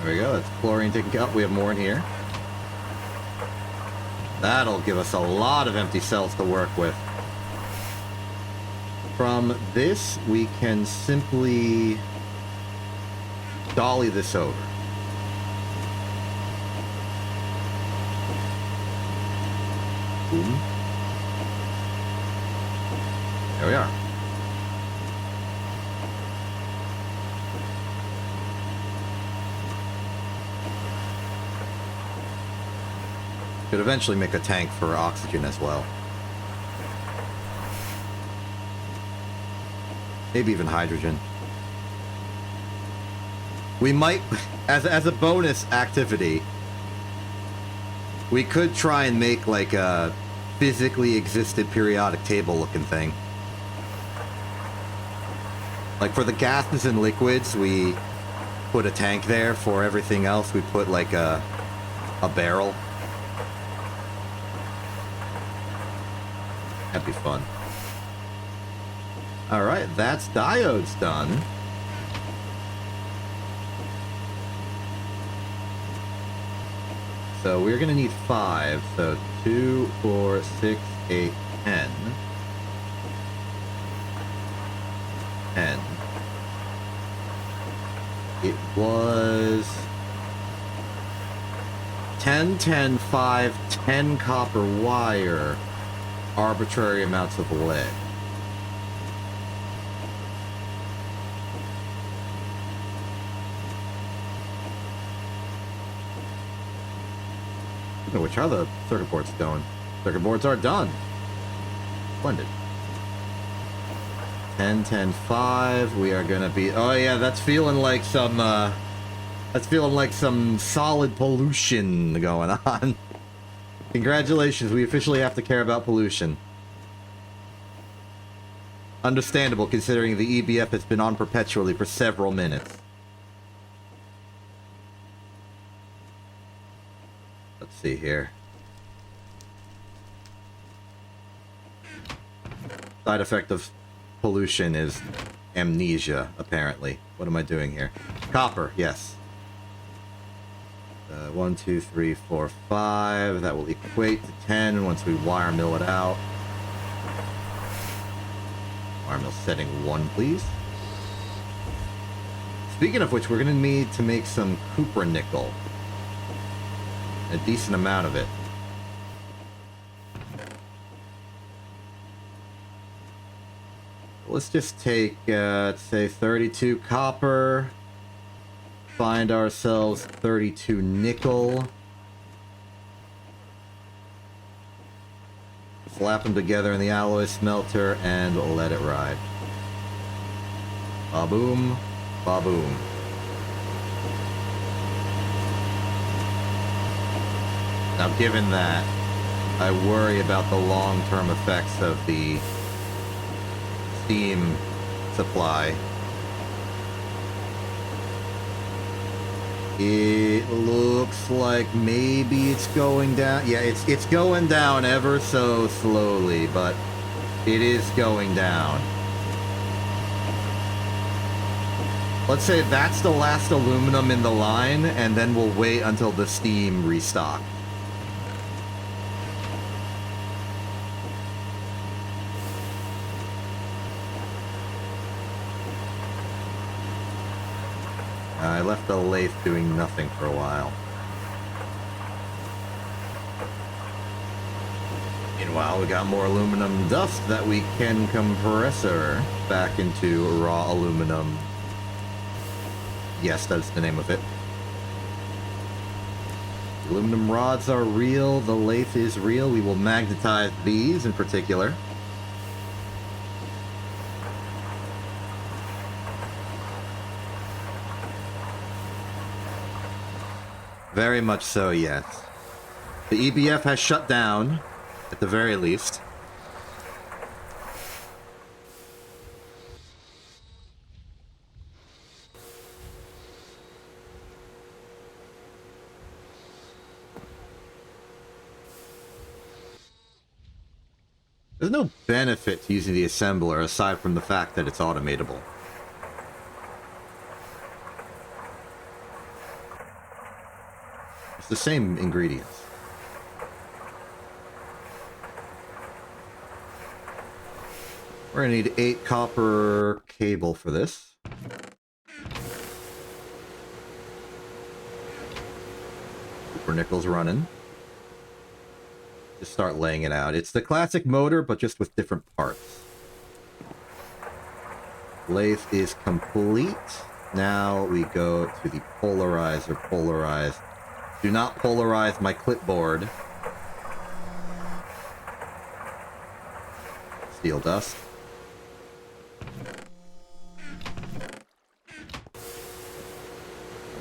There we go, that's chlorine taken care of. We have more in here. That'll give us a lot of empty cells to work with. From this, we can simply dolly this over. Boom. There we are. Could eventually make a tank for oxygen as well. Maybe even hydrogen. We might, as a bonus activity, we could try and make like a physically existed periodic table looking thing. Like for the gases and liquids, we put a tank there. For everything else, we put like a barrel. That'd be fun. Alright, that's diodes done. So we're gonna need 5. So 2, 4, 6, 8, 10. 10. It was 10, 10, 5, 10 copper wire, arbitrary amounts of lead. Which are the circuit boards going? Circuit boards are done. Splendid. 10, 10, 5. We are gonna be. Oh yeah, that's feeling like some. That's feeling like some solid pollution going on. Congratulations, we officially have to care about pollution. Understandable, considering the EBF has been on perpetually for several minutes. Let's see here. Side effect of pollution is amnesia, apparently. What am I doing here? Copper, yes. 1, 2, 3, 4, 5. That will equate to 10 once we wire mill it out. Wire mill setting 1, please. Speaking of which, we're going to need to make some copper nickel. A decent amount of it. Let's just take, let's say 32 copper. Find ourselves 32 nickel. Slap them together in the alloy smelter and let it ride. Ba-boom, ba-boom. Now, given that, I worry about the long-term effects of the steam supply. It looks like maybe it's going down. Yeah, it's going down ever so slowly, but it is going down. Let's say that's the last aluminum in the line, and then we'll wait until the steam restock. I left the lathe doing nothing for a while. Meanwhile, we got more aluminum dust that we can compressor back into raw aluminum. Yes, that's the name of it. The aluminum rods are real. The lathe is real. We will magnetize these in particular. Very much so, yes. The EBF has shut down, at the very least. There's no benefit to using the assembler aside from the fact that it's automatable. The same ingredients. We're gonna need 8 copper cable for this. Copper nickel's running. Just start laying it out. It's the classic motor, but just with different parts. Lathe is complete. Now we go to the polarizer. Polarize. Do not polarize my clipboard. Steel dust.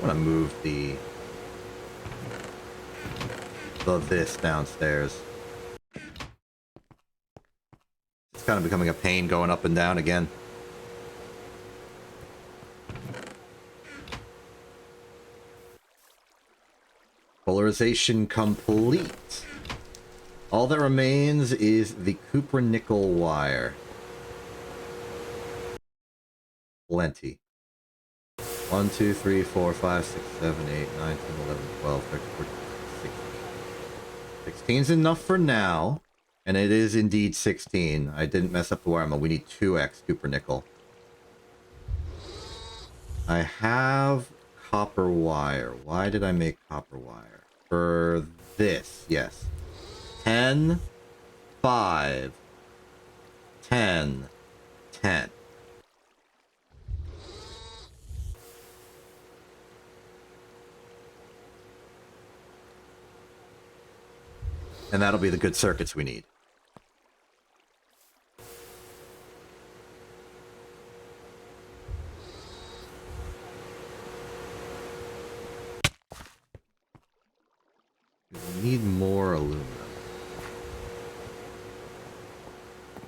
I want to move the this downstairs. It's kind of becoming a pain going up and down again. Polarization complete. All that remains is the copper nickel wire. Plenty. 1, 2, 3, 4, 5, 6, 7, 8, 9, 10, 11, 12, 13, 14, 16. 16's enough for now. And it is indeed 16. I didn't mess up the wire. We need 2x copper nickel. I have copper wire. Why did I make copper wire? For this, yes. 10, 5, 10, 10. And that'll be the good circuits we need. We need more aluminum.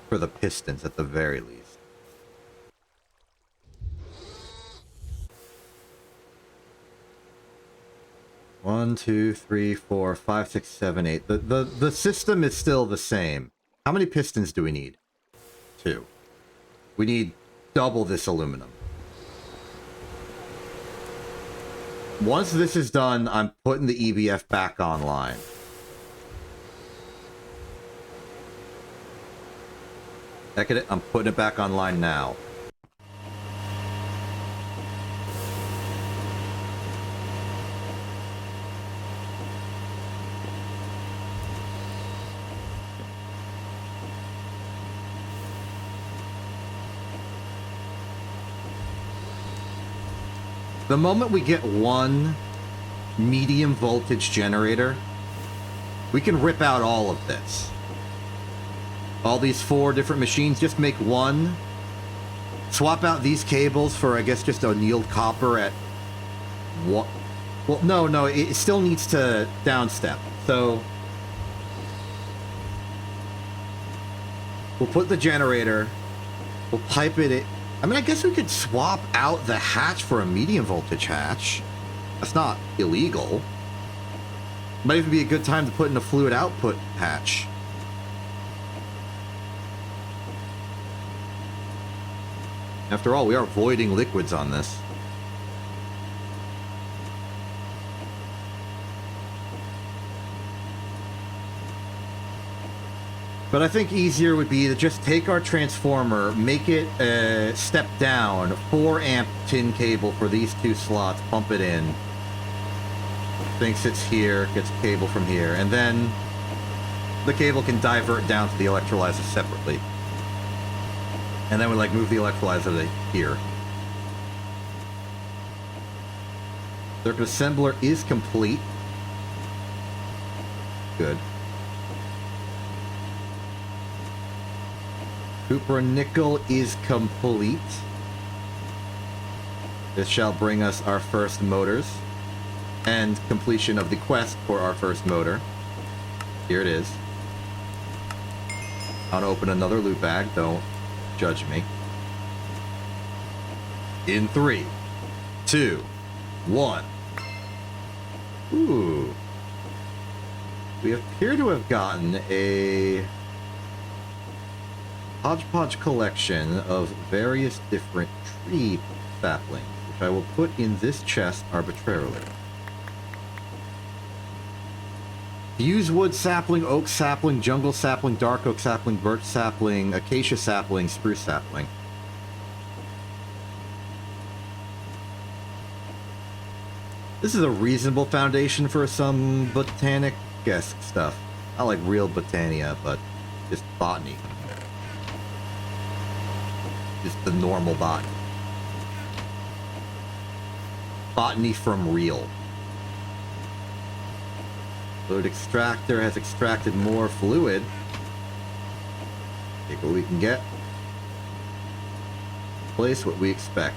For the pistons, at the very least. One, two, three, four, five, six, seven, eight. The system is still the same. How many pistons do we need? 2. We need double this aluminum. Once this is done, I'm putting the EBF back online. Heck it, I'm putting it back online now. The moment we get one medium voltage generator, we can rip out all of this. All these 4 different machines, just make one. Swap out these cables for, I guess, just annealed copper at what? Well, no, it still needs to downstep. So we'll put the generator, we'll pipe it. I mean, I guess we could swap out the hatch for a medium voltage hatch. That's not illegal. Might even be a good time to put in a fluid output hatch. After all, we are voiding liquids on this. But I think easier would be to just take our transformer, make it step down, 4 amp tin cable for these 2 slots, pump it in. Thinks it's here, gets a cable from here, and then the cable can divert down to the electrolyzer separately. And then we like move the electrolyzer to here. Circuit assembler is complete. Good. Copper and nickel is complete. This shall bring us our first motors and completion of the quest for our first motor. Here it is. I'll open another loot bag, don't judge me. In 3, 2, 1. Ooh. We appear to have gotten a hodgepodge collection of various different tree saplings, which I will put in this chest arbitrarily. Fusewood sapling, oak sapling, jungle sapling, dark oak sapling, birch sapling, acacia sapling, spruce sapling. This is a reasonable foundation for some botanic-esque stuff. Not like real botania, but just botany. Just the normal botany. Botany from real. Fluid extractor has extracted more fluid. Take what we can get. Place what we expect.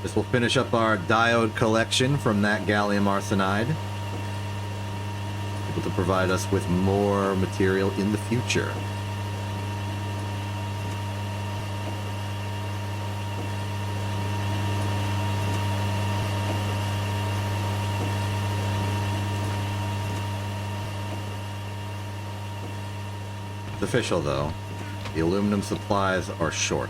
This will finish up our diode collection from that gallium arsenide. Able to provide us with more material in the future. It's official, though. The aluminum supplies are short.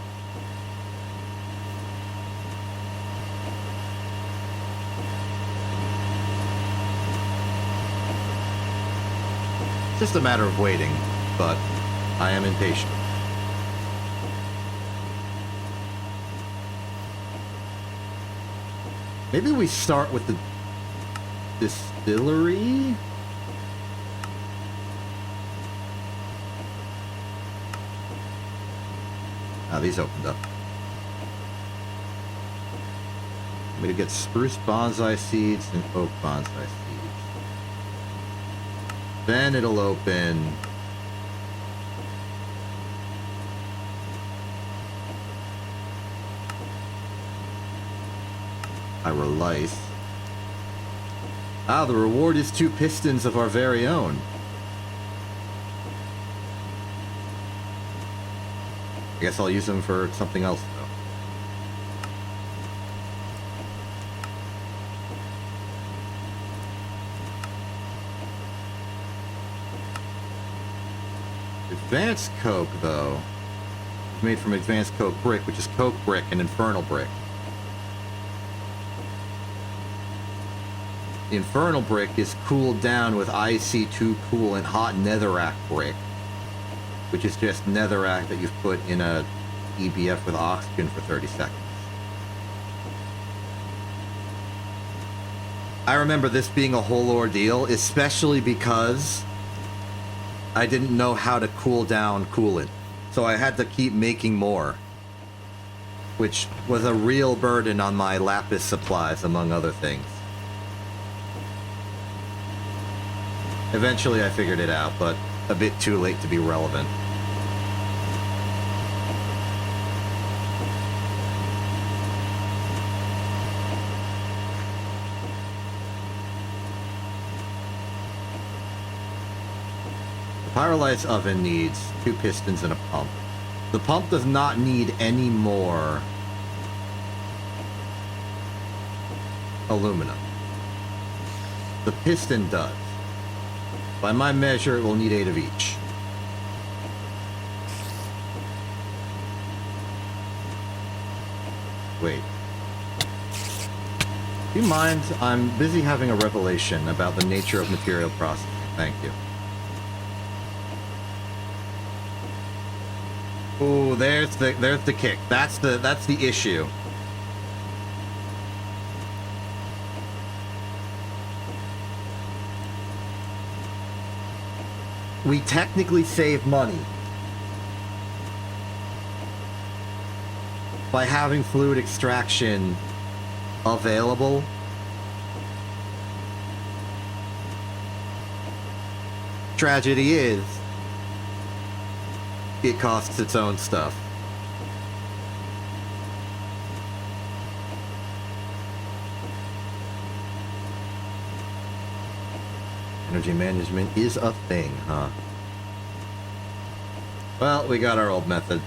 It's just a matter of waiting, but I am impatient. Maybe we start with the distillery? Ah, these opened up. I'm going to get spruce bonsai seeds and oak bonsai seeds. Then it'll open... Lice. Ah, the reward is 2 pistons of our very own. I guess I'll use them for something else, though. Advanced coke, though, is made from advanced coke brick, which is coke brick and infernal brick. The infernal brick is cooled down with IC2 coolant hot netherrack brick, which is just netherrack that you've put in a EBF with oxygen for 30 seconds. I remember this being a whole ordeal, especially because I didn't know how to cool down coolant. So I had to keep making more, which was a real burden on my lapis supplies, among other things. Eventually I figured it out, but a bit too late to be relevant. The pyrolysis oven needs 2 pistons and a pump. The pump does not need any more aluminum. The piston does. By my measure, it will need 8 of each. Wait. Do you mind? I'm busy having a revelation about the nature of material processing. Thank you. Ooh, there's the kick. That's the issue. We technically save money by having fluid extraction available. Tragedy is, it costs its own stuff. Energy management is a thing, huh? Well, we got our old method.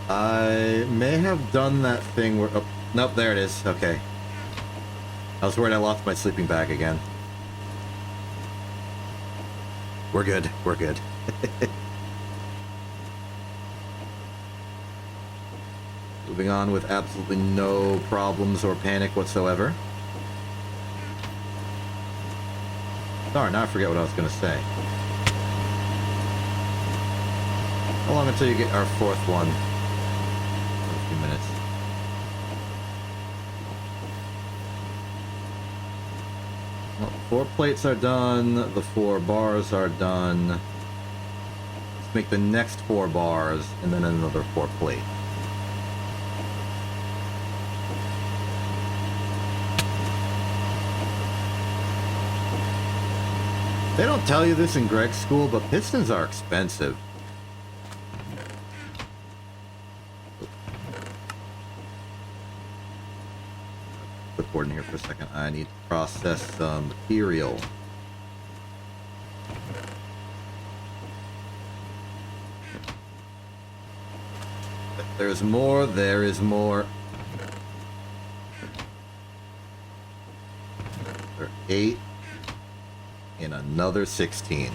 I may have done that thing where... Oh, nope, there it is. Okay. I was worried I lost my sleeping bag again. We're good. We're good. Moving on with absolutely no problems or panic whatsoever. Darn, now I forget what I was going to say. How long until you get our 4th one? A few minutes. Well, 4 plates are done. The 4 bars are done. Let's make the next 4 bars and then another 4 plates. They don't tell you this in Greg's school, but pistons are expensive. clipboard in here for a second. I need to process some material. There's more. There is more. There are 8 and another 16.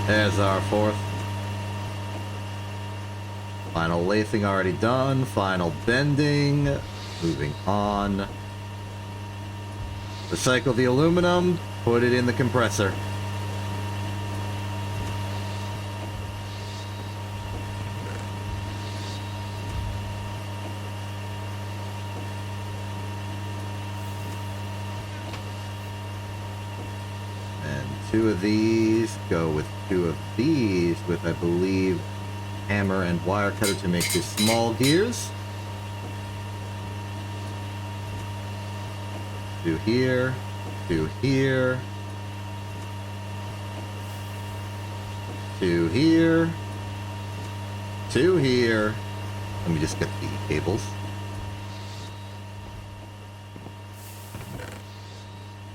There's our 4th. Final lathing already done. Final bending. Moving on. Recycle the aluminum. Put it in the compressor. And 2 of these go with 2 of these with, I believe, hammer and wire cutter to make the small gears. 2 here, 2 here, 2 here, 2 here. Let me just get the cables.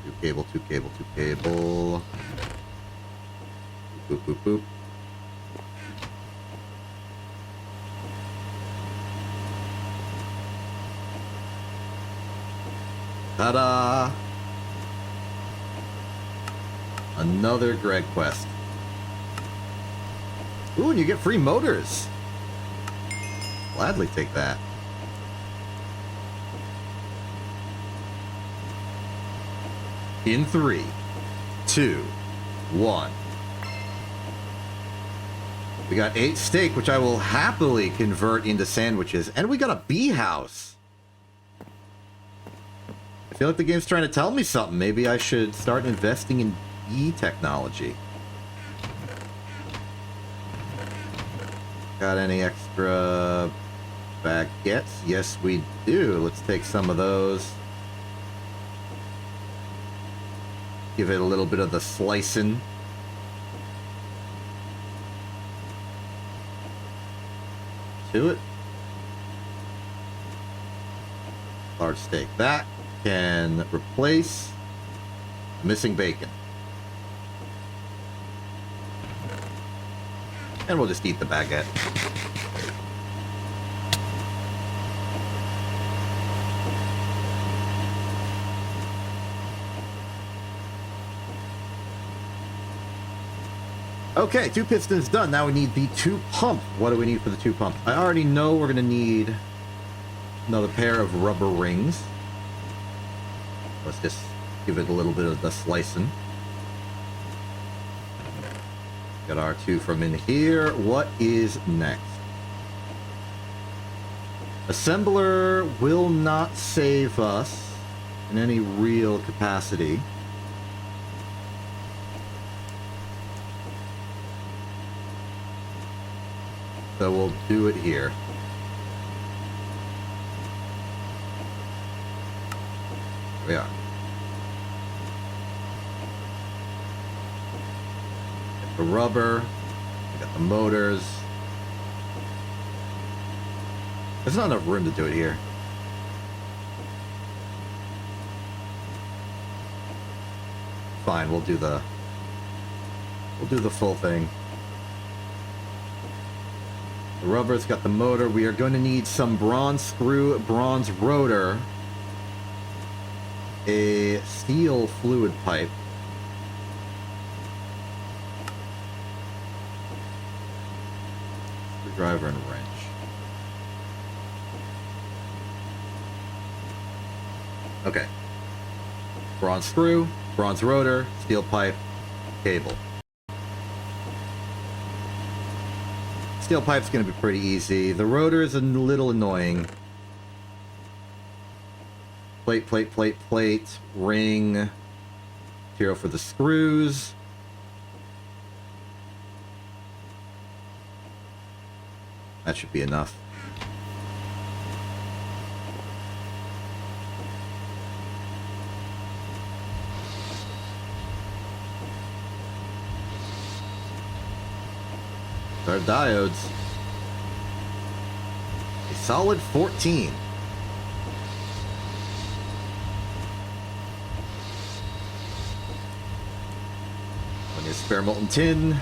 2 cable, 2 cable, 2 cable. Boop, boop, boop. Ta-da! Another Greg quest. Ooh, and you get free motors. Gladly take that. In 3, 2, 1. We got 8 steak, which I will happily convert into sandwiches. And we got a bee house. I feel like the game's trying to tell me something. Maybe I should start investing in bee technology. Got any extra baguettes? Yes, we do. Let's take some of those. Give it a little bit of the slicing. To it. Large steak. That can replace missing bacon. And we'll just eat the baguette. Okay, 2 pistons done. Now we need the 2 pump. What do we need for the 2 pump? I already know we're going to need another pair of rubber rings. Let's just give it a little bit of the slicing. Got our 2 from in here. What is next? Assembler will not save us in any real capacity. So we'll do it here. Here we are. Get the rubber. We got the motors. There's not enough room to do it here. Fine, we'll do the full thing. The rubber's got the motor. We are going to need some bronze screw, bronze rotor, a steel fluid pipe, screwdriver and a wrench. Okay. Bronze screw, bronze rotor, steel pipe, cable. Steel pipe's going to be pretty easy. The rotor is a little annoying. Plate, plate, plate, plate, ring, material for the screws. That should be enough. Our diodes. A solid 14. Plenty of spare molten tin.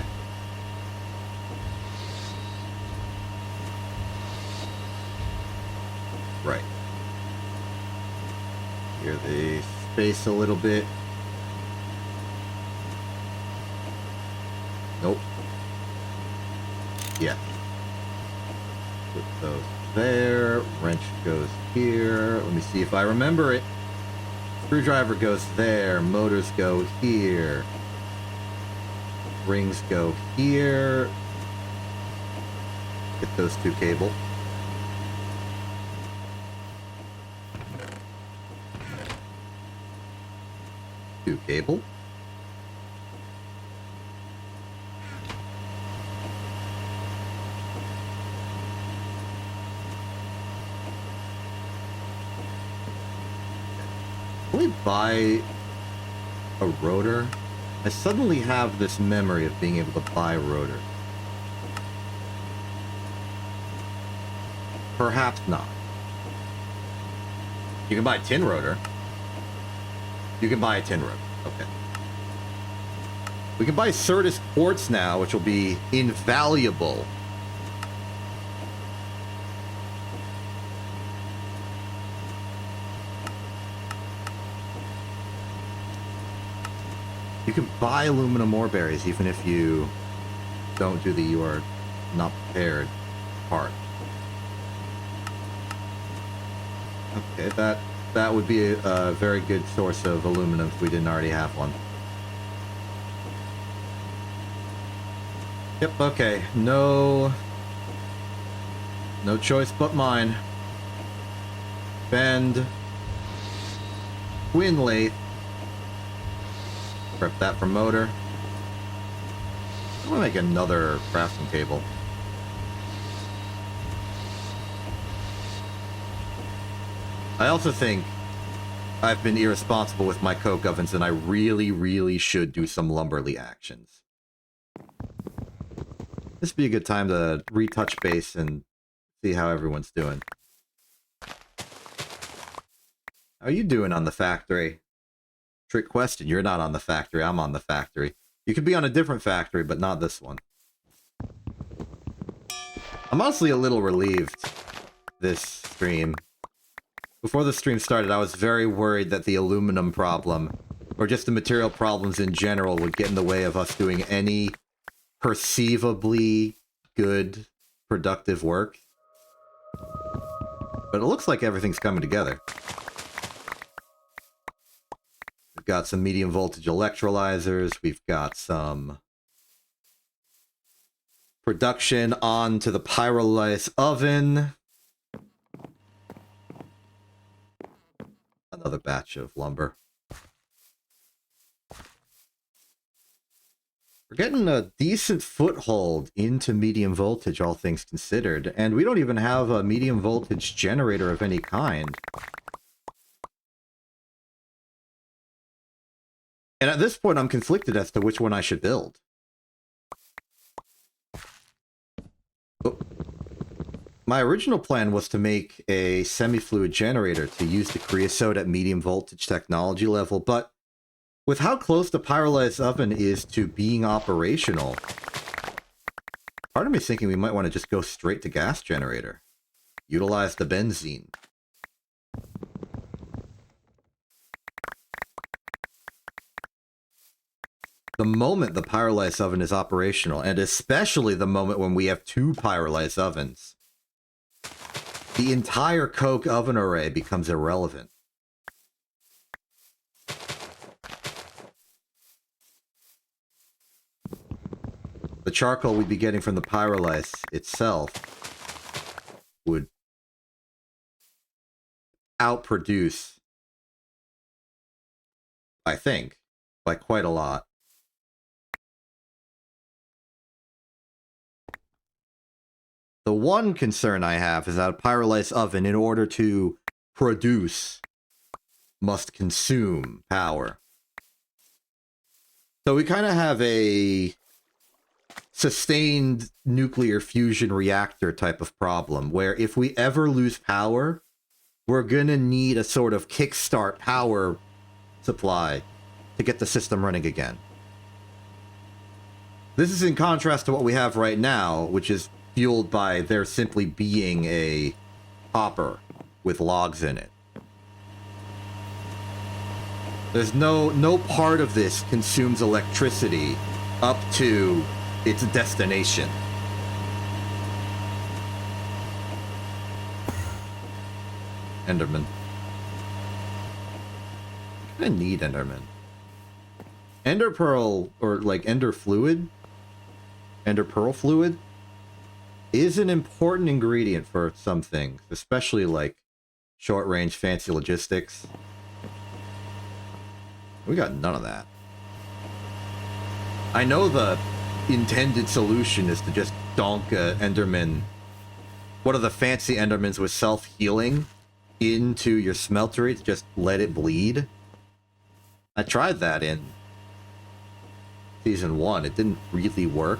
Right. Clear the space a little bit. Nope. Yeah. Put those there. Wrench goes here. Let me see if I remember it. Screwdriver goes there. Motors go here. Rings go here. Get those two cable. Two cable. Can we buy a rotor? I suddenly have this memory of being able to buy a rotor. Perhaps not. You can buy a tin rotor. You can buy a tin rotor. Okay. We can buy Certus quartz now, which will be invaluable. You can buy aluminum ore berries even if you don't do the you are not prepared part. Okay, that would be a very good source of aluminum if we didn't already have one. Yep, okay. No choice but mine. Bend. Twin lathe. Prep that for motor. I want to make another crafting table. I also think I've been irresponsible with my coke ovens and I really, really should do some lumberly actions. This would be a good time to retouch base and see how everyone's doing. How are you doing on the factory? Trick question, you're not on the factory, I'm on the factory. You could be on a different factory, but not this one. I'm honestly a little relieved this stream. Before the stream started, I was very worried that the aluminum problem, or just the material problems in general, would get in the way of us doing any perceivably good, productive work. But it looks like everything's coming together. We've got some medium voltage electrolyzers. We've got some production onto the pyrolysis oven. Another batch of lumber. We're getting a decent foothold into medium voltage, all things considered. And we don't even have a medium voltage generator of any kind. And at this point, I'm conflicted as to which one I should build. Oh. My original plan was to make a semi-fluid generator to use the creosote at medium voltage technology level, but with how close the pyrolysis oven is to being operational, part of me is thinking we might want to just go straight to gas generator. Utilize the benzene. The moment the pyrolysis oven is operational, and especially the moment when we have two pyrolysis ovens, the entire coke oven array becomes irrelevant. The charcoal we'd be getting from the pyrolysis itself would outproduce, I think, by quite a lot. The one concern I have is that a pyrolysis oven, in order to produce, must consume power. So we kind of have a sustained nuclear fusion reactor type of problem, where if we ever lose power, we're gonna need a sort of kickstart power supply to get the system running again. This is in contrast to what we have right now, which is fueled by there simply being a hopper with logs in it. There's no part of this consumes electricity up to its destination. Enderman. I need Enderman. Ender Pearl, or like Ender Fluid, Ender Pearl Fluid, is an important ingredient for some things, especially like short-range fancy logistics. We got none of that. I know the intended solution is to just donk a Enderman, one of the fancy Endermans with self-healing, into your smeltery to just let it bleed. I tried that in Season 1. It didn't really work.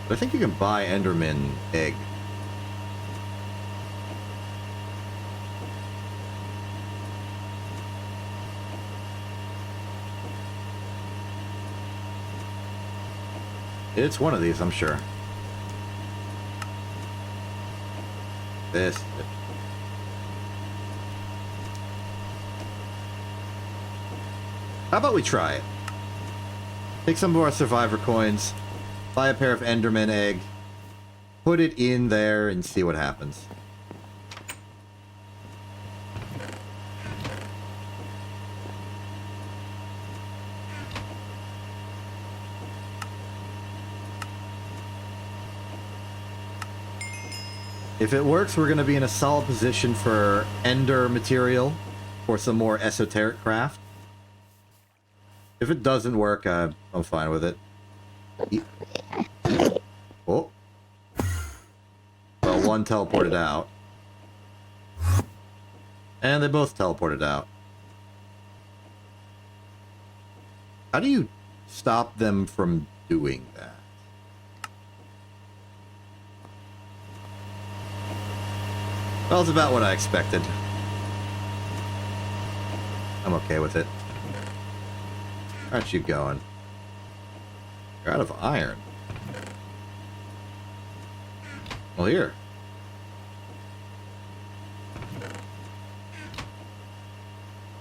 But I think you can buy Enderman egg. It's one of these, I'm sure. This. How about we try it? Take some of our survivor coins, buy a pair of Enderman egg, put it in there and see what happens. If it works, we're going to be in a solid position for Ender material or some more esoteric craft. If it doesn't work, I'm fine with it. Oh. Well, one teleported out. And they both teleported out. How do you stop them from doing that? Well, it's about what I expected. I'm okay with it. Aren't you going? You're out of iron. Well, here.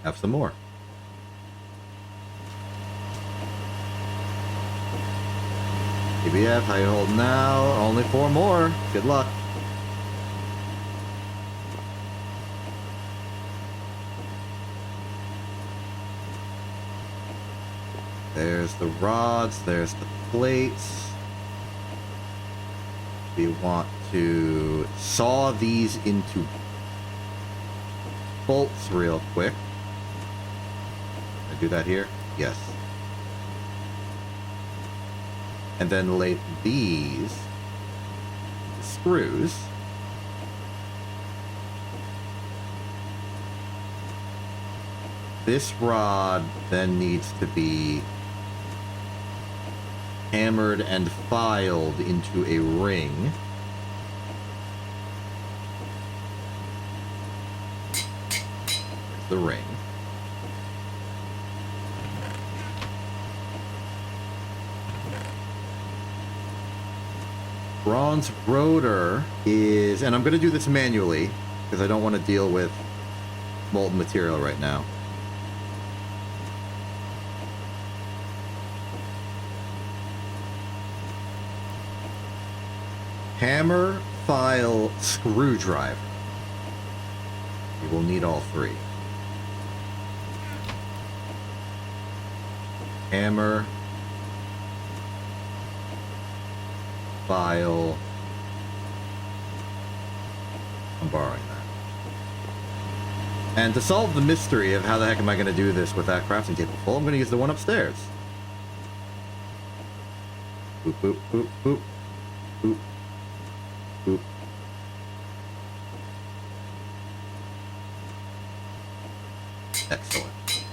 Have some more. TBF, how you holding now? Only 4 more. Good luck. There's the rods, there's the plates. We want to saw these into bolts real quick. Can I do that here? Yes. And then lay these into screws. This rod then needs to be hammered and filed into a ring. There's the ring. Bronze rotor is, and I'm going to do this manually because I don't want to deal with molten material right now. Hammer, file, screwdriver. You will need all 3. Hammer, file. I'm borrowing that. And to solve the mystery of how the heck am I going to do this with that crafting table full, I'm going to use the one upstairs. Boop, boop, boop, boop, boop. Boop. Excellent.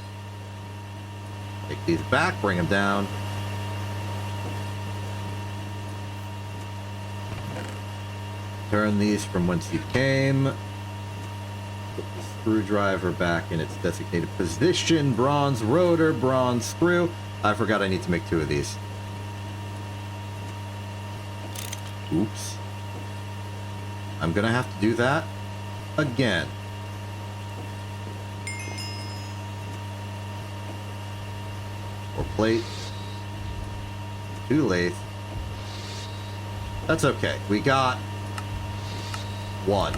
these back, bring them down. Turn these from whence you came. Put the screwdriver back in its designated position. Bronze rotor, bronze screw. I forgot I need to make 2 of these. Oops. I'm gonna have to do that again. Or plate. 2 lathe. That's okay. We got 1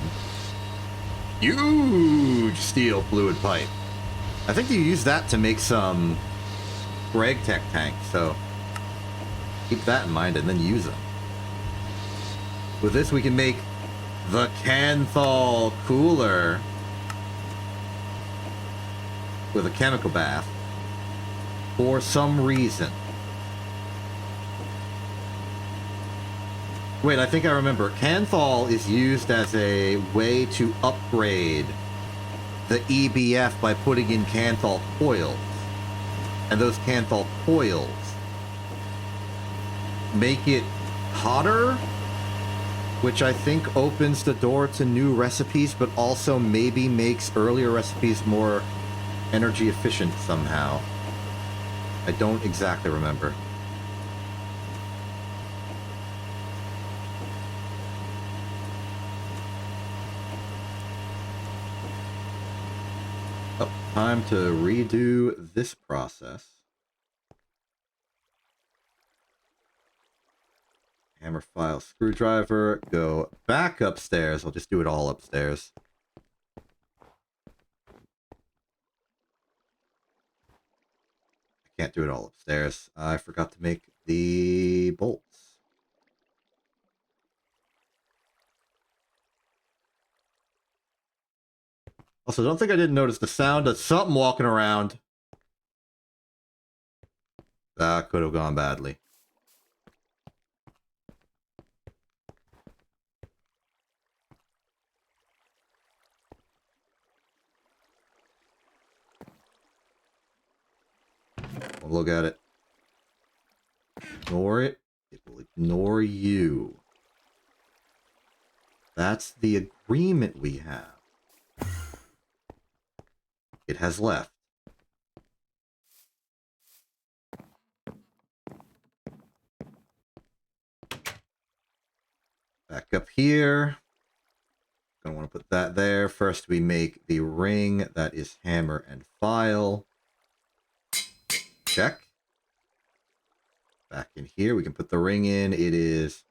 huge steel fluid pipe. I think you use that to make some Greg Tech tanks, so keep that in mind and then use them. With this, we can make the Canthal cooler with a chemical bath for some reason. Wait, I think I remember. Canthal is used as a way to upgrade the EBF by putting in Canthal coils. And those Canthal coils make it hotter, which I think opens the door to new recipes, but also maybe makes earlier recipes more energy efficient somehow. I don't exactly remember. Oh, time to redo this process. Hammer, file, screwdriver, go back upstairs. I'll just do it all upstairs. I can't do it all upstairs. I forgot to make the bolts. Also, don't think I didn't notice the sound of something walking around. That could have gone badly. We'll look at it. Ignore it. It will ignore you. That's the agreement we have. It has left. Back up here. Gonna want to put that there. First we make the ring that is hammer and file. Check. Back in here, we can put the ring in. It is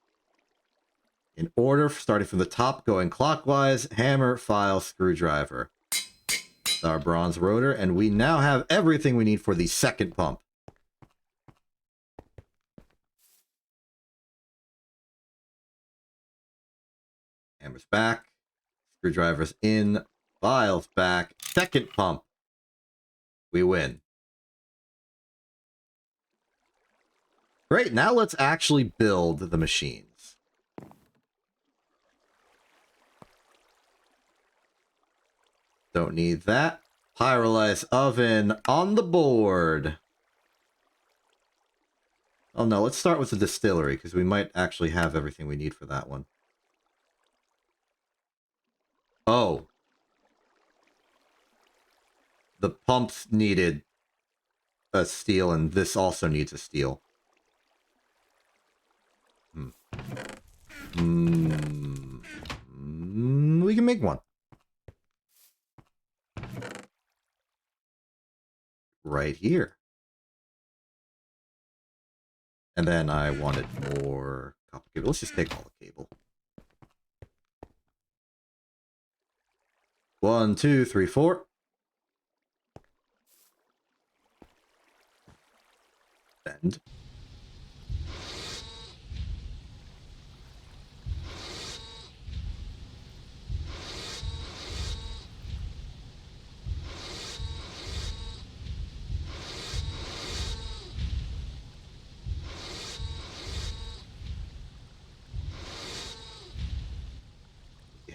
in order, starting from the top, going clockwise. Hammer, file, screwdriver. Our bronze rotor, and we now have everything we need for the second pump. Hammer's back. Screwdriver's in. File's back. Second pump. We win. Great, now let's actually build the machines. Don't need that. Pyrolyze oven on the board. Oh no, let's start with the distillery, because we might actually have everything we need for that one. Oh. The pumps needed a steel, and this also needs a steel. We can make one. Right here. And then I wanted more copper cable. Let's just take all the cable. 1, 2, 3, 4. Bend.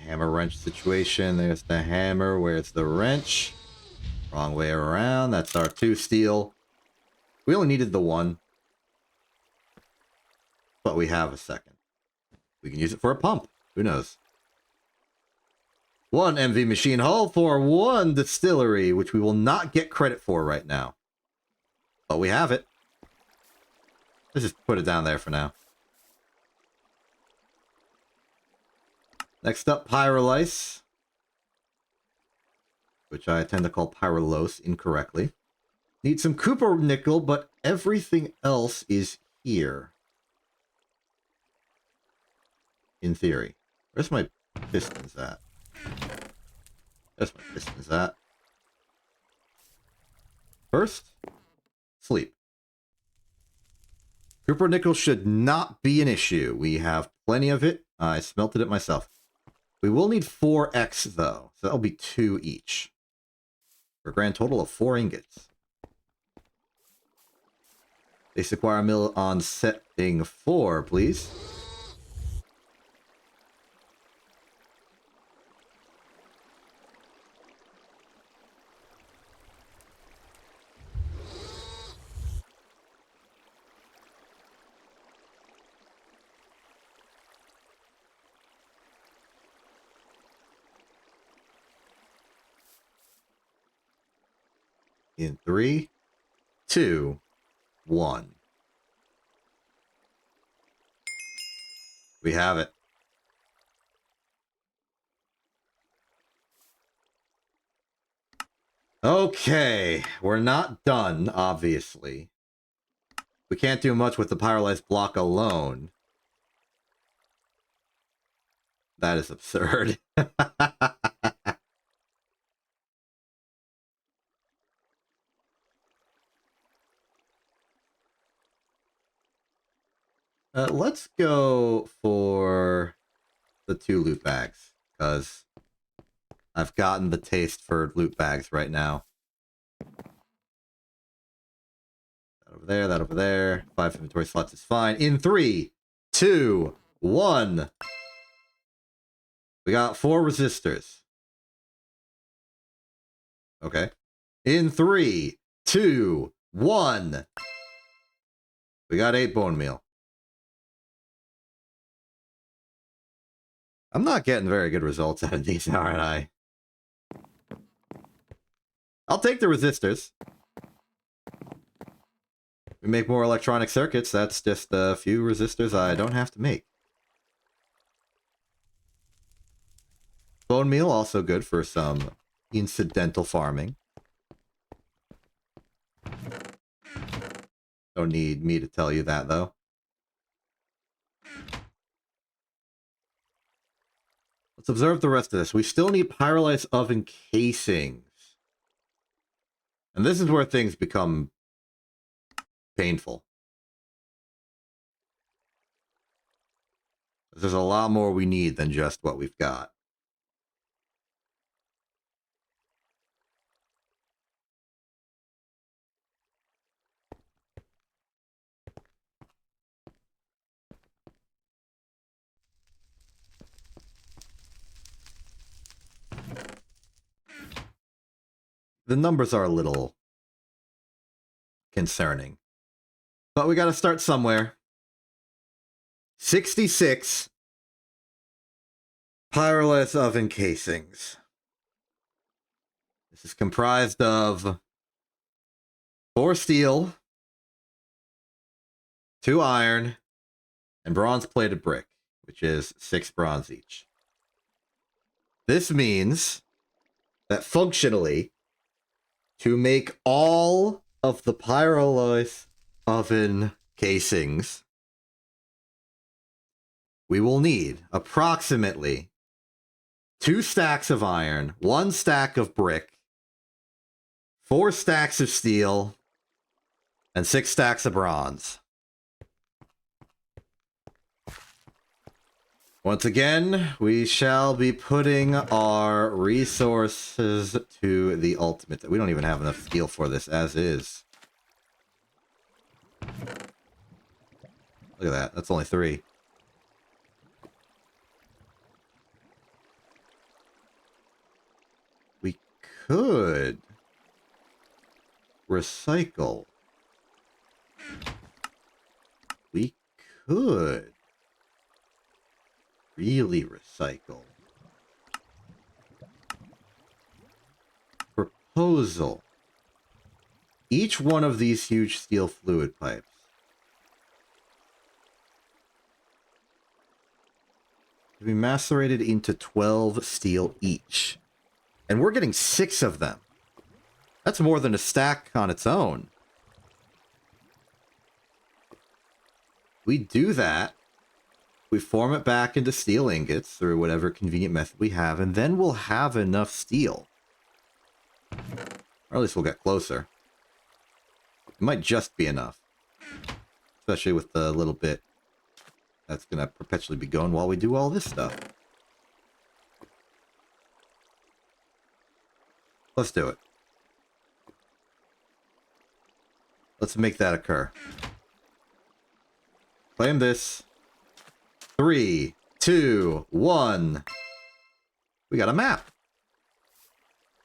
Hammer wrench situation. There's the hammer. Where's the wrench? Wrong way around. That's our 2 steel. We only needed the one. But we have a second. We can use it for a pump. Who knows? One MV machine hull for one distillery, which we will not get credit for right now. But we have it. Let's just put it down there for now. Next up, pyrolyse, which I tend to call pyrolose incorrectly. Need some Cooper nickel, but everything else is here. In theory. Where's my pistons at? There's my pistons at. First, sleep. Cooper nickel should not be an issue. We have plenty of it. I smelted it myself. We will need 4x, though. So that'll be 2 each. For a grand total of 4 ingots. Basic wire mill on setting 4, please. In 3, 2, 1. We have it. Okay, we're not done, obviously. We can't do much with the pyrolyzed block alone. That is absurd. Let's go for the 2 loot bags, because I've gotten the taste for loot bags right now. That over there, that over there. 5 inventory slots is fine. In 3, 2, 1. We got 4 resistors. Okay. In 3, 2, 1. We got 8 bone meal. I'm not getting very good results out of these, aren't I? I'll take the resistors. We make more electronic circuits. That's just a few resistors I don't have to make. Bone meal, also good for some incidental farming. Don't need me to tell you that, though. Let's observe the rest of this. We still need pyrolyzed oven casings. And this is where things become painful. There's a lot more we need than just what we've got. The numbers are a little concerning. But we got to start somewhere. 66 pyrolyzed oven casings. This is comprised of 4 steel, 2 iron, and bronze-plated brick, which is 6 bronze each. This means that functionally, to make all of the pyrolyzed oven casings, we will need approximately 2 stacks of iron, 1 stack of brick, 4 stacks of steel, and 6 stacks of bronze. Once again, we shall be putting our resources to the ultimate. We don't even have enough steel for this as is. Look at that. That's only 3. We could recycle could really recycle. Proposal. Each one of these huge steel fluid pipes to be macerated into 12 steel each. And we're getting 6 of them. That's more than a stack on its own. We do that. We form it back into steel ingots through whatever convenient method we have, and then we'll have enough steel. Or at least we'll get closer. It might just be enough. Especially with the little bit that's going to perpetually be going while we do all this stuff. Let's do it. Let's make that occur. Claim this. 3, 2, 1. We got a map.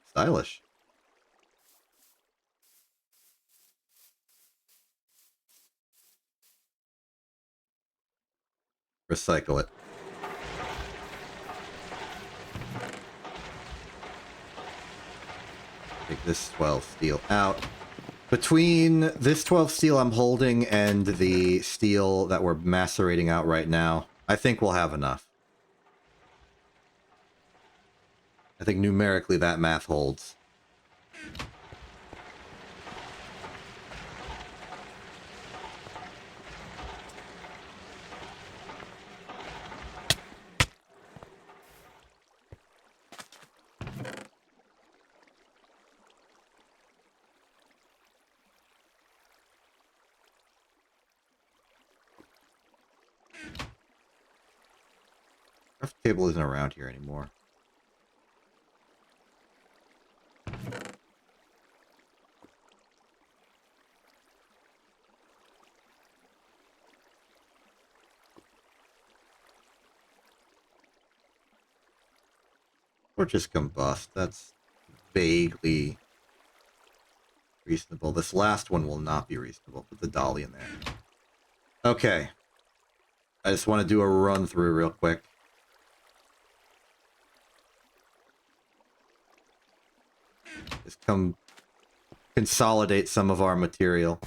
Stylish. Recycle it. Take this 12 steel out. Between this 12 steel I'm holding and the steel that we're macerating out right now, I think we'll have enough. I think numerically that math holds. Craft table isn't around here anymore. Or just combust. That's vaguely reasonable. This last one will not be reasonable. Put the dolly in there. Okay. I just want to do a run through real quick. Just come consolidate some of our material.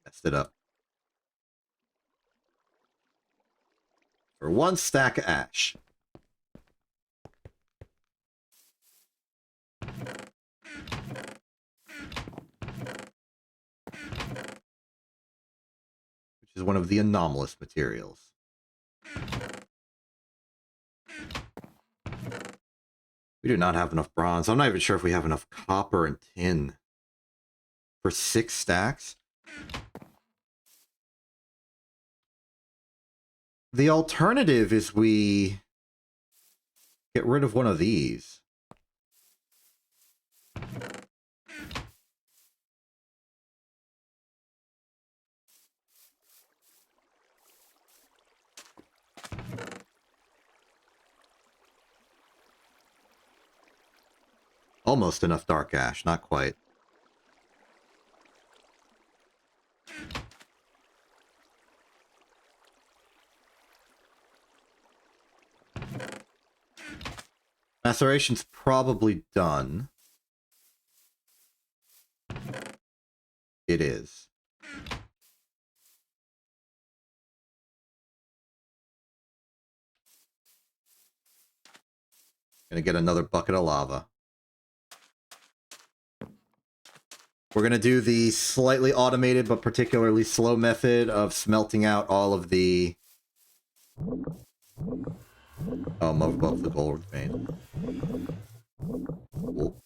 Messed it up. For 1 stack of ash. Which is one of the anomalous materials. We do not have enough bronze. I'm not even sure if we have enough copper and tin. For 6 stacks? The alternative is we get rid of one of these. Almost enough dark ash, not quite. Maceration's probably done. It is. Gonna get another bucket of lava. We're gonna do the slightly automated but particularly slow method of smelting out all of the... Oh, I'm above the gold vein. Cool.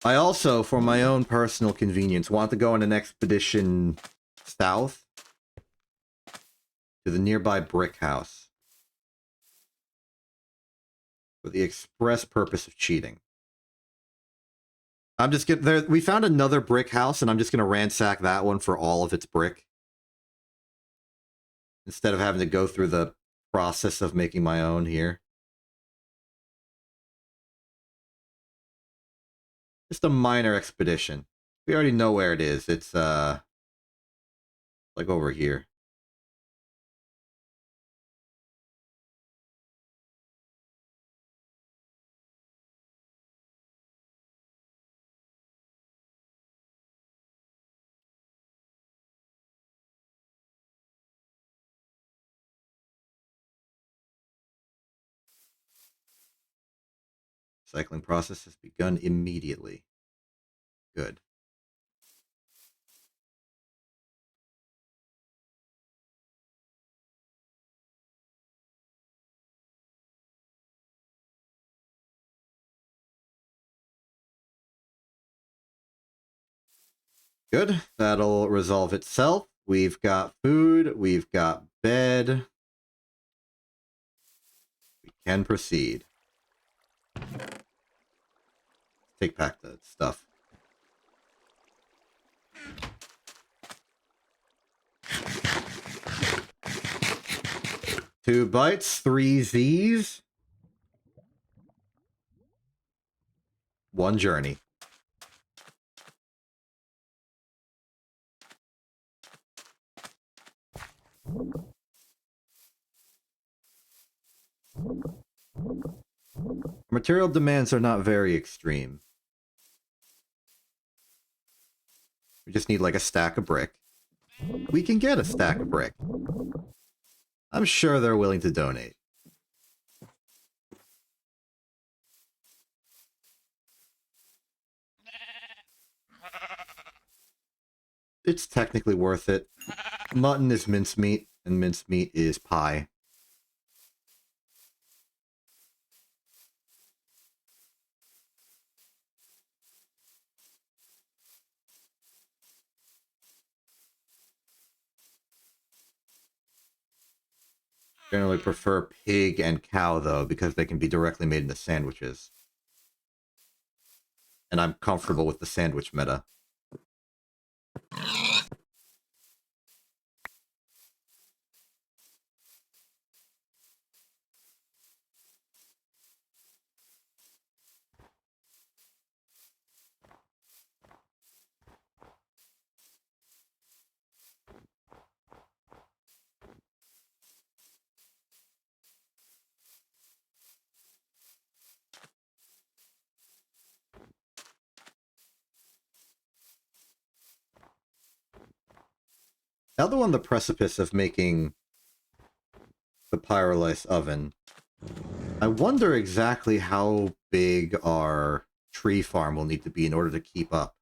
I also, for my own personal convenience, want to go on an expedition south to the nearby brick house for the express purpose of cheating. I'm just gonna... we found another brick house, and I'm just gonna ransack that one for all of its brick. instead of having to go through the process of making my own here. Just a minor expedition. We already know where it is. It's like over here. Cycling process has begun immediately. Good. Good. That'll resolve itself. We've got food. We've got bed. We can proceed. Take back the stuff. Two bites, 3 Z's. One journey. Material demands are not very extreme. We just need like a stack of brick. We can get a stack of brick. I'm sure they're willing to donate. It's technically worth it. Mutton is mincemeat, and mincemeat is pie. Generally prefer pig and cow, though, because they can be directly made into sandwiches. And I'm comfortable with the sandwich meta. Now that we're on the precipice of making the pyrolysis oven, I wonder exactly how big our tree farm will need to be in order to keep up.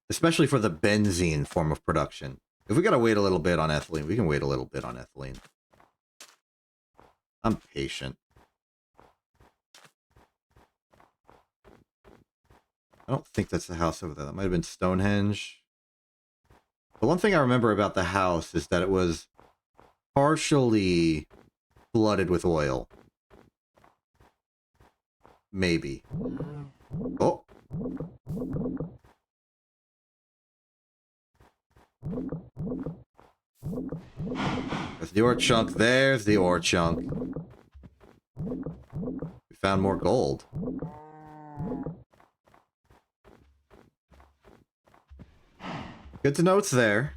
Especially for the benzene form of production. If we gotta wait a little bit on ethylene, we can wait a little bit on ethylene. I'm patient. I don't think that's the house over there. That might have been Stonehenge. The one thing I remember about the house is that it was partially flooded with oil. Maybe. Oh. There's the ore chunk. There's the ore chunk. We found more gold. Good to know it's there.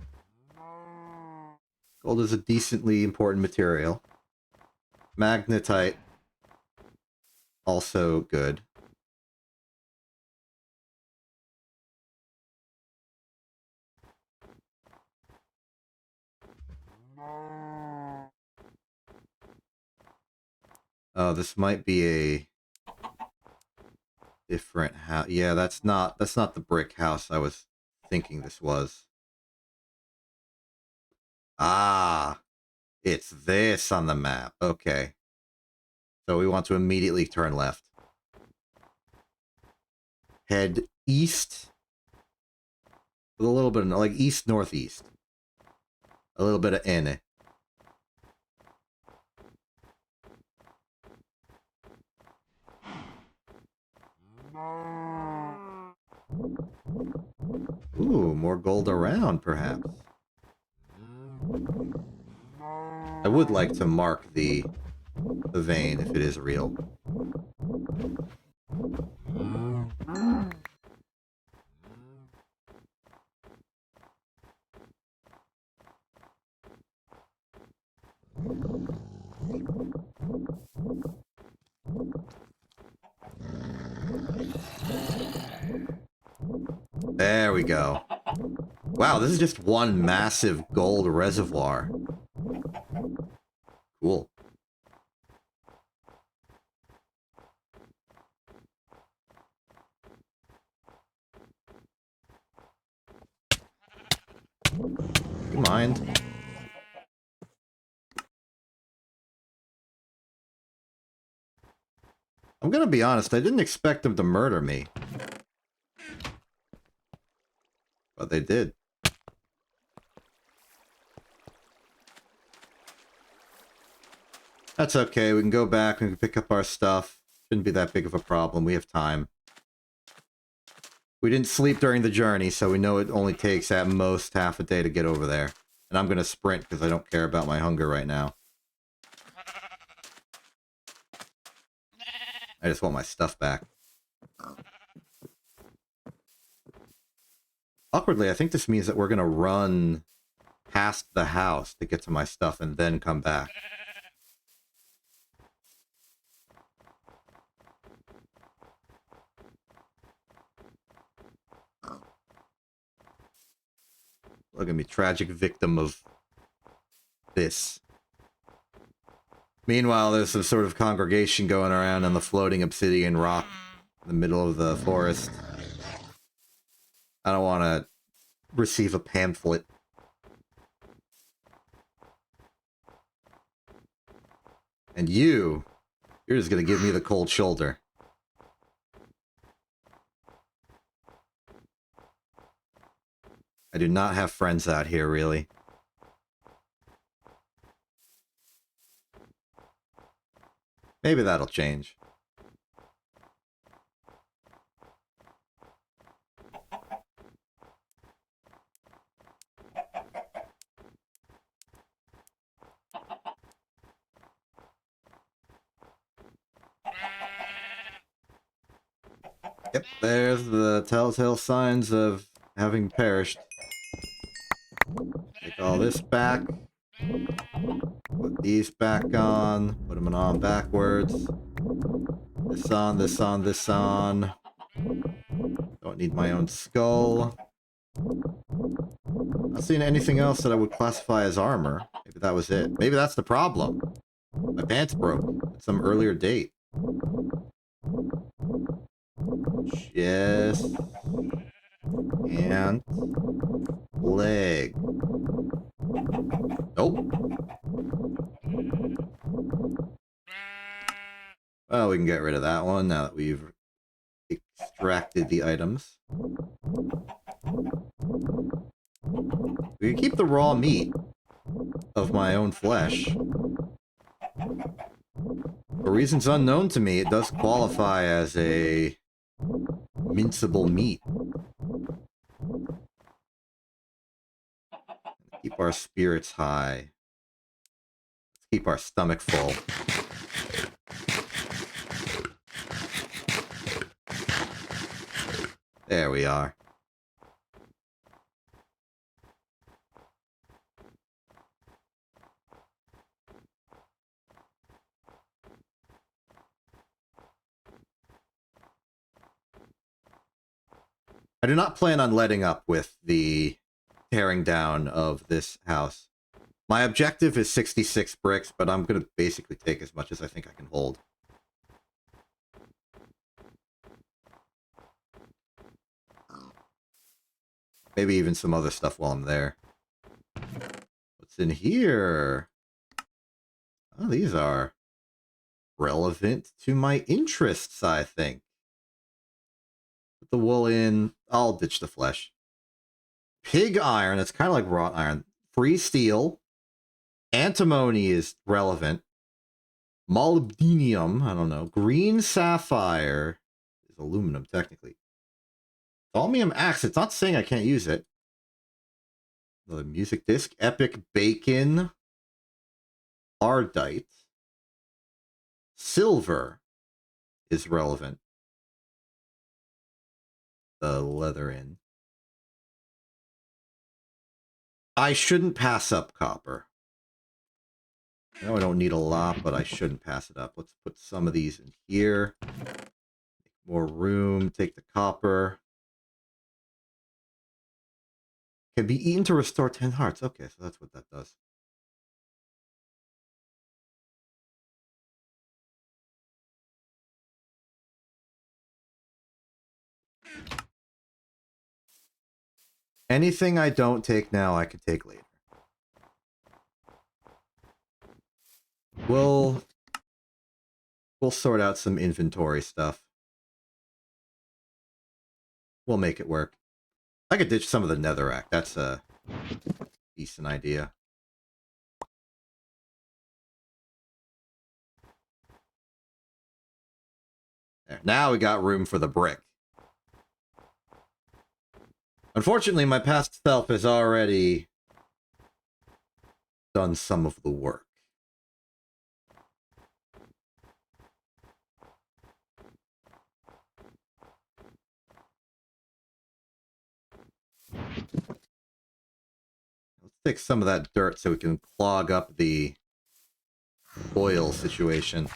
Gold is a decently important material. Magnetite, also good. Oh, this might be a different house. Yeah, that's not the brick house I was thinking this was. Ah, it's this on the map. Okay. So we want to immediately turn left. Head east. With a little bit of, like, east-northeast. A little bit of N. Ooh, more gold around, perhaps. I would like to mark the vein if it is real. There we go. Wow, this is just one massive gold reservoir. Cool. You mind? I'm gonna be honest, I didn't expect them to murder me. But they did. That's okay, we can go back and pick up our stuff. Shouldn't be that big of a problem, we have time. We didn't sleep during the journey, so we know it only takes at most half a day to get over there. And I'm gonna sprint because I don't care about my hunger right now. I just want my stuff back. Awkwardly, I think this means that we're gonna run past the house to get to my stuff and then come back. Look at me, tragic victim of this. Meanwhile, there's some sort of congregation going around on the floating obsidian rock in the middle of the forest. I don't want to receive a pamphlet. And you're just going to give me the cold shoulder. I do not have friends out here, really. Maybe that'll change. Yep, there's the telltale signs of having perished. Take all this back. Put these back on. Put them on backwards. This on, this on, this on. Don't need my own skull. Not seeing anything else that I would classify as armor. Maybe that was it. Maybe that's the problem. My pants broke at some earlier date. Chest. And leg. Nope. Well, we can get rid of that one now that we've extracted the items. We can keep the raw meat of my own flesh. For reasons unknown to me, it does qualify as a minceable meat. Keep our spirits high. Let's keep our stomach full. There we are. I do not plan on letting up with the tearing down of this house. My objective is 66 bricks, but I'm going to basically take as much as I think I can hold. Maybe even some other stuff while I'm there. What's in here? Oh, these are relevant to my interests, I think. Put the wool in. I'll ditch the flesh. Pig iron, that's kind of like wrought iron. Free steel. Antimony is relevant. Molybdenum, I don't know. Green sapphire is aluminum, technically. Thaumium axe, it's not saying I can't use it. The music disc. Epic bacon. Ardite. Silver is relevant. The leather in. I shouldn't pass up copper. I know I don't need a lot, but I shouldn't pass it up. Let's put some of these in here. Make more room. Take the copper. Can be eaten to restore 10 hearts. Okay, so that's what that does. Anything I don't take now, I can take later. We'll sort out some inventory stuff. We'll make it work. I could ditch some of the netherrack. That's a decent idea. There. Now we got room for the brick. Unfortunately, my past self has already done some of the work. Let's take some of that dirt so we can clog up the oil situation.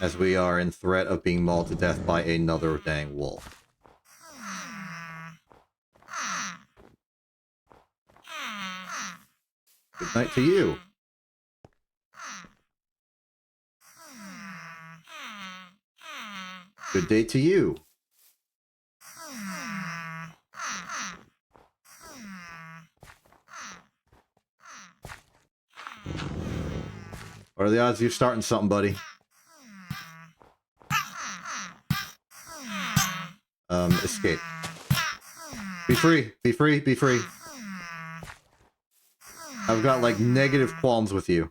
As we are in threat of being mauled to death by another dang wolf. Good night to you. Good day to you. What are the odds of you starting something, buddy? Escape. Be free. Be free. Be free. I've got, like, negative qualms with you.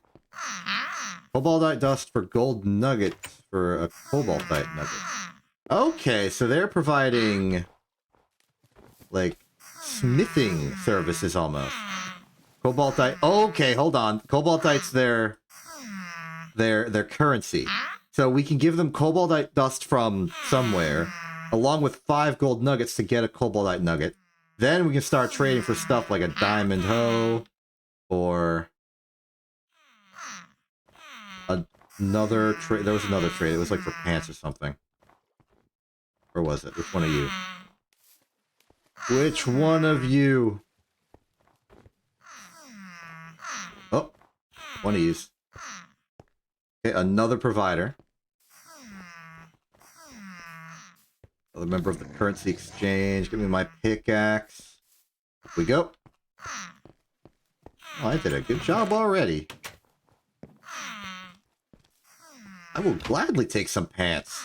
Cobaltite dust for gold nuggets for a cobaltite nugget. Okay, so they're providing, like, smithing services almost. Cobaltite. Okay, hold on. Cobaltite's their currency. So we can give them cobaltite dust from somewhere, along with 5 gold nuggets to get a cobaltite nugget. Then we can start trading for stuff like a diamond hoe, or another trade. There was another trade. It was like for pants or something. Or was it? Which one of you? Which one of you? Oh, one of yous. Okay, another provider. Another member of the currency exchange. Give me my pickaxe. Up we go. Oh, I did a good job already. I will gladly take some pants.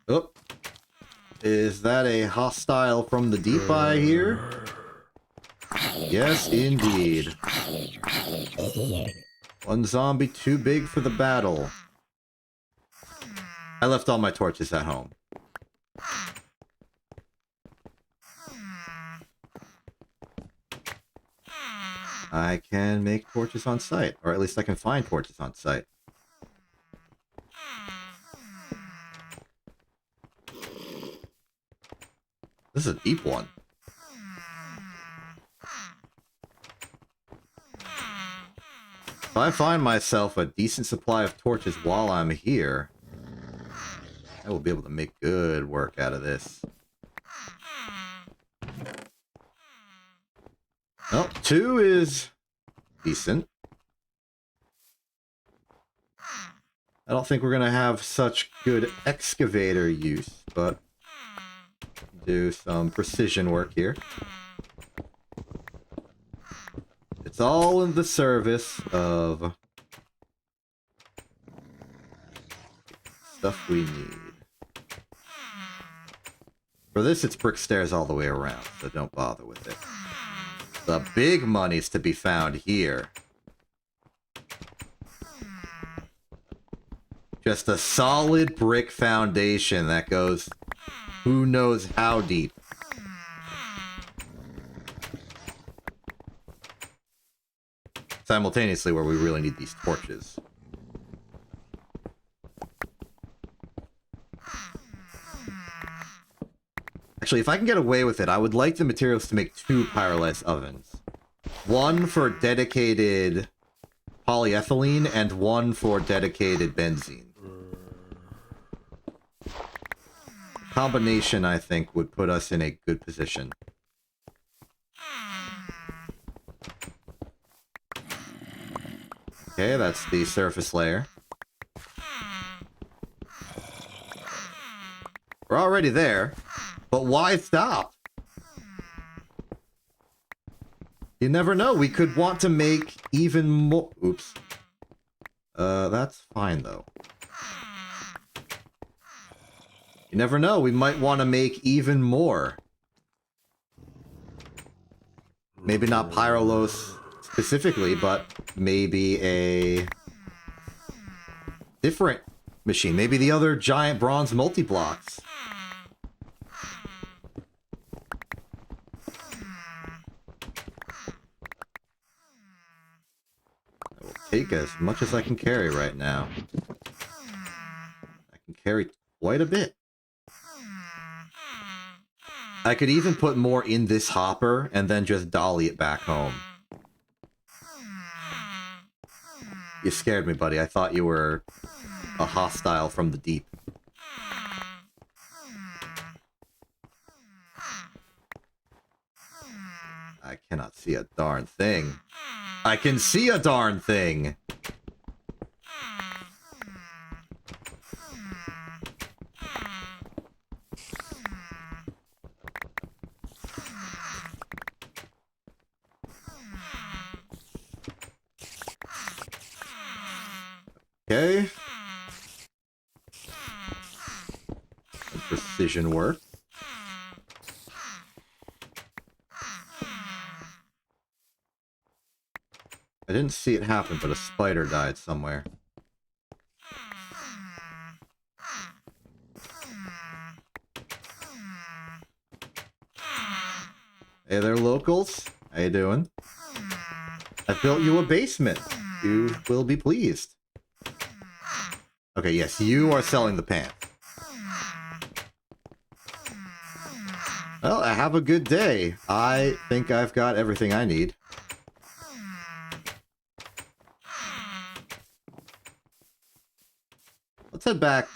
Oh. Is that a hostile from the deep I hear? Yes, indeed. One zombie too big for the battle. I left all my torches at home. I can make torches on site, or at least I can find torches on site. This is a deep one. If I find myself a decent supply of torches while I'm here, I will be able to make good work out of this. Oh, 2 is decent. I don't think we're going to have such good excavator use, but do some precision work here. It's all in the service of stuff we need. For this, it's brick stairs all the way around, so don't bother with it. The big money's to be found here. Just a solid brick foundation that goes who knows how deep. Simultaneously where we really need these torches. Actually, if I can get away with it, I would like the materials to make 2 pyrolysis ovens. One for dedicated polyethylene and one for dedicated benzene. Combination, I think, would put us in a good position. Okay, that's the surface layer. We're already there, but why stop? You never know, we could want to make even more... Oops. That's fine, though. You never know, we might want to make even more. Maybe not Pyrolos specifically, but maybe a different machine. Maybe the other giant bronze multi-blocks. I will take as much as I can carry right now. I can carry quite a bit. I could even put more in this hopper and then just dolly it back home. You scared me, buddy. I thought you were a hostile from the deep. I cannot see a darn thing. I can see a darn thing! Okay. Some precision work. I didn't see it happen, but a spider died somewhere. Hey there, locals. How you doing? I built you a basement. You will be pleased. Okay, yes, you are selling the pants. Well, have a good day. I think I've got everything I need. Let's head back,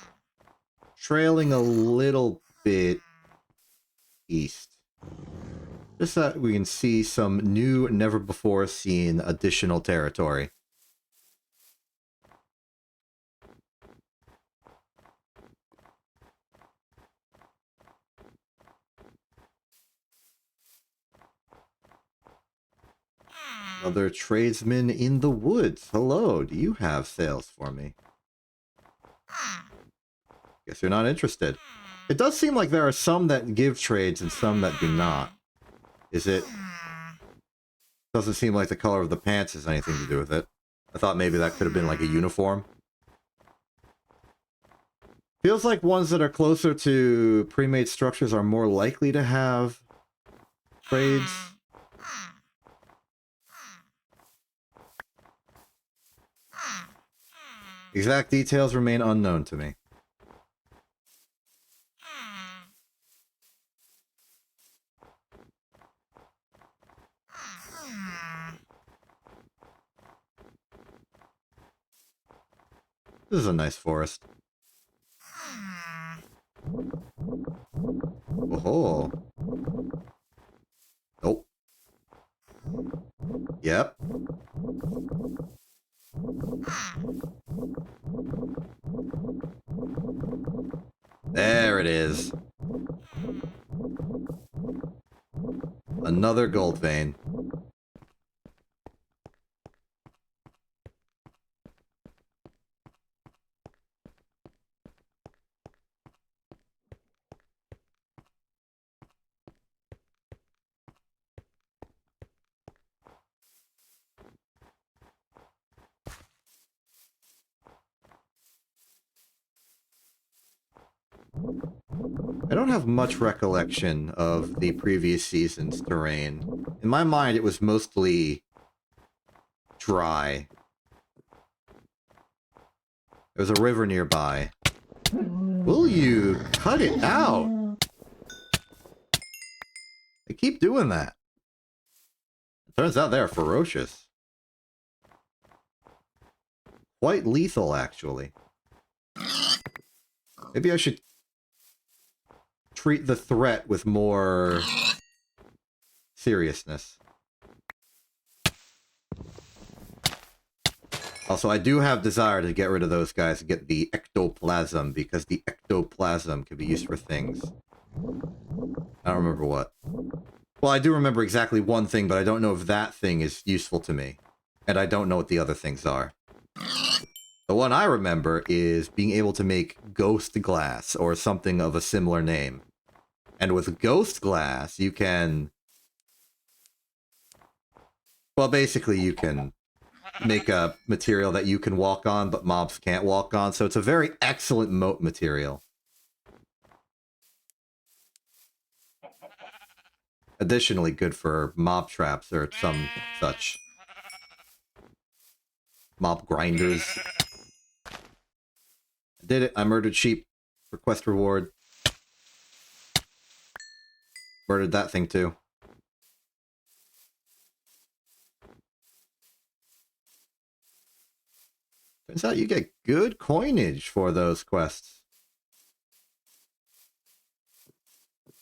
trailing a little bit east. Just so that we can see some new, never-before-seen additional territory. Another tradesman in the woods. Hello, do you have sales for me? Guess you're not interested. It does seem like there are some that give trades and some that do not. Is it... Doesn't seem like the color of the pants has anything to do with it. I thought maybe that could have been like a uniform. Feels like ones that are closer to pre-made structures are more likely to have trades. Exact details remain unknown to me. This is a nice forest. Oh. Nope. Yep. There it is. Another gold vein. I don't have much recollection of the previous season's terrain. In my mind, it was mostly dry. There's a river nearby. Will you cut it out? They keep doing that. It turns out they're ferocious. Quite lethal, actually. Maybe I should treat the threat with more seriousness. Also, I do have desire to get rid of those guys and get the ectoplasm, because the ectoplasm can be used for things. I don't remember what. Well, I do remember exactly one thing, but I don't know if that thing is useful to me. And I don't know what the other things are. The one I remember is being able to make ghost glass, or something of a similar name. And with ghost glass, you can... Well, basically you can make a material that you can walk on, but mobs can't walk on. So it's a very excellent moat material. Additionally, good for mob traps or some such. Mob grinders. I did it. I murdered sheep for quest reward. Murdered that thing too. Turns out you get good coinage for those quests.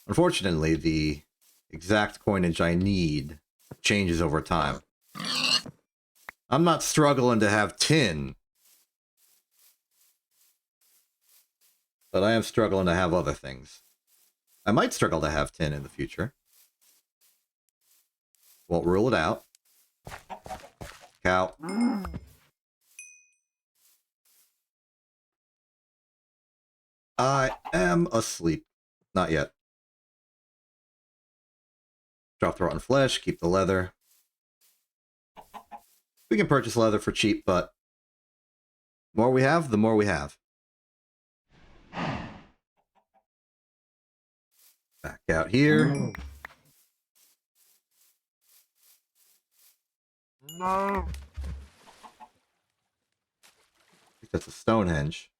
Unfortunately, the exact coinage I need changes over time. I'm not struggling to have tin, but I am struggling to have other things. I might struggle to have tin in the future. Won't rule it out. Cow. I am asleep. Not yet. Drop the rotten flesh, keep the leather. We can purchase leather for cheap, but the more we have, the more we have. Back out here. No. I think that's a Stonehenge.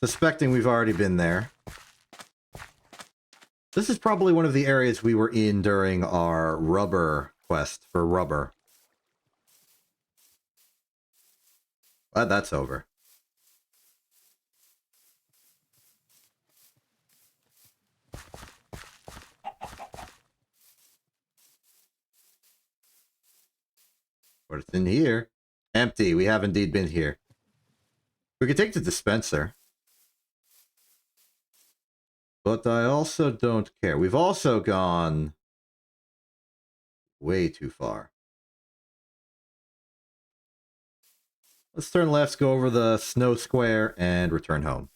Suspecting we've already been there. This is probably one of the areas we were in during our rubber quest for rubber. Glad that's over. But it's in here. Empty. We have indeed been here. We could take the dispenser. But I also don't care. We've also gone way too far. Let's turn left, go over the snow square, and return home.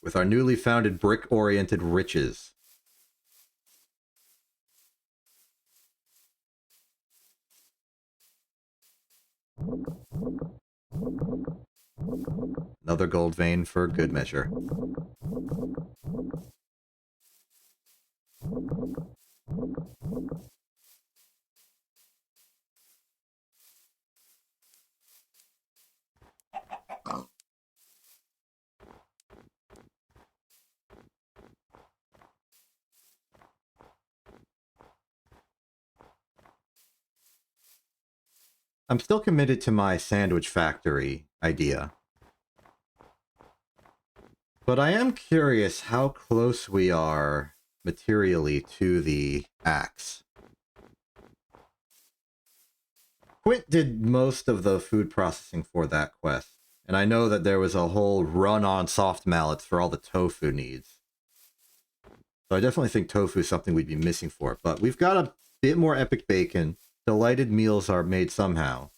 With our newly founded brick-oriented riches. Another gold vein for good measure. I'm still committed to my sandwich factory idea. But I am curious how close we are materially to the axe. Quint did most of the food processing for that quest, and I know that there was a whole run on soft mallets for all the tofu needs. So I definitely think tofu is something we'd be missing for it, but we've got a bit more epic bacon. Delighted meals are made somehow.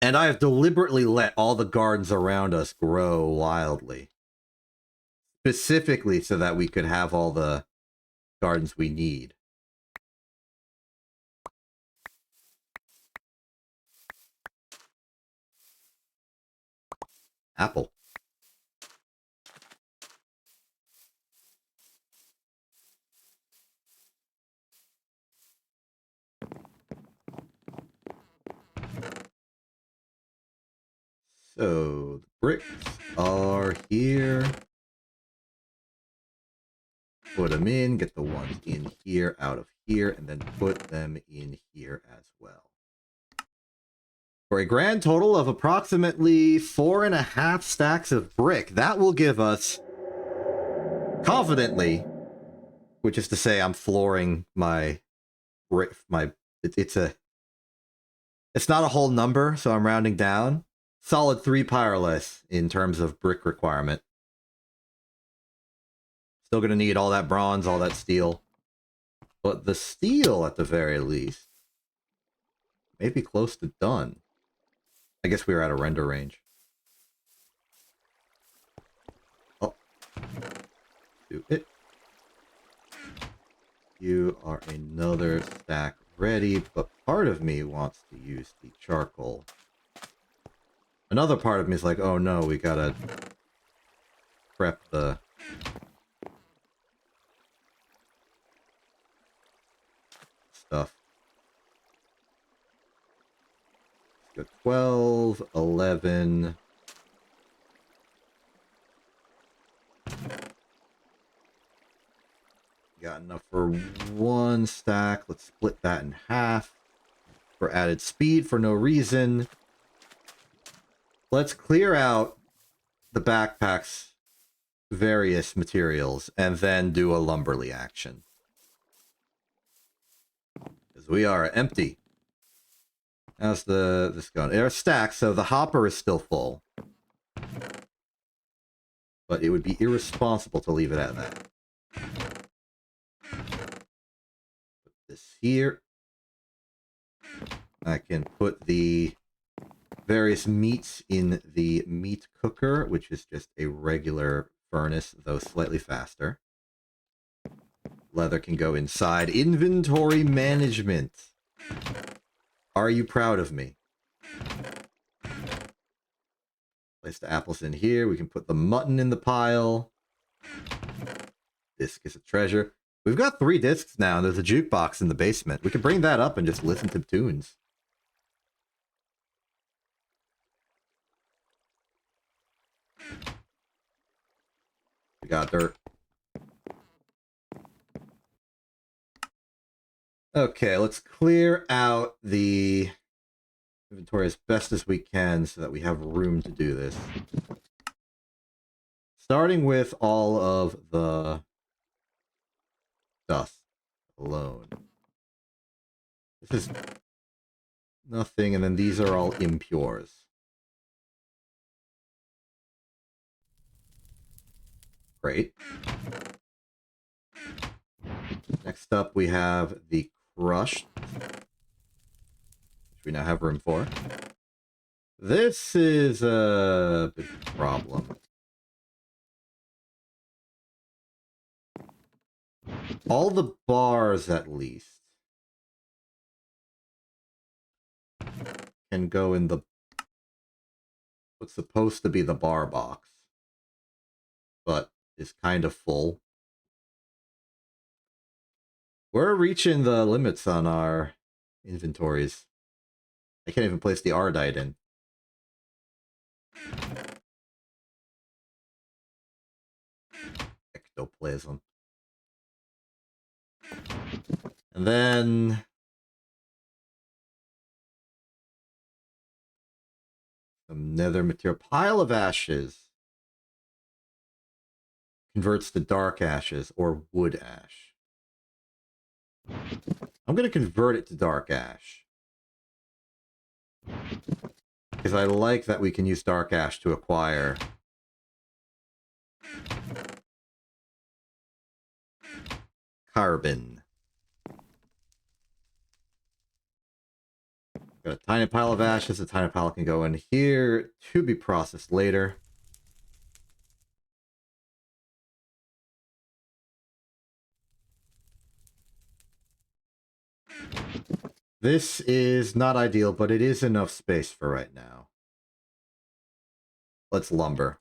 And I have deliberately let all the gardens around us grow wildly. Specifically so that we could have all the gardens we need. Apple. So the bricks are here. Put them in, get the ones in here, out of here, and then put them in here as well. For a grand total of approximately 4.5 stacks of brick. That will give us, confidently, which is to say I'm flooring my brick, it's not a whole number, so I'm rounding down. Solid 3 Pyrolith in terms of brick requirement. Still gonna need all that bronze, all that steel. But the steel, at the very least, may be close to done. I guess we were out of render range. Oh. Do it. You are another stack ready, but part of me wants to use the charcoal. Another part of me is like, oh no, we gotta prep the stuff. Let's go 12, 11. Got enough for 1 stack. Let's split that in half for added speed for no reason. Let's clear out the backpack's various materials and then do a lumberly action. Because we are empty. How's this going? They're stacked, so the hopper is still full. But it would be irresponsible to leave it at that. Put this here. I can put the various meats in the meat cooker, which is just a regular furnace, though slightly faster. Leather can go inside. Inventory management. Are you proud of me? Place the apples in here. We can put the mutton in the pile. Disc is a treasure. We've got 3 discs now, and there's a jukebox in the basement. We can bring that up and just listen to tunes. We got dirt. Okay, let's clear out the inventory as best as we can so that we have room to do this. Starting with all of the dust alone. This is nothing, and then these are all impures. Great. Next up, we have the crushed, which we now have room for. This is a big problem. All the bars, at least, can go in the what's supposed to be the bar box, but is kind of full. We're reaching the limits on our inventories. I can't even place the Ardite in. Ectoplasm. And then some nether material. Pile of ashes converts to dark ashes or wood ash. I'm going to convert it to dark ash. Because I like that we can use dark ash to acquire carbon. Got a tiny pile of ashes. A tiny pile can go in here to be processed later. This is not ideal, but it is enough space for right now. Let's lumber.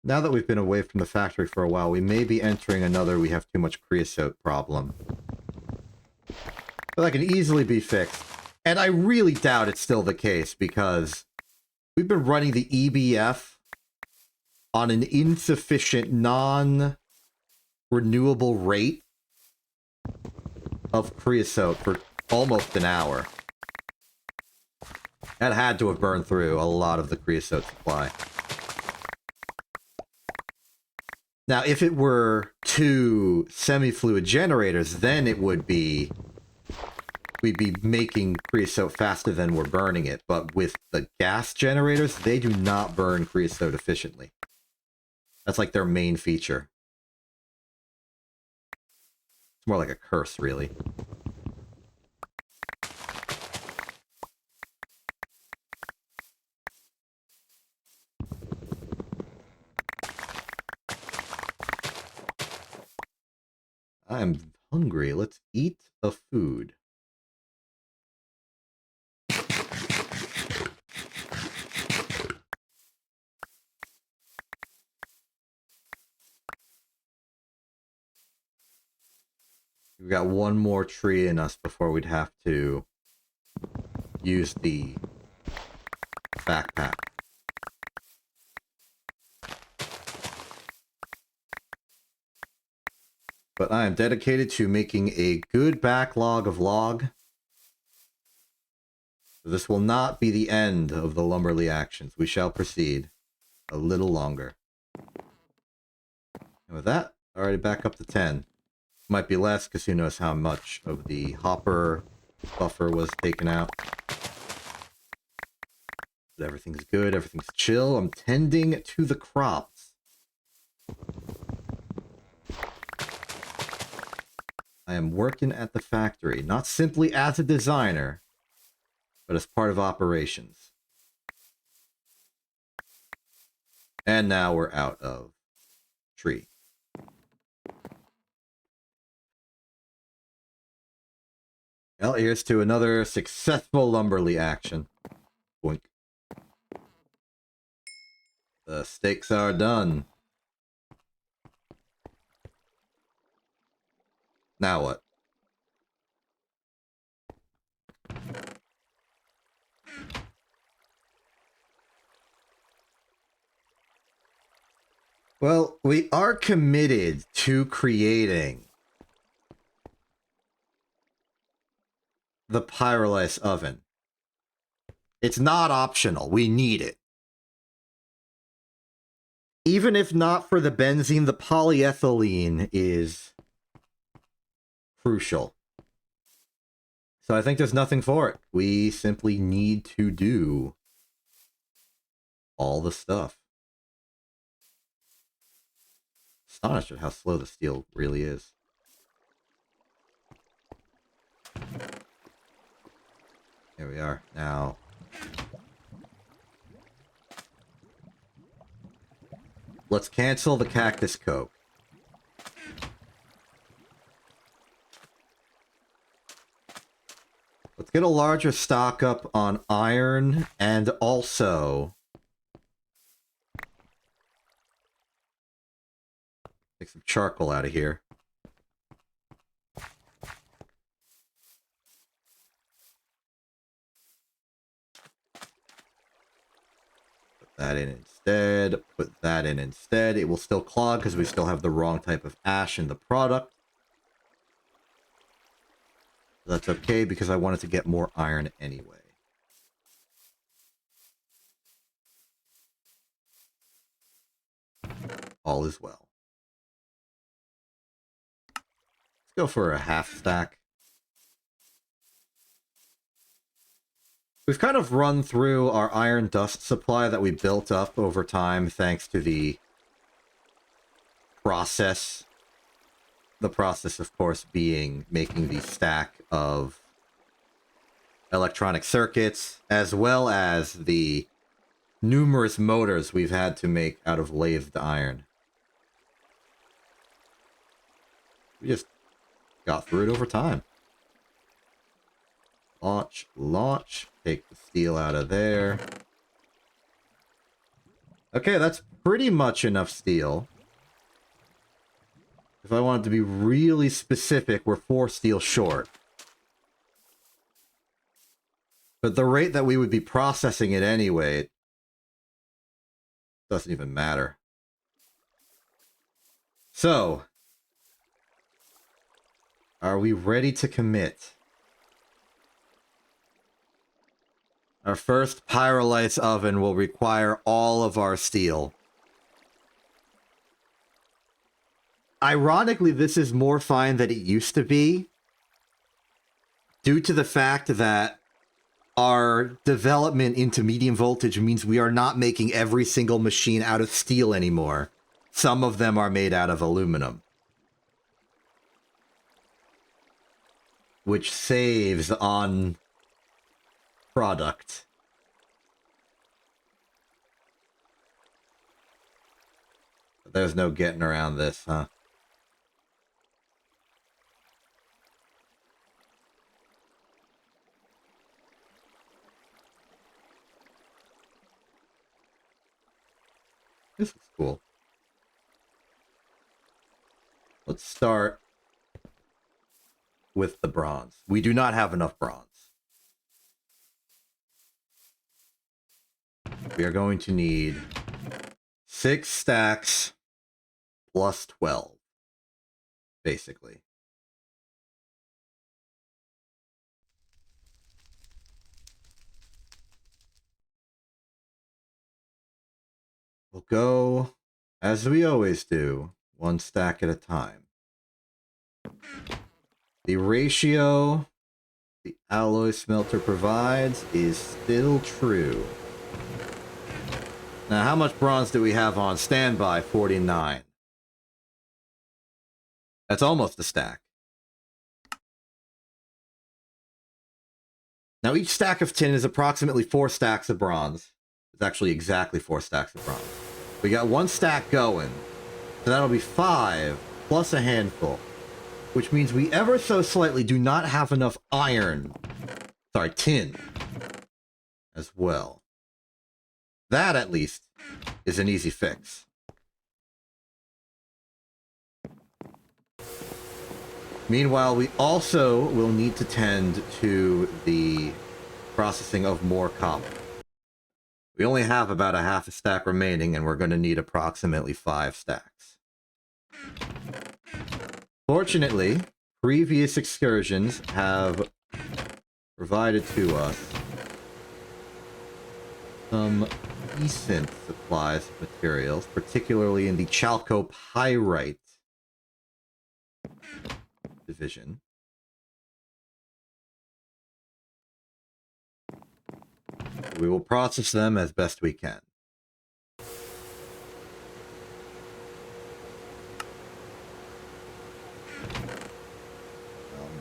Now that we've been away from the factory for a while, we may be entering another we have too much creosote problem. But that can easily be fixed. And I really doubt it's still the case, because we've been running the EBF on an insufficient, non-renewable rate of creosote for almost an hour. That had to have burned through a lot of the creosote supply. Now, if it were 2 semi-fluid generators, then it would be... we'd be making creosote faster than we're burning it. But with the gas generators, they do not burn creosote efficiently. That's like their main feature. It's more like a curse, really. I'm hungry. Let's eat a food. We've got one more tree in us before we'd have to use the backpack. But I am dedicated to making a good backlog of log. This will not be the end of the Lumberly actions. We shall proceed a little longer. And with that, already back up to 10. Might be less, because who knows how much of the hopper buffer was taken out. But everything's good, everything's chill. I'm tending to the crops. I am working at the factory, not simply as a designer, but as part of operations. And now we're out of tree. Well, here's to another successful Lumberly action. Boink. The stakes are done. Now what? Well, we are committed to creating the pyrolysis oven. It's not optional. We need it. Even if not for the benzene, the polyethylene is crucial. So I think there's nothing for it. We simply need to do all the stuff. Astonished at how slow the steel really is. Here we are. Now, let's cancel the cactus coke. Let's get a larger stock up on iron and also take some charcoal out of here. Put that in instead. Put that in instead. It will still clog because we still have the wrong type of ash in the product. That's okay because I wanted to get more iron anyway. All is well. Let's go for a half stack. We've kind of run through our iron dust supply that we built up over time thanks to the process. The process, of course, being making the stack of electronic circuits, as well as the numerous motors we've had to make out of lathed iron. We just got through it over time. Launch, launch. Take the steel out of there. Okay, that's pretty much enough steel. If I wanted to be really specific, we're 4 steel short. But the rate that we would be processing it anyway doesn't even matter. So, are we ready to commit? Our first pyrolysis oven will require all of our steel. Ironically, this is more fine than it used to be, due to the fact that our development into medium voltage means we are not making every single machine out of steel anymore. Some of them are made out of aluminum, which saves on product. But there's no getting around this, huh? This is cool. Let's start with the bronze. We do not have enough bronze. We are going to need 6 stacks plus 12, basically. We'll go, as we always do, 1 stack at a time. The ratio the alloy smelter provides is still true. Now, how much bronze do we have on standby? 49. That's almost a stack. Now, each stack of tin is approximately 4 stacks of bronze. It's actually exactly 4 stacks of bronze. We got 1 stack going, so that'll be 5 plus a handful, which means we ever so slightly do not have enough iron, sorry, tin, as well. That, at least, is an easy fix. Meanwhile, we also will need to tend to the processing of more copper. We only have about a half a stack remaining, and we're going to need approximately 5 stacks. Fortunately, previous excursions have provided to us some decent supplies of materials, particularly in the chalcopyrite division. We will process them as best we can.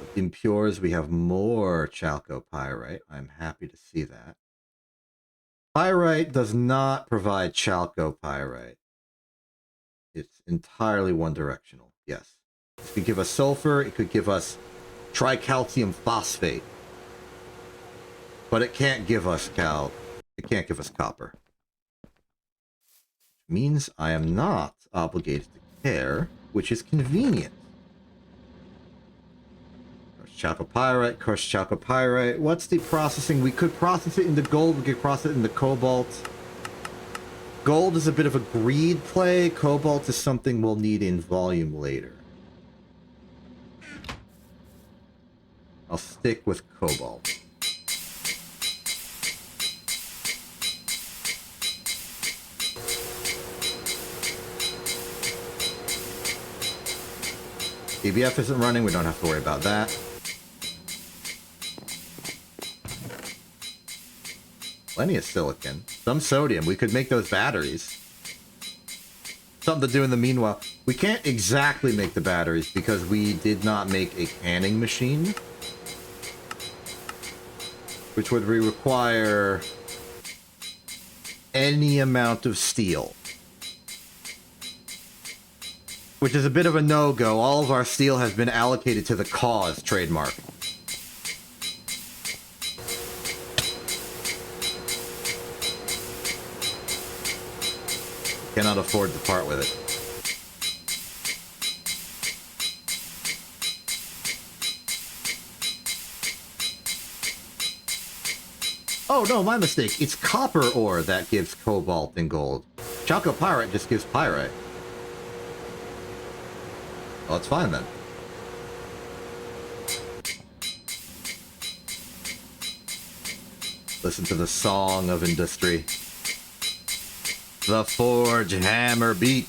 With impures, we have more chalcopyrite. I'm happy to see that. Pyrite does not provide chalcopyrite. It's entirely one-directional. Yes. It could give us sulfur. It could give us tricalcium phosphate. But it can't give us it can't give us copper. Which means I am not obligated to care, which is convenient. Crushed chalcopyrite. What's the processing? We could process it into gold. We could process it into cobalt. Gold is a bit of a greed play. Cobalt is something we'll need in volume later. I'll stick with cobalt. DBF isn't running, we don't have to worry about that. Plenty of silicon. Some sodium. We could make those batteries. Something to do in the meanwhile. We can't exactly make the batteries because we did not make a canning machine. which would require any amount of steel. Which is a bit of a no-go. All of our steel has been allocated to the cause trademark. Cannot afford to part with it. Oh no, my mistake. It's copper ore that gives cobalt and gold. Chalcopyrite just gives pyrite. Well, it's fine then. Listen to the song of industry. The forge hammer beat.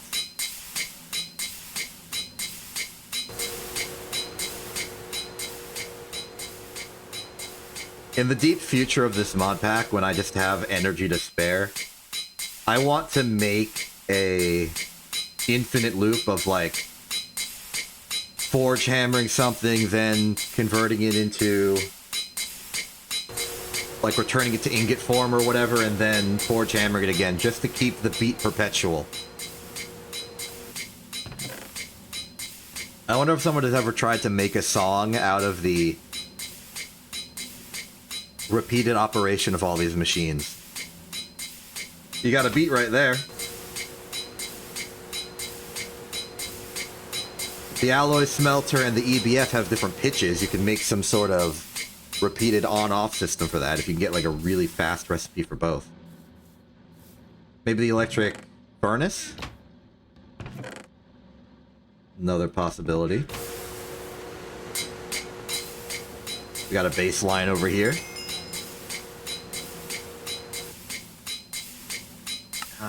In the deep future of this mod pack, when I just have energy to spare, I want to make a infinite loop of like forge hammering something, then converting it into like returning it to ingot form or whatever, and then forge hammering it again, just to keep the beat perpetual. I wonder if someone has ever tried to make a song out of the repeated operation of all these machines. You got a beat right there. The alloy smelter and the EBF have different pitches. You can make some sort of repeated on-off system for that if you can get like a really fast recipe for both. Maybe the electric furnace? Another possibility. We got a baseline over here.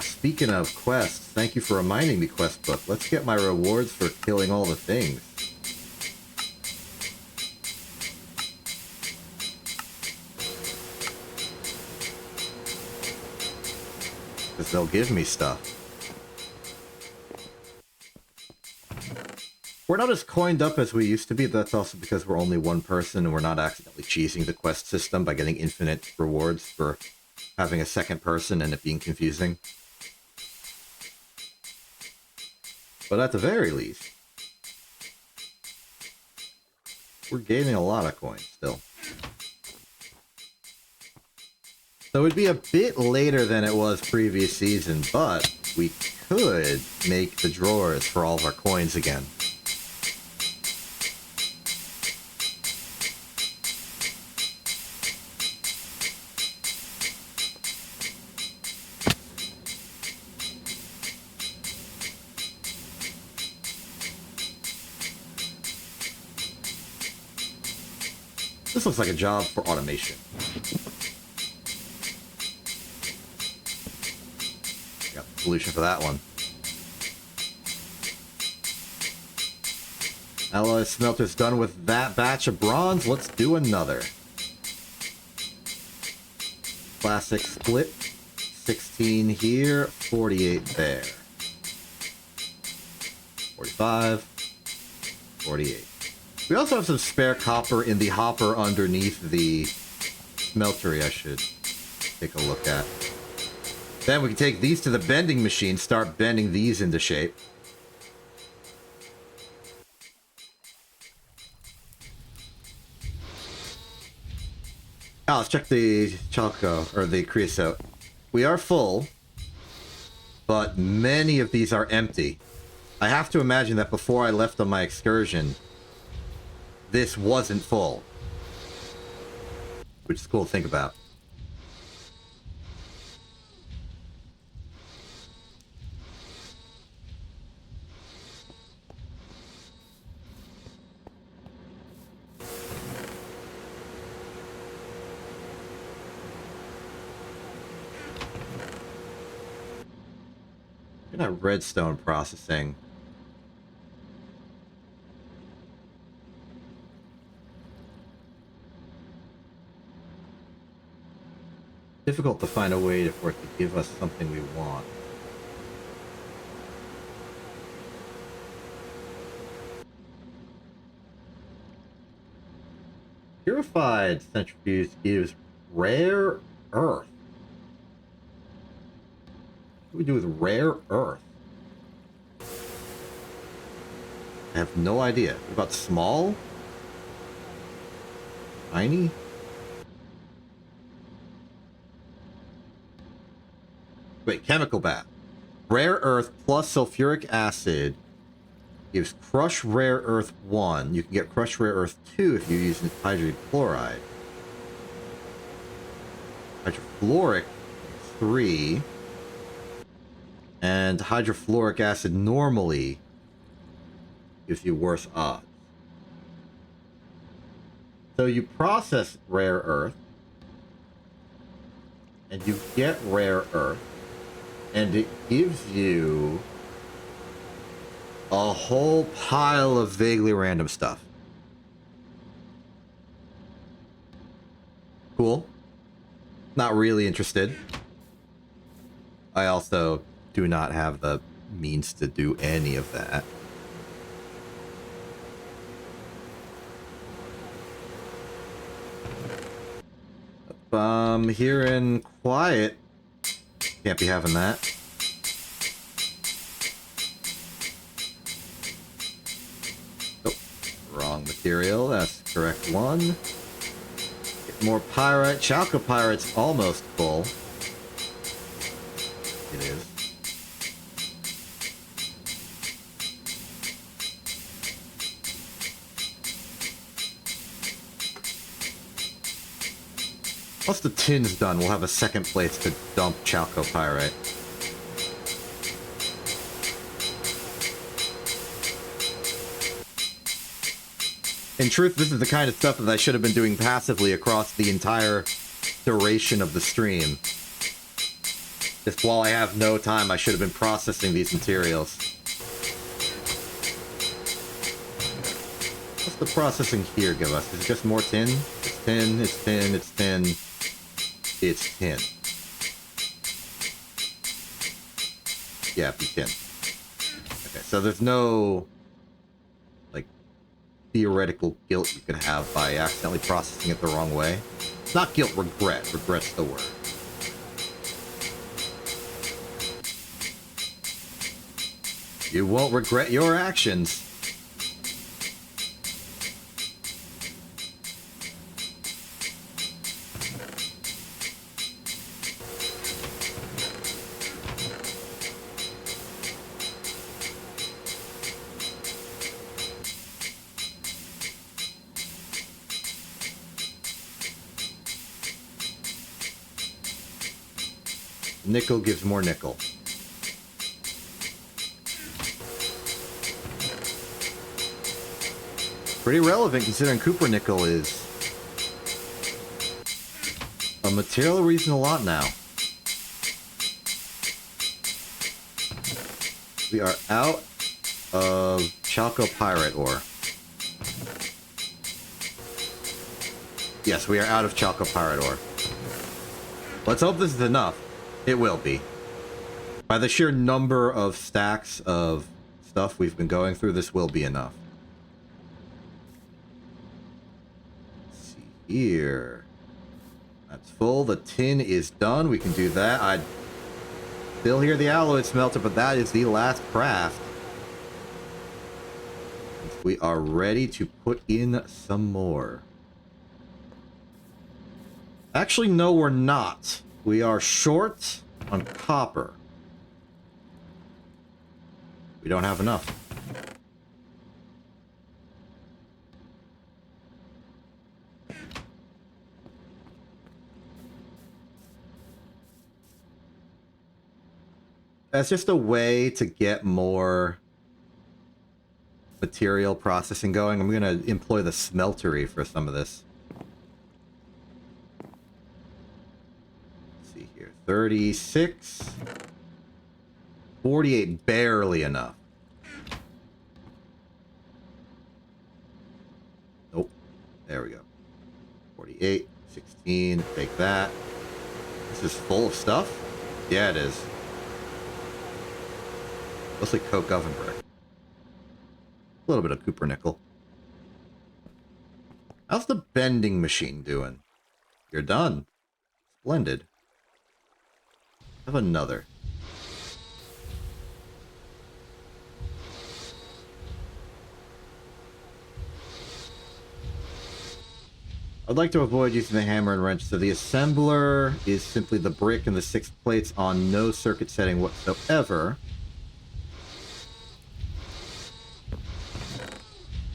Speaking of quests, thank you for reminding me, quest book. Let's get my rewards for killing all the things. Because they'll give me stuff. We're not as coined up as we used to be, but that's also because we're only one person and we're not accidentally cheesing the quest system by getting infinite rewards for having a second person and it being confusing. But at the very least, we're gaining a lot of coins still. So it'd be a bit later than it was previous season, but we could make the drawers for all of our coins again. This looks like a job for automation. Got the solution for that one. Alloy smelter's done with that batch of bronze. Let's do another. Classic split. 16 here, 48 there. 45, 48. We also have some spare copper in the hopper underneath the smeltery I should take a look at. Then we can take these to the bending machine, start bending these into shape. Now let's check the chalco, or the creosote. We are full, but many of these are empty. I have to imagine that before I left on my excursion, this wasn't full. Which is cool to think about. You're not redstone processing. Difficult to find a way for it to give us something we want. Purified centrifuge gives Rare earth. What do we do with rare earth? I have no idea. What about small? Tiny? Wait, chemical bath. Rare earth plus sulfuric acid gives crushed rare earth 1. You can get crushed rare earth 2 if you use hydrogen chloride. Hydrofluoric 3. And hydrofluoric acid normally gives you worse odds. So you process rare earth, and you get rare earth, and it gives you a whole pile of vaguely random stuff. Cool. Not really interested. I also do not have the means to do any of that. Here in quiet. Can't be having that. Oh, wrong material. That's the correct one. Get more pyrite. Chalcopyrite's almost full. It is. Once the tin's done, we'll have a second place to dump chalcopyrite. In truth, this is the kind of stuff that I should have been doing passively across the entire duration of the stream. Just while I have no time, I should have been processing these materials. What's the processing here give us? Is it just more tin? It's tin, it's tin, it's tin. It's tin. Yeah, be tin. Okay, so there's no, like, theoretical guilt you could have by accidentally processing it the wrong way. It's not guilt, regret. Regret's the word. You won't regret your actions. Nickel gives more nickel. Pretty relevant considering copper nickel is a material we're using a lot now. We are out of chalcopyrite ore. Yes, we are out of chalcopyrite ore. Let's hope this is enough. It will be. By the sheer number of stacks of stuff we've been going through, this will be enough. Let's see here. That's full. The tin is done. We can do that. I still hear the alloy smelter, but that is the last craft. We are ready to put in some more. Actually, no, we're not. We are short on copper. We don't have enough. That's just a way to get more material processing going. I'm going to employ the smeltery for some of this. 36. 48, barely enough. Nope. There we go. 48, 16, take that. This is full of stuff? Yeah, it is. Mostly coke oven brick. A little bit of copper nickel. How's the bending machine doing? You're done. Splendid. Have another. I'd like to avoid using the hammer and wrench, so the assembler is simply the brick and the 6 plates on no circuit setting whatsoever.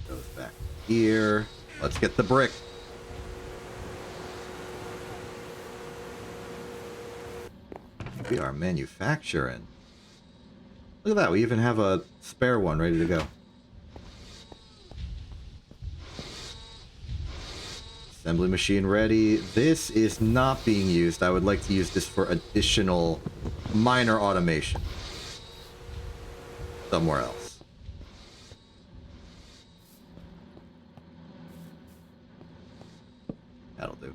Goes back here. Let's get the brick. We are manufacturing. Look at that, we even have a spare one ready to go. Assembly machine ready. This is not being used. I would like to use this for additional minor automation. Somewhere else. That'll do.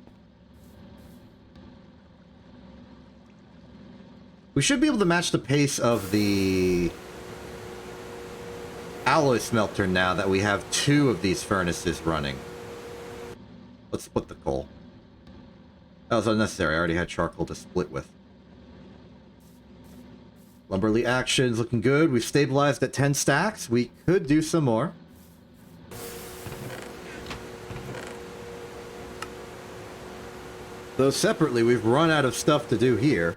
We should be able to match the pace of the alloy smelter now that we have 2 of these furnaces running. Let's split the coal. That was unnecessary. I already had charcoal to split with. Lumberly action's looking good. We've stabilized at 10 stacks. We could do some more. Though separately, we've run out of stuff to do here.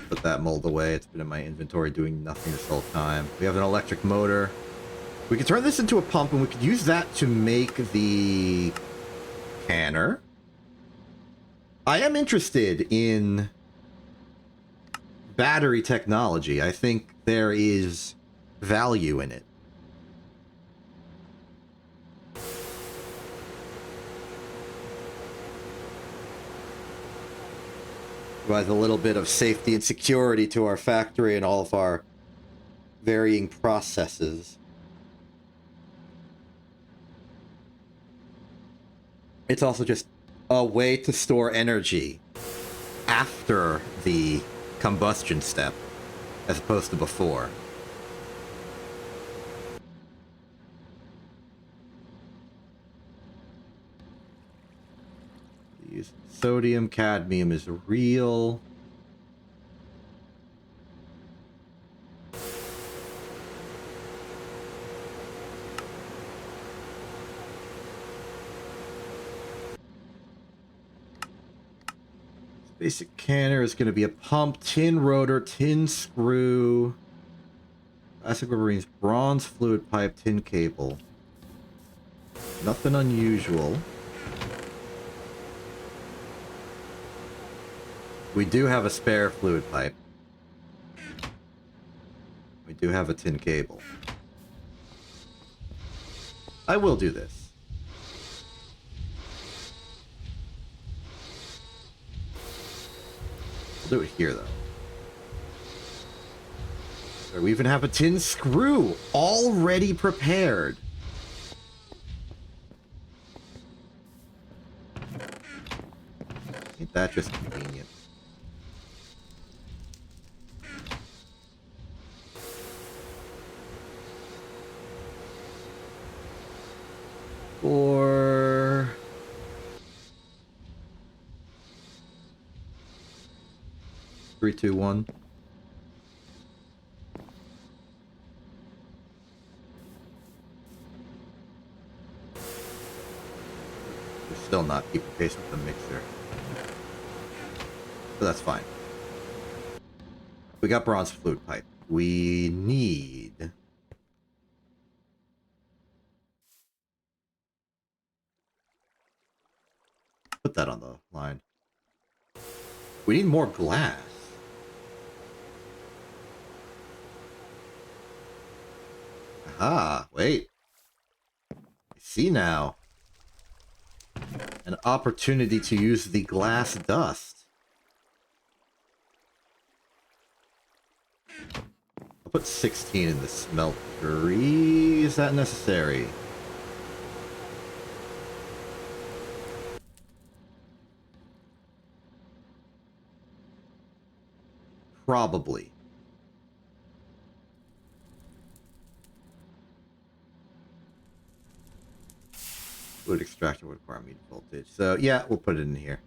Put that mold away. It's been in my inventory doing nothing this whole time. We have an electric motor. We could turn this into a pump, and we could use that to make the canner. I am interested in battery technology. I think there is value in it. Provides a little bit of safety and security to our factory and all of our varying processes. It's also just a way to store energy after the combustion step, as opposed to before. Sodium, cadmium is real. Basic canner is going to be a pump, tin rotor, tin screw, classic rubber, bronze fluid pipe, tin cable. Nothing unusual. We do have a spare fluid pipe. We do have a tin cable. I will do this. We'll do it here, though. So we even have a tin screw already prepared. Ain't that just convenient? Or 3, 2, 1. We're still not keeping pace with the mixer. But that's fine. We got bronze fluid pipe. We need... Put that on the line. We need more glass. Aha, wait. I see now. An opportunity to use the glass dust. I'll put 16 in the smeltery. Is that necessary? Probably. Fluid extractor would require medium voltage. So yeah, we'll put it in here.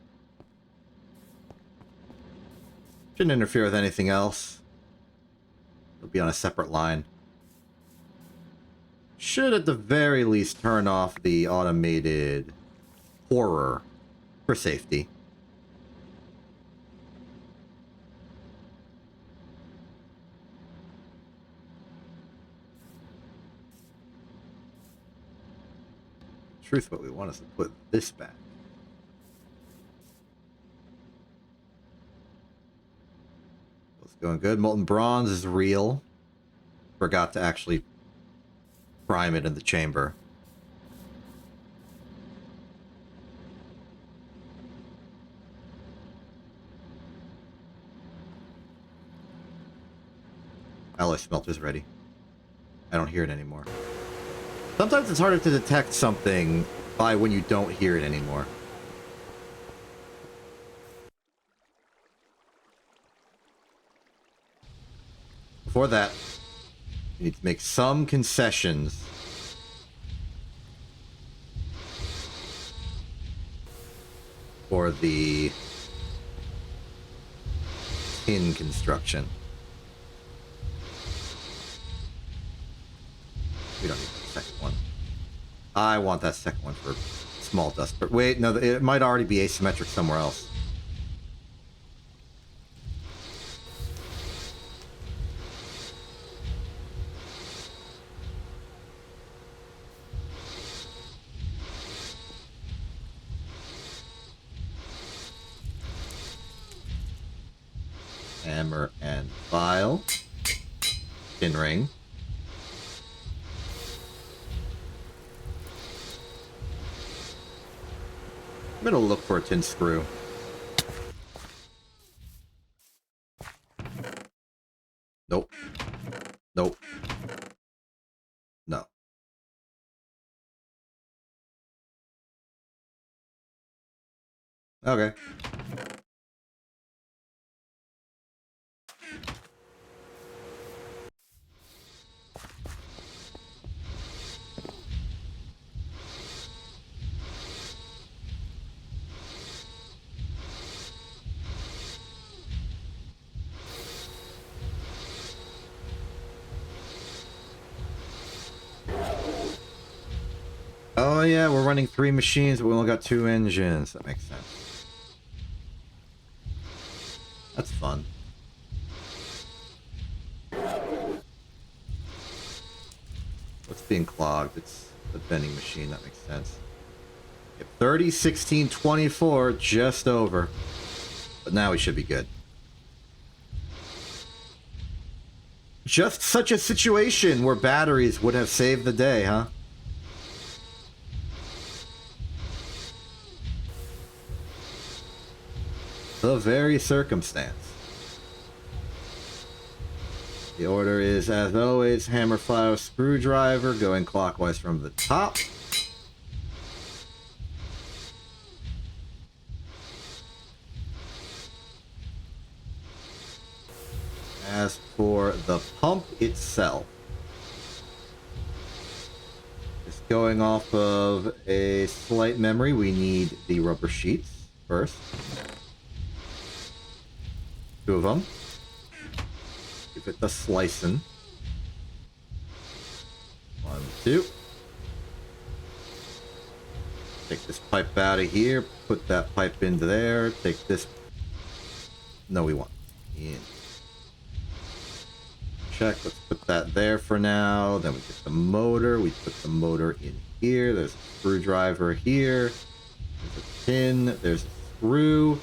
Shouldn't interfere with anything else. It'll be on a separate line. Should at the very least turn off the automated pourer for safety. Truth, what we want is to put this back. It's going good. Molten bronze is real. Forgot to actually prime it in the chamber. Alloy smelter's ready. I don't hear it anymore. Sometimes it's harder to detect something by when you don't hear it anymore. Before that, you need to make some concessions. For the tin construction. We don't need the second one. I want that second one for small dust. But wait, no, it might already be asymmetric somewhere else. Hammer and file. Tin ring. I'm gonna look for a tin screw. Nope. Nope. No. Okay. Oh yeah, we're running 3 machines, but we only got 2 engines. That makes sense. That's fun. What's being clogged? It's the vending machine. That makes sense. Yep, 30, 16, 24, just over. But now we should be good. Just such a situation where batteries would have saved the day, huh? The very circumstance. The order is, as always, hammer, file, screwdriver, going clockwise from the top. As for the pump itself, just going off of a slight memory, we need the rubber sheets first. 2 of them. Give it the slicing. 1, 2. Take this pipe out of here. Put that pipe into there. Take this. No, we want in. Check. Let's put that there for now. Then we get the motor. We put the motor in here. There's a screwdriver here. There's a pin. There's a screw.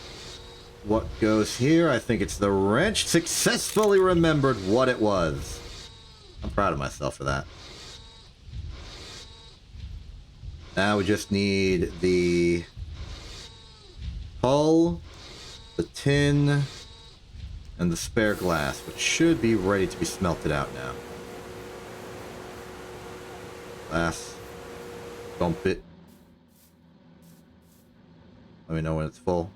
What goes here? I think it's the wrench. Successfully remembered what it was. I'm proud of myself for that. Now we just need the hull, the tin, and the spare glass, which should be ready to be smelted out now. Glass. Dump it. Let me know when it's full.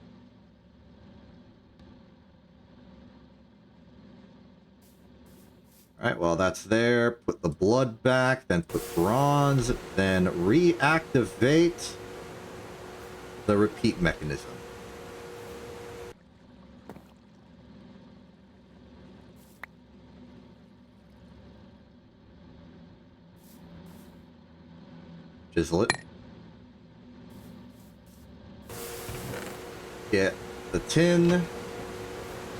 Alright, well that's there. Put the blood back, then put bronze, then reactivate the repeat mechanism. Chisel it. Get the tin.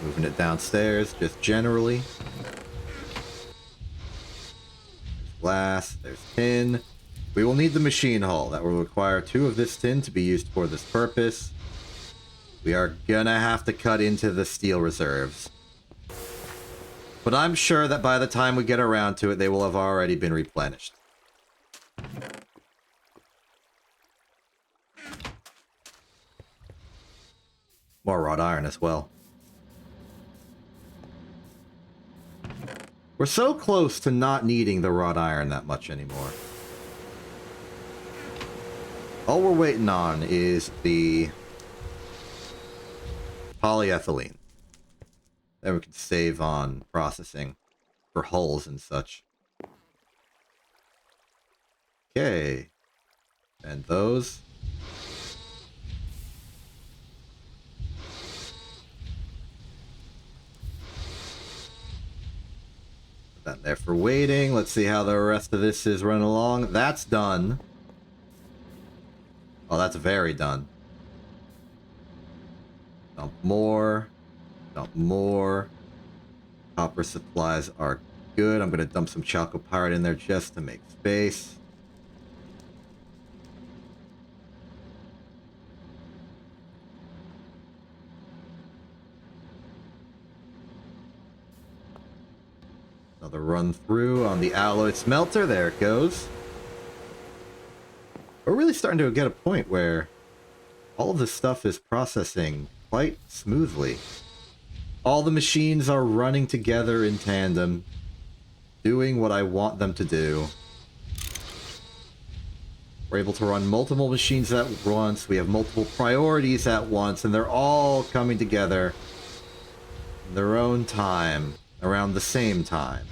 Moving it downstairs, just generally. There's glass, there's tin. We will need the machine hull. That will require 2 of this tin to be used for this purpose. We are gonna have to cut into the steel reserves. But I'm sure that by the time we get around to it, they will have already been replenished. More wrought iron as well. We're so close to not needing the wrought iron that much anymore. All we're waiting on is the polyethylene. Then we can save on processing for hulls and such. Okay. And those. Put that there for waiting. Let's see how the rest of this is running along. That's done. Oh, that's very done. Dump more. Dump more. Copper supplies are good. I'm going to dump some chalcopyrite in there just to make space. Another run through on the alloy smelter. There it goes. We're really starting to get a point where all of this stuff is processing quite smoothly. All the machines are running together in tandem, doing what I want them to do. We're able to run multiple machines at once. We have multiple priorities at once, and they're all coming together in their own time, around the same time.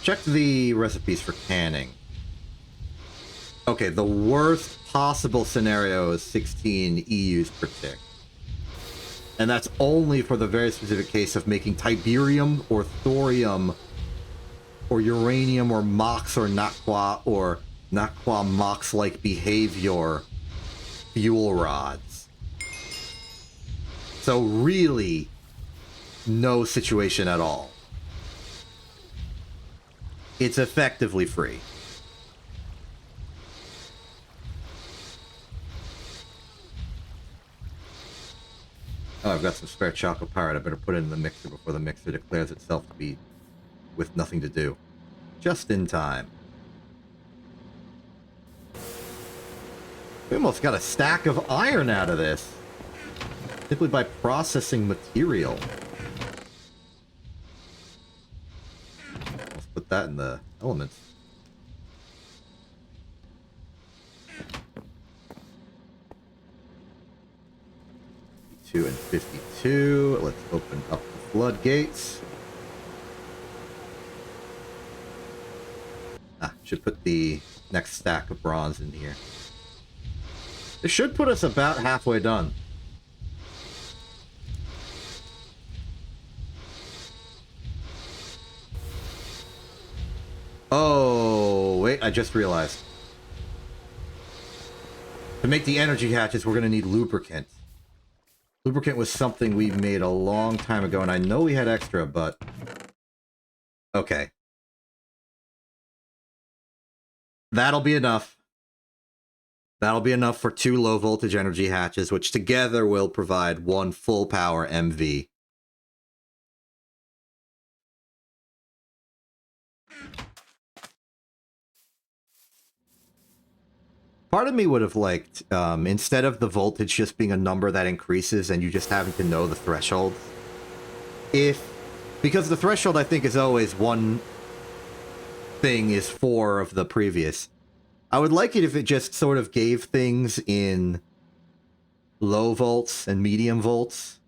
Check the recipes for canning. Okay, the worst possible scenario is 16 EUs per tick. And that's only for the very specific case of making tiberium or thorium or uranium or mox or Naqua mox-like behavior fuel rods. So really, no situation at all. It's effectively free. Oh, I've got some spare chalcopyrite. I better put it in the mixer before the mixer declares itself to be with nothing to do. Just in time. We almost got a stack of iron out of this. Simply by processing material. Let's put that in the elements. And 52. Let's open up the floodgates. Should put the next stack of bronze in here. This should put us about halfway done. Oh, wait, I just realized. To make the energy hatches, we're going to need lubricant. Lubricant was something we made a long time ago, and I know we had extra, but... Okay. That'll be enough. That'll be enough for 2 low-voltage energy hatches, which together will provide 1 full-power MV. Part of me would have liked, instead of the voltage just being a number that increases and you just having to know the threshold, because the threshold I think is always 1 thing is 4 of the previous. I would like it if it just sort of gave things in low volts and medium volts,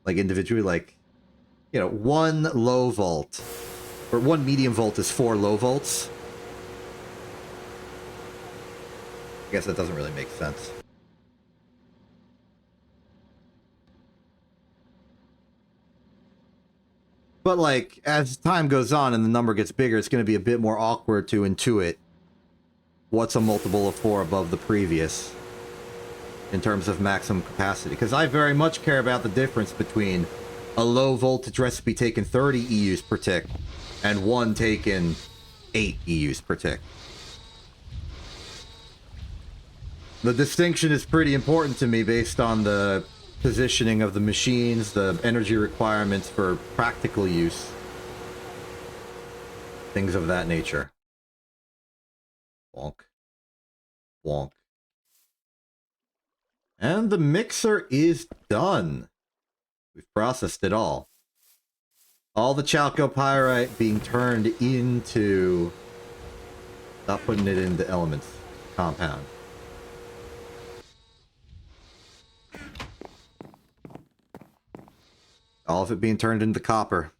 like individually, like you know, 1 low volt, or 1 medium volt is 4 low volts. I guess that doesn't really make sense. But, like, as time goes on and the number gets bigger, it's going to be a bit more awkward to intuit what's a multiple of 4 above the previous in terms of maximum capacity. Because I very much care about the difference between a low voltage recipe taking 30 EUs per tick and one taking 8 EUs per tick. The distinction is pretty important to me based on the positioning of the machines, the energy requirements for practical use, things of that nature. Wonk. Wonk. And the mixer is done. We've processed it all. All the chalcopyrite being turned into... Stop putting it into elements. Compound. All of it being turned into copper.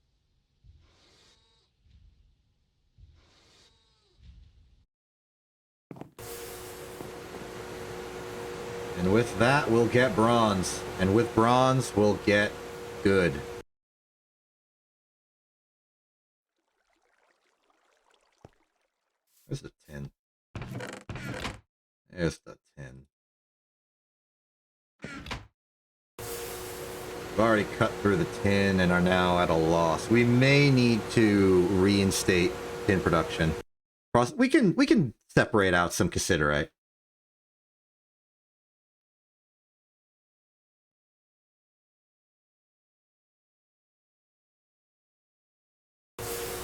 And with that, we'll get bronze. And with bronze, we'll get good. Where's the tin? There's the tin. We've already cut through the tin and are now at a loss. We may need to reinstate tin production. We can separate out some cassiterite.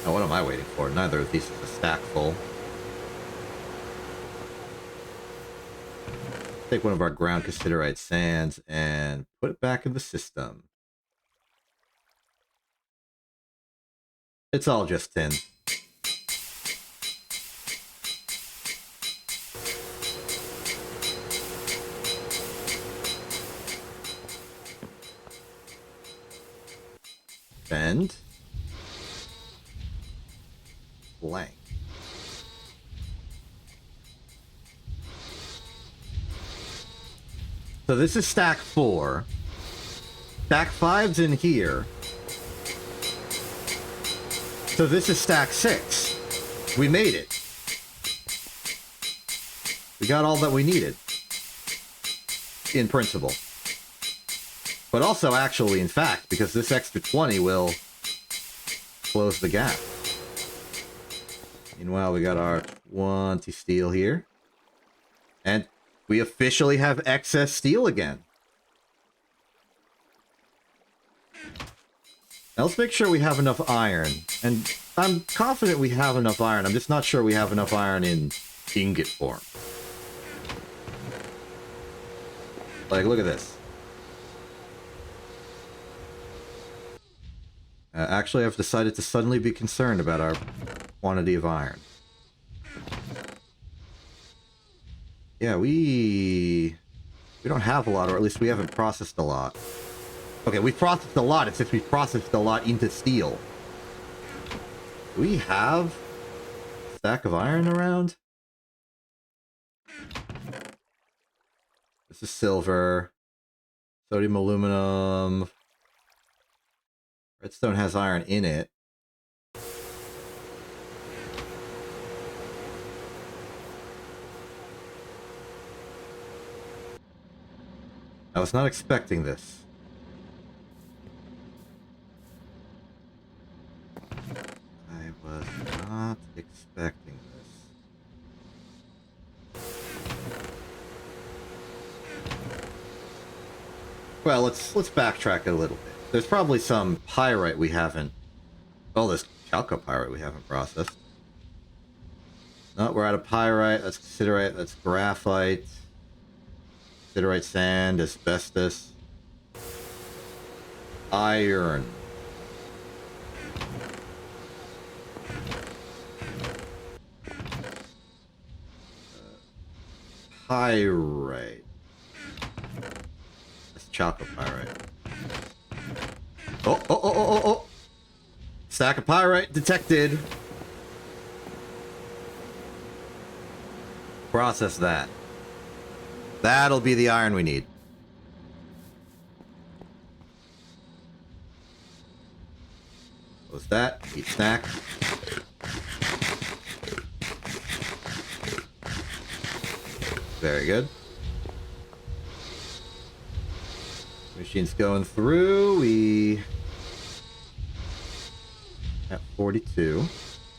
Now, what am I waiting for? Neither of these is a stack full. Take one of our ground cassiterite sands and put it back in the system. It's all just tin. Bend. Blank. So this is stack 4. Stack 5's in here. So this is stack 6. We made it. We got all that we needed. In principle. But also actually in fact, because this extra 20 will close the gap. Meanwhile, we got our 20 steel here. And we officially have excess steel again. Now let's make sure we have enough iron. And I'm confident we have enough iron. I'm just not sure we have enough iron in ingot form. Like, look at this. Actually, I've decided to suddenly be concerned about our quantity of iron. Yeah, we don't have a lot, or at least we haven't processed a lot. Okay, we've processed a lot. It's if we've processed a lot into steel. Do we have a stack of iron around? This is silver. Sodium, aluminum. Redstone has iron in it. I was not expecting this. I was not expecting this. Well, let's backtrack a little bit. There's probably some pyrite we haven't... Oh, there's chalcopyrite we haven't processed. No, we're out of pyrite. That's cassiterite. That's graphite. Cassiterite sand, asbestos, iron. Pyrite. That's chalcopyrite. Oh, oh, oh, oh, oh, oh! Stack of pyrite detected. Process that. That'll be the iron we need. Close that. Eat snack. Very good. Machine's going through. We at 42.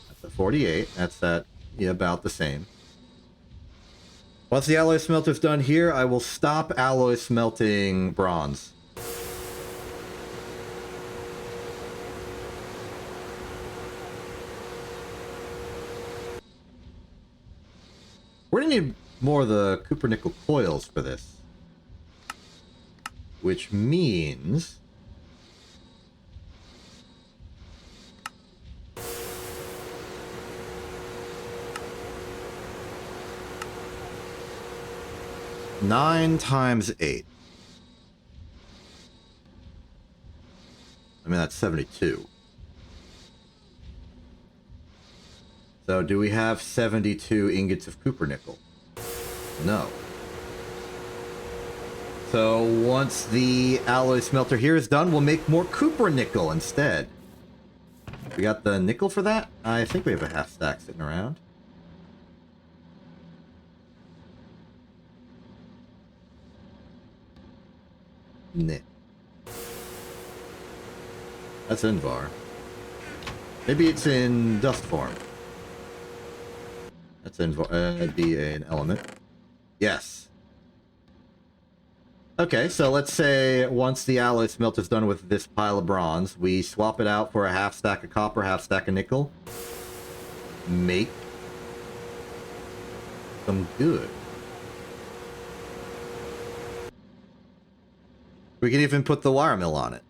That's at 48. That's at about the same. Once the alloy smelter's done here, I will stop alloy smelting bronze. We're gonna need more of the copper nickel coils for this. Which means... Nine times 8. I mean, that's 72. So, do we have 72 ingots of copper nickel? No. So, once the alloy smelter here is done, we'll make more copper nickel instead. We got the nickel for that? I think we have a half stack sitting around. Nah. That's Invar. Maybe it's in dust form. That's Invar. It'd be an element. Yes. Okay, so let's say once the alloy smelter's done with this pile of bronze, we swap it out for a half stack of copper, half stack of nickel. Make some good. We can even put the wire mill on it.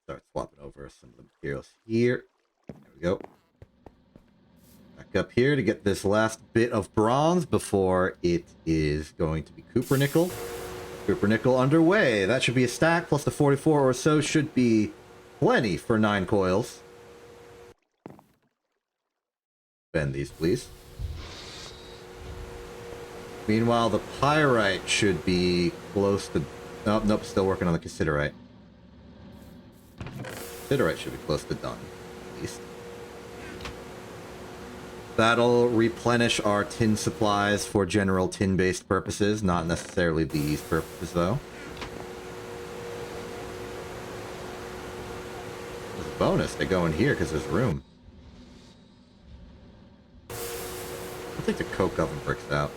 Start swapping over some of the materials here. There we go. Back up here to get this last bit of bronze before it is going to be copper nickel. Copper nickel underway. That should be a stack plus the 44 or so should be plenty for 9 coils. Bend these, please. Meanwhile, the pyrite should be close to... Oh, nope, still working on the cassiterite. Cassiterite should be close to done, at least. That'll replenish our tin supplies for general tin-based purposes, not necessarily these purposes, though. There's a bonus. They go in here because there's room. I'll take the coke oven bricks out.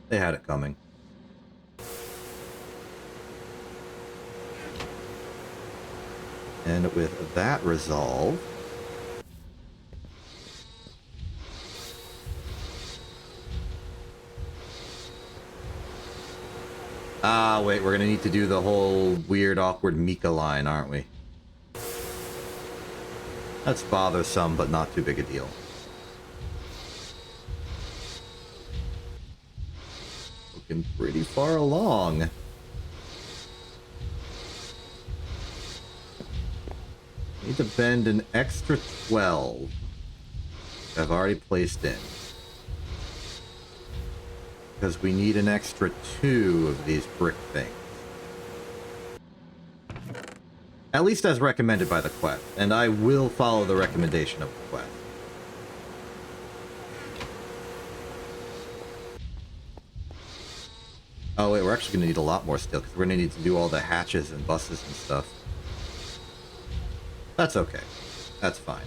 They had it coming. And with that resolved, wait, we're gonna need to do the whole weird, awkward Mika line, aren't we? That's bothersome, but not too big a deal. Looking pretty far along. Need to bend an extra 12. I've already placed in. Because we need an extra 2 of these brick things. At least as recommended by the quest. And I will follow the recommendation of the quest. Oh wait, we're actually going to need a lot more steel. Because we're going to need to do all the hatches and buses and stuff. That's okay. That's fine.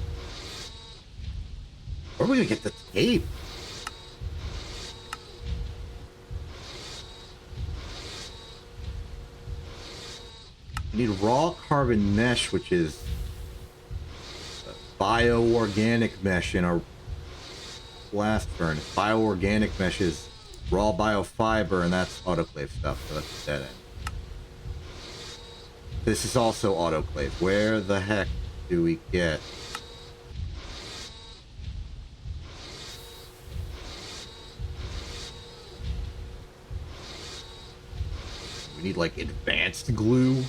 Where are we going to get the tape? We need raw carbon mesh, which is bioorganic mesh in our blast furnace. Bioorganic mesh is raw biofiber, and that's autoclave stuff, so that's dead end. This is also autoclave. Where the heck do we get... We need, like, advanced glue?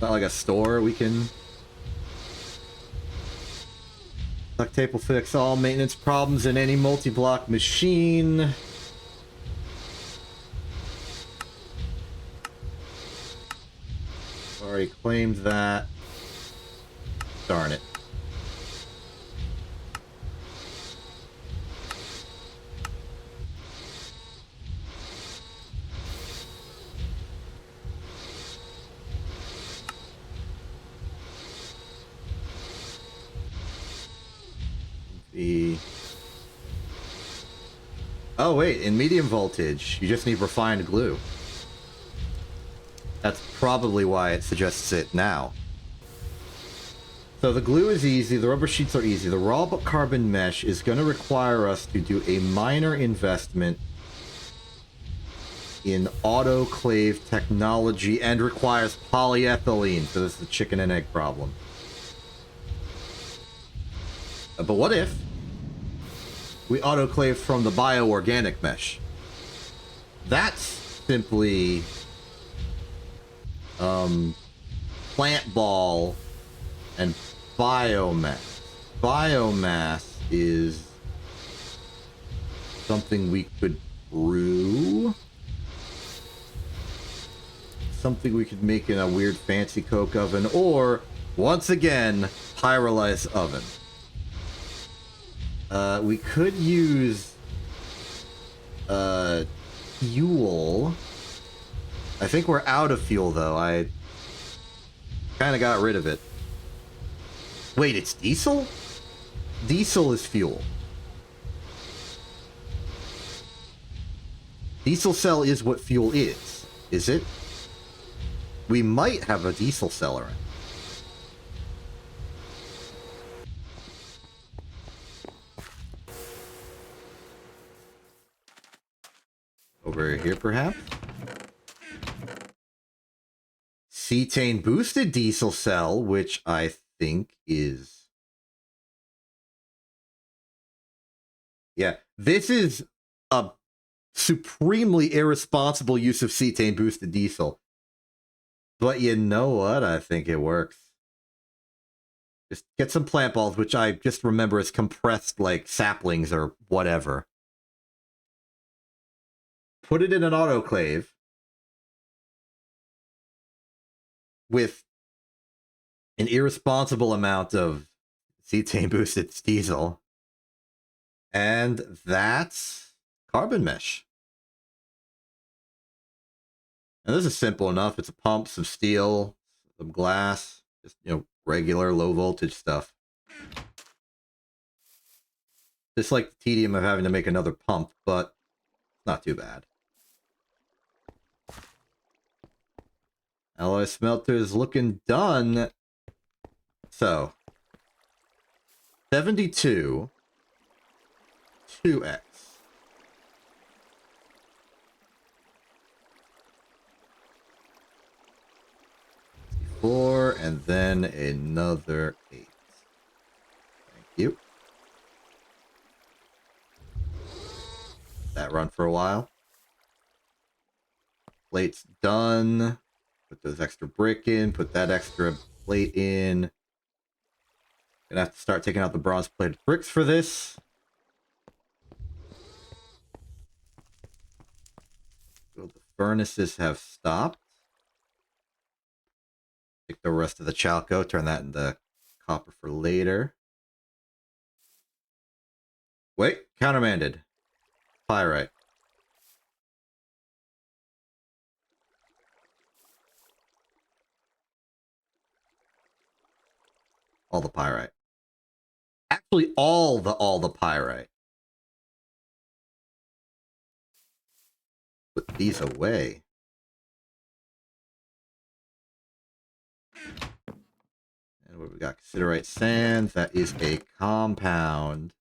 Not like a store we can... Duct tape will fix all maintenance problems in any multi-block machine. Already claimed that. Darn it. Oh wait, in medium voltage, you just need refined glue. That's probably why it suggests it now. So the glue is easy, the rubber sheets are easy. The raw carbon mesh is going to require us to do a minor investment in autoclave technology and requires polyethylene. So this is the chicken and egg problem. But what if we autoclave from the bioorganic mesh? That's simply plant ball and biomass. Biomass is something we could brew. Something we could make in a weird fancy coke oven, or once again, pyrolyze oven. We could use fuel. I think we're out of fuel though. I kind of got rid of it. Wait, it's diesel? Diesel is fuel. Diesel cell is what fuel is it? We might have a diesel cell around. Over here, perhaps? Cetane boosted diesel cell, which I think is... Yeah, this is a supremely irresponsible use of cetane boosted diesel. But you know what? I think it works. Just get some plant balls, which I just remember as compressed, like, saplings or whatever. Put it in an autoclave with an irresponsible amount of cetane-boosted diesel. And that's carbon mesh. And this is simple enough. It's a pump, some steel, some glass, just, you know, regular low-voltage stuff. Just like the tedium of having to make another pump, but not too bad. Alloy smelter is looking done. So, 72, 2x. 4, and then another 8. Thank you. That run for a while. Plate's done. Put those extra brick in. Put that extra plate in. Gonna have to start taking out the bronze plated bricks for this. So the furnaces have stopped. Take the rest of the chalco. Turn that into copper for later. Wait, countermanded. Pyrite. All the pyrite. Actually, all the pyrite. Put these away. And what do we got cassiterite sand. That is a compound.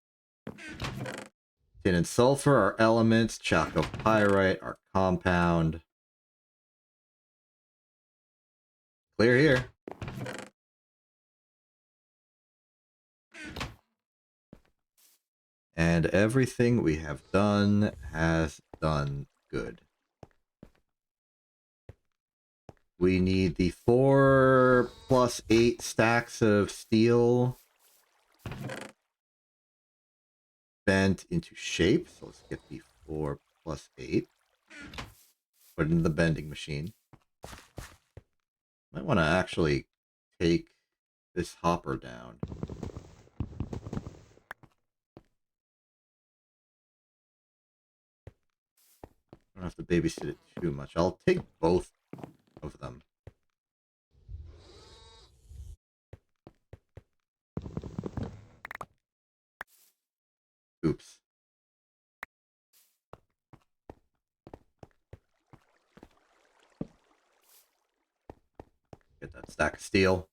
Tin and sulfur are elements. Chalcopyrite are compound. Clear here. And everything we have done has done good. We need the 4 plus 8 stacks of steel bent into shape. So let's get the 4 plus 8. Put it in the bending machine. Might want to actually take this hopper down. I don't have to babysit it too much. I'll take both of them. Oops. Get that stack of steel.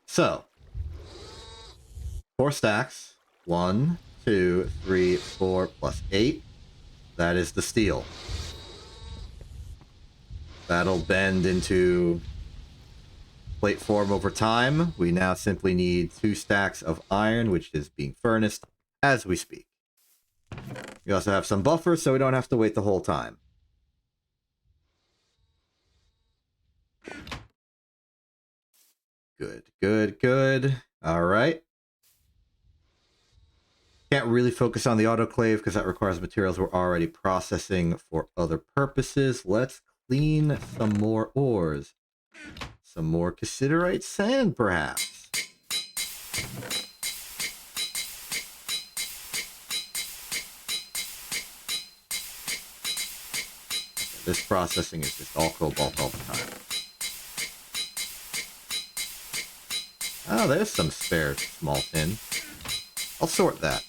So, 4 stacks. 1, 2, 3, 4, plus 8. That is the steel. That'll bend into plate form over time. We now simply need 2 stacks of iron, which is being furnaced as we speak. We also have some buffer, so we don't have to wait the whole time. Good, good, good. All right. Can't really focus on the autoclave because that requires materials we're already processing for other purposes. Let's clean some more ores. Some more cassiterite sand, perhaps. This processing is just all cobalt all the time. Oh, there's some spare small tin. I'll sort that.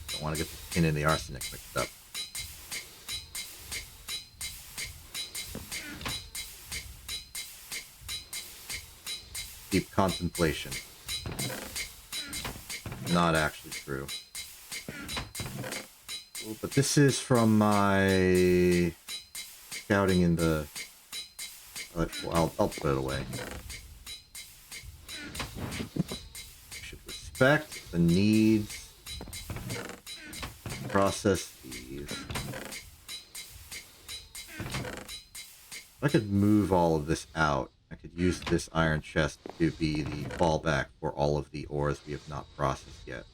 Don't want to get the tin and the arsenic mixed up. Deep contemplation. Not actually true. But this is from my scouting in the... I'll put it away. We should respect the needs. Process these. If I could move all of this out, I could use this iron chest to be the fallback for all of the ores we have not processed yet.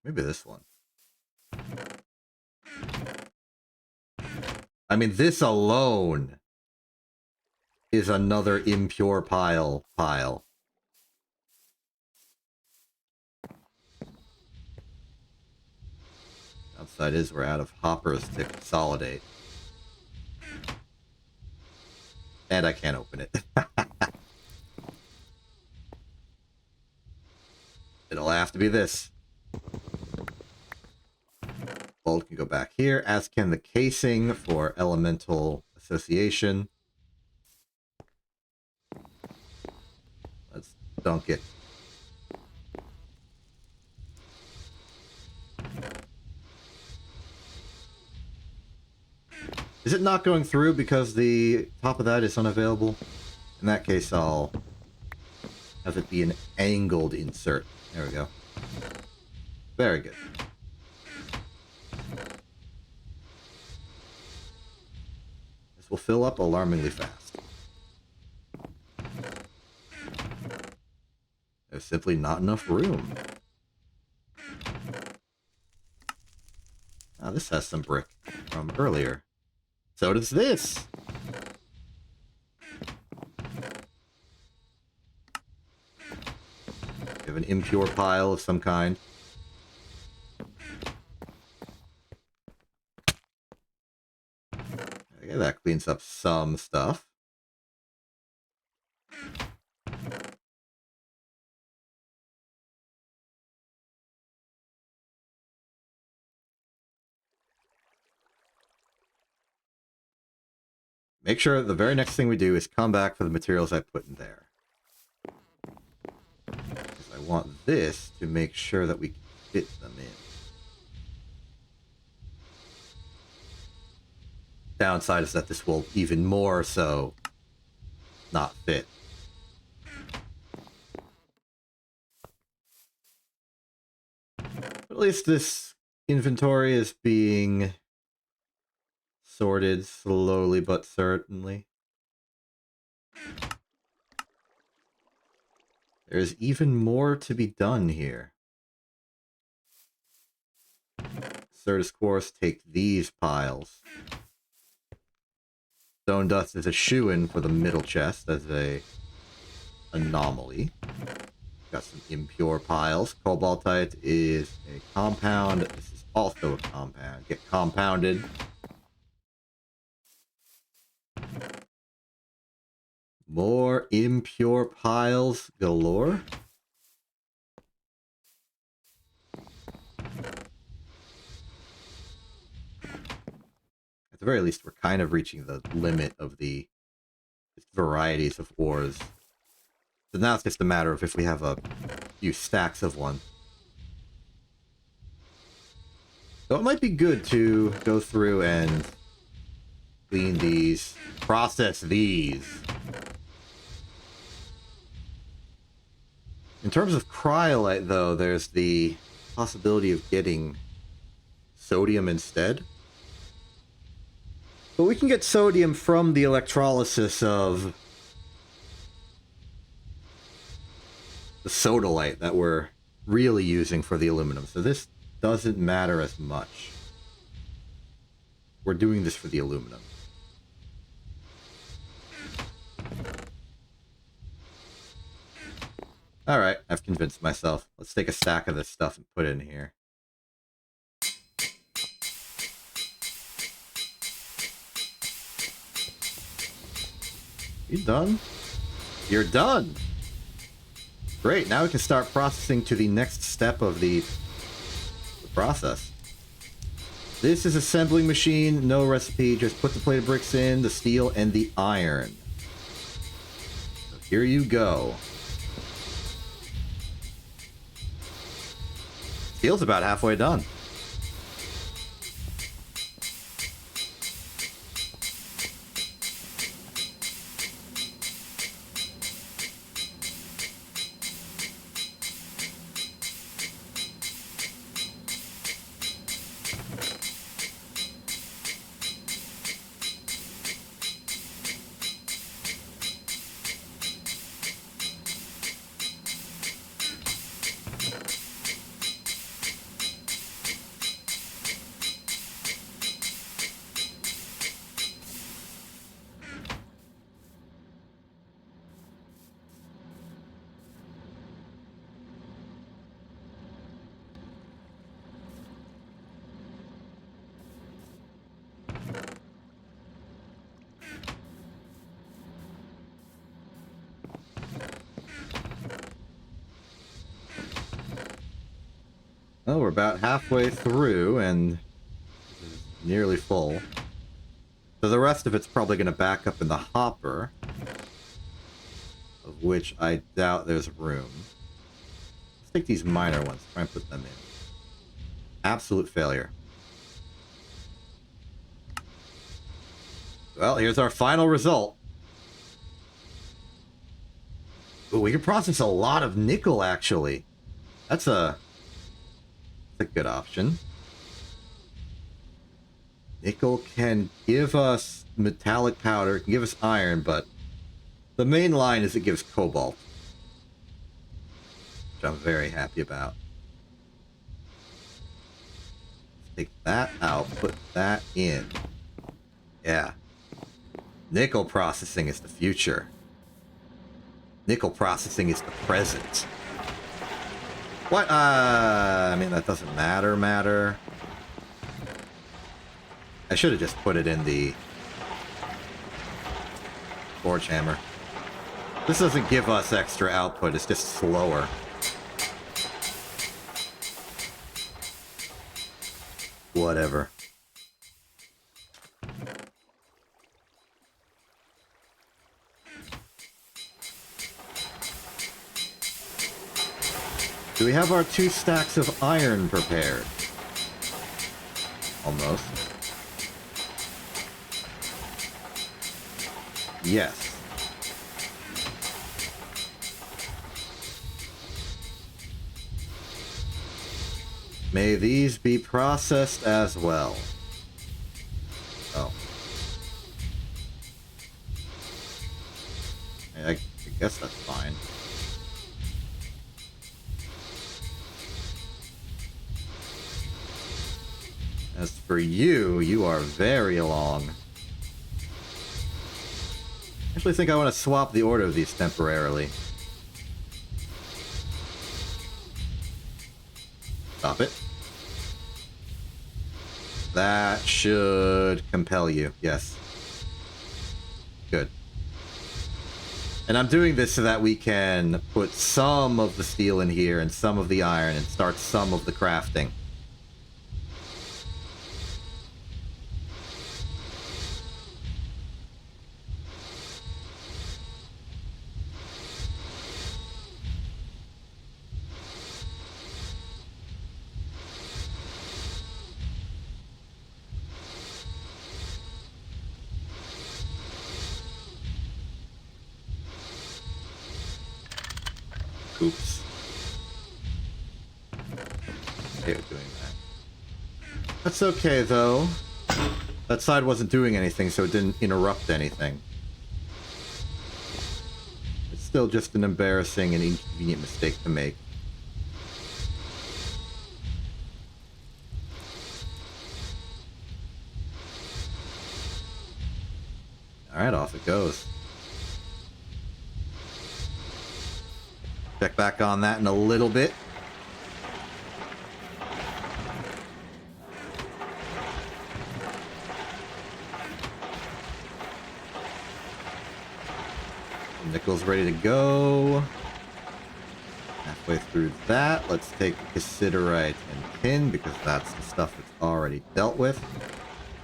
Maybe this one. I mean, this alone is another impure pile. Outside is we're out of hoppers to consolidate. And I can't open it. It'll have to be this. Bolt can go back here, as can the casing for elemental association. Let's dunk it. Is it not going through because the top of that is unavailable? In that case, I'll have it be an angled insert. There we go. Very good. This will fill up alarmingly fast. There's simply not enough room. Now this has some brick from earlier. So does this. We have an impure pile of some kind. Okay, that cleans up some stuff. make sure the very next thing we do is come back for the materials I put in there. Because I want this to make sure that we can fit them in. Downside is that this will even more so not fit. But at least this inventory is being sorted slowly but certainly. There's even more to be done here. Certus Quartz, take these piles. Stone Dust is a shoo-in for the middle chest as a anomaly. Got some impure piles. Cobaltite is a compound. This is also a compound. Get compounded. More impure piles galore. At the very least, we're kind of reaching the limit of the varieties of ores. So now it's just a matter of if we have a few stacks of one. So it might be good to go through and clean these, process these. In terms of cryolite, though, there's the possibility of getting sodium instead. But we can get sodium from the electrolysis of the sodalite that we're really using for the aluminum. So this doesn't matter as much. We're doing this for the aluminum. Alright, I've convinced myself. Let's take a stack of this stuff and put it in here. You done? You're done! Great, now we can start processing to the next step of the process. This is assembling machine, no recipe, just put the plate of bricks in, the steel, and the iron. So here you go. Steel's about halfway done. Well, we're about halfway through, and this is nearly full. So the rest of it's probably going to back up in the hopper, of which I doubt there's room. Let's take these minor ones, try and put them in. Absolute failure. Well, here's our final result. Ooh, we can process a lot of nickel, actually. That's a good option. Nickel can give us metallic powder, can give us iron, but the main line is it gives cobalt, which I'm very happy about. Take that out, put that in. Yeah. Nickel processing is the future. Nickel processing is the present. What? I mean, that doesn't matter. I should have just put it in the forge hammer. This doesn't give us extra output, it's just slower. Whatever. Do we have our 2 stacks of iron prepared? Almost. Yes. May these be processed as well. Oh. I guess that's fine. As for you, you are very long. I actually think I want to swap the order of these temporarily. Stop it. That should compel you. Yes. Good. And I'm doing this so that we can put some of the steel in here and some of the iron and start some of the crafting. Oops. Okay, doing that. That's okay, though. That side wasn't doing anything, so it didn't interrupt anything. It's still just an embarrassing and inconvenient mistake to make. Alright, off it goes. Check back on that in a little bit. Nickel's ready to go. Halfway through that, let's take cassiterite and tin, because that's the stuff that's already dealt with.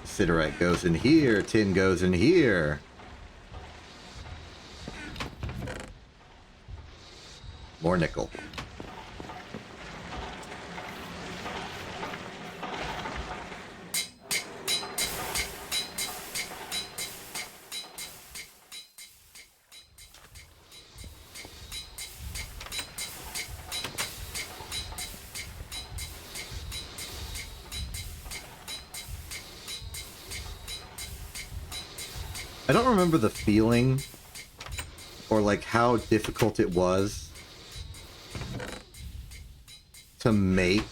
Cassiterite goes in here, tin goes in here. More nickel. I don't remember the feeling or like how difficult it was to make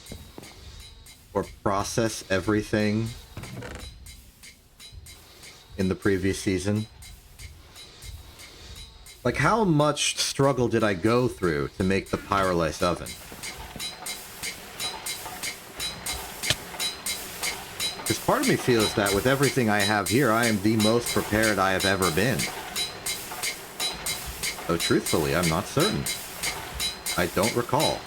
or process everything in the previous season. Like, how much struggle did I go through to make the pyrolyse oven? Because part of me feels that with everything I have here, I am the most prepared I have ever been. Though truthfully, I'm not certain. I don't recall.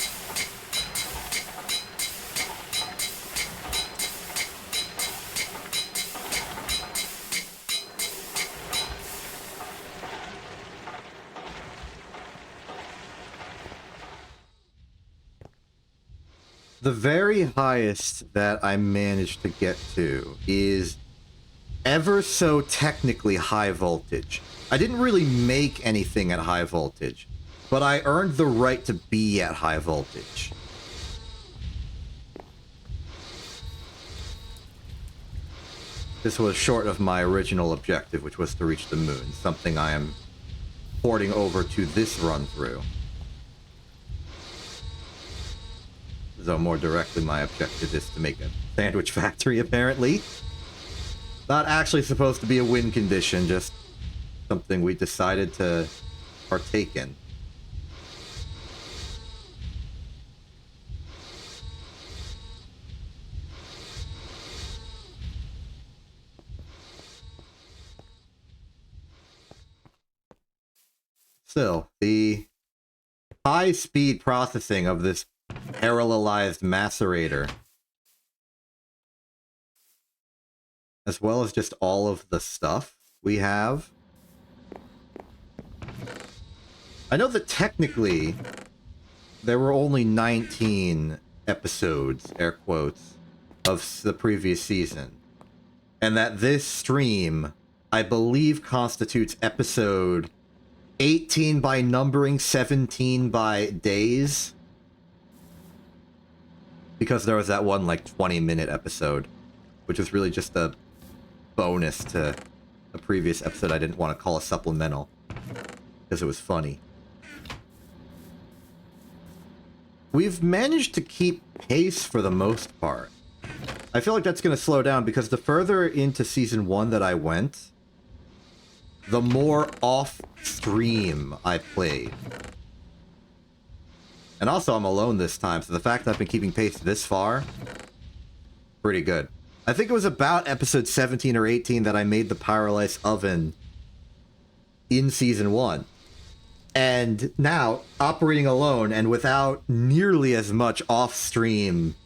The very highest that I managed to get to is ever so technically high voltage. I didn't really make anything at high voltage, but I earned the right to be at high voltage. This was short of my original objective, which was to reach the moon, something I am porting over to this run-through. So more directly, my objective is to make a sandwich factory, apparently. Not actually supposed to be a win condition, just something we decided to partake in. Still, the high-speed processing of this parallelized macerator, as well as just all of the stuff we have. I know that technically there were only 19 episodes, air quotes, of the previous season. And that this stream, I believe, constitutes episode 18 by numbering, 17 by days. Because there was that one, like, 20-minute episode, which was really just a bonus to a previous episode I didn't want to call a supplemental, because it was funny. We've managed to keep pace for the most part. I feel like that's going to slow down, because the further into Season 1 that I went, the more off-stream I played. And also, I'm alone this time, so the fact that I've been keeping pace this far, pretty good. I think it was about episode 17 or 18 that I made the Pyrolyse oven in Season 1. And now, operating alone and without nearly as much off-stream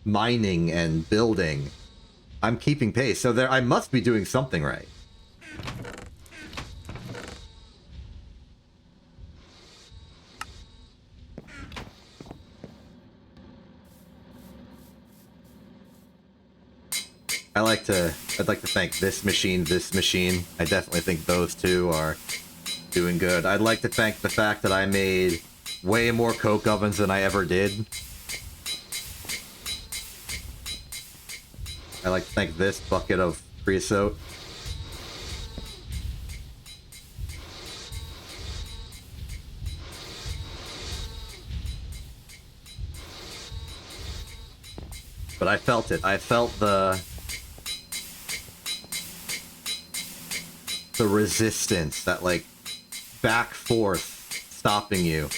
mining and building, I'm keeping pace. So I must be doing something right. I'd like to thank this machine. I definitely think those two are doing good. I'd like to thank the fact that I made way more coke ovens than I ever did. I'd like to thank this bucket of creosote. But I felt it. I felt the resistance, that, like, back forth stopping you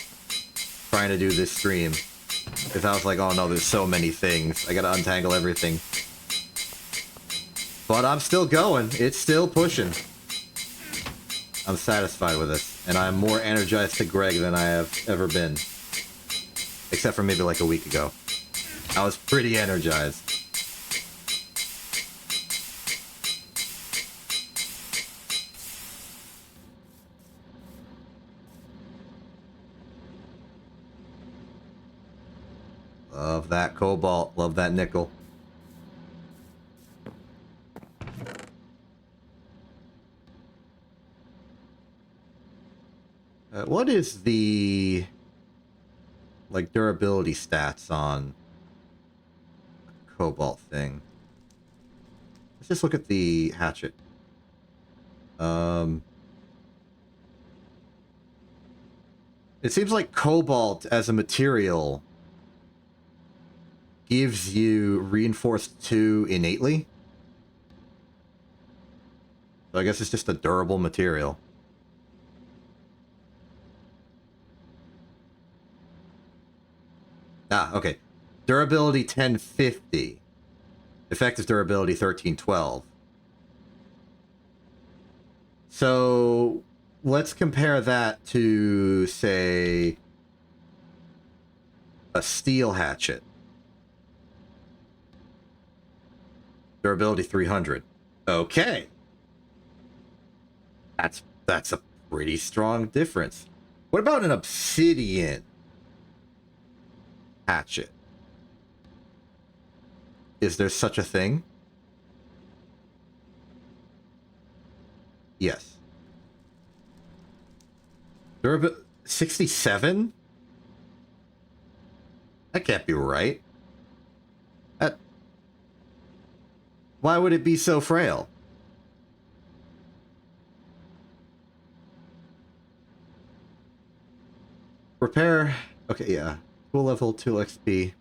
trying to do this stream. Because I was like, oh no, there's so many things. I gotta untangle everything. But I'm still going. It's still pushing. I'm satisfied with this. And I'm more energized to Greg than I have ever been. Except for maybe like a week ago. I was pretty energized. Love that cobalt. Love that nickel. What is the, like, durability stats on the cobalt thing? Let's just look at the hatchet. It seems like cobalt as a material gives you reinforced 2 innately. So I guess it's just a durable material. Ah, okay. Durability 1050. Effective durability 1312. So let's compare that to, say, a steel hatchet. Durability 300. Okay. That's a pretty strong difference. What about an obsidian hatchet? Is there such a thing? Yes. Durability 67? That can't be right. Why would it be so frail? Repair. Okay, yeah. Tool level 2 XP.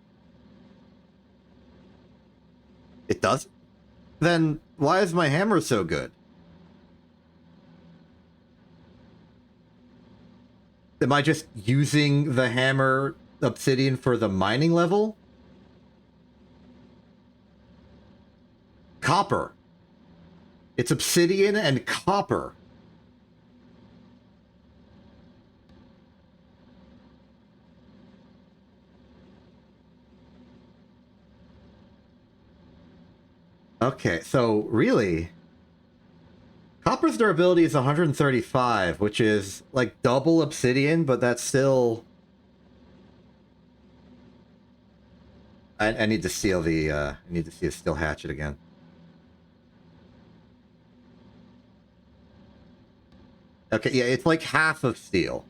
It does? Then why is my hammer so good? Am I just using the hammer obsidian for the mining level? Copper. It's obsidian and copper. Okay, so really, copper's durability is 135, which is like double obsidian, but that's still I need to seal the, I need to see a steel hatchet again. Okay, yeah, it's like half of steel.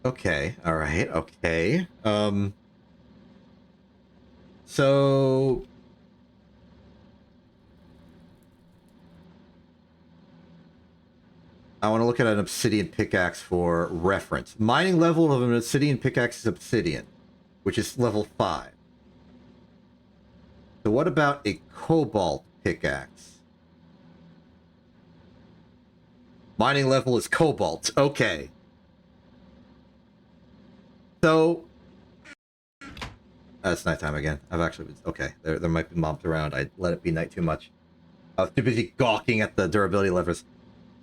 Okay, alright, okay. So... I want to look at an obsidian pickaxe for reference. Mining level of an obsidian pickaxe is obsidian, which is level 5. So what about a cobalt pickaxe? Mining level is cobalt. Okay. So... it's nighttime again. I've actually been... Okay, there might be mobs around. I let it be night too much. I was too busy gawking at the durability levers.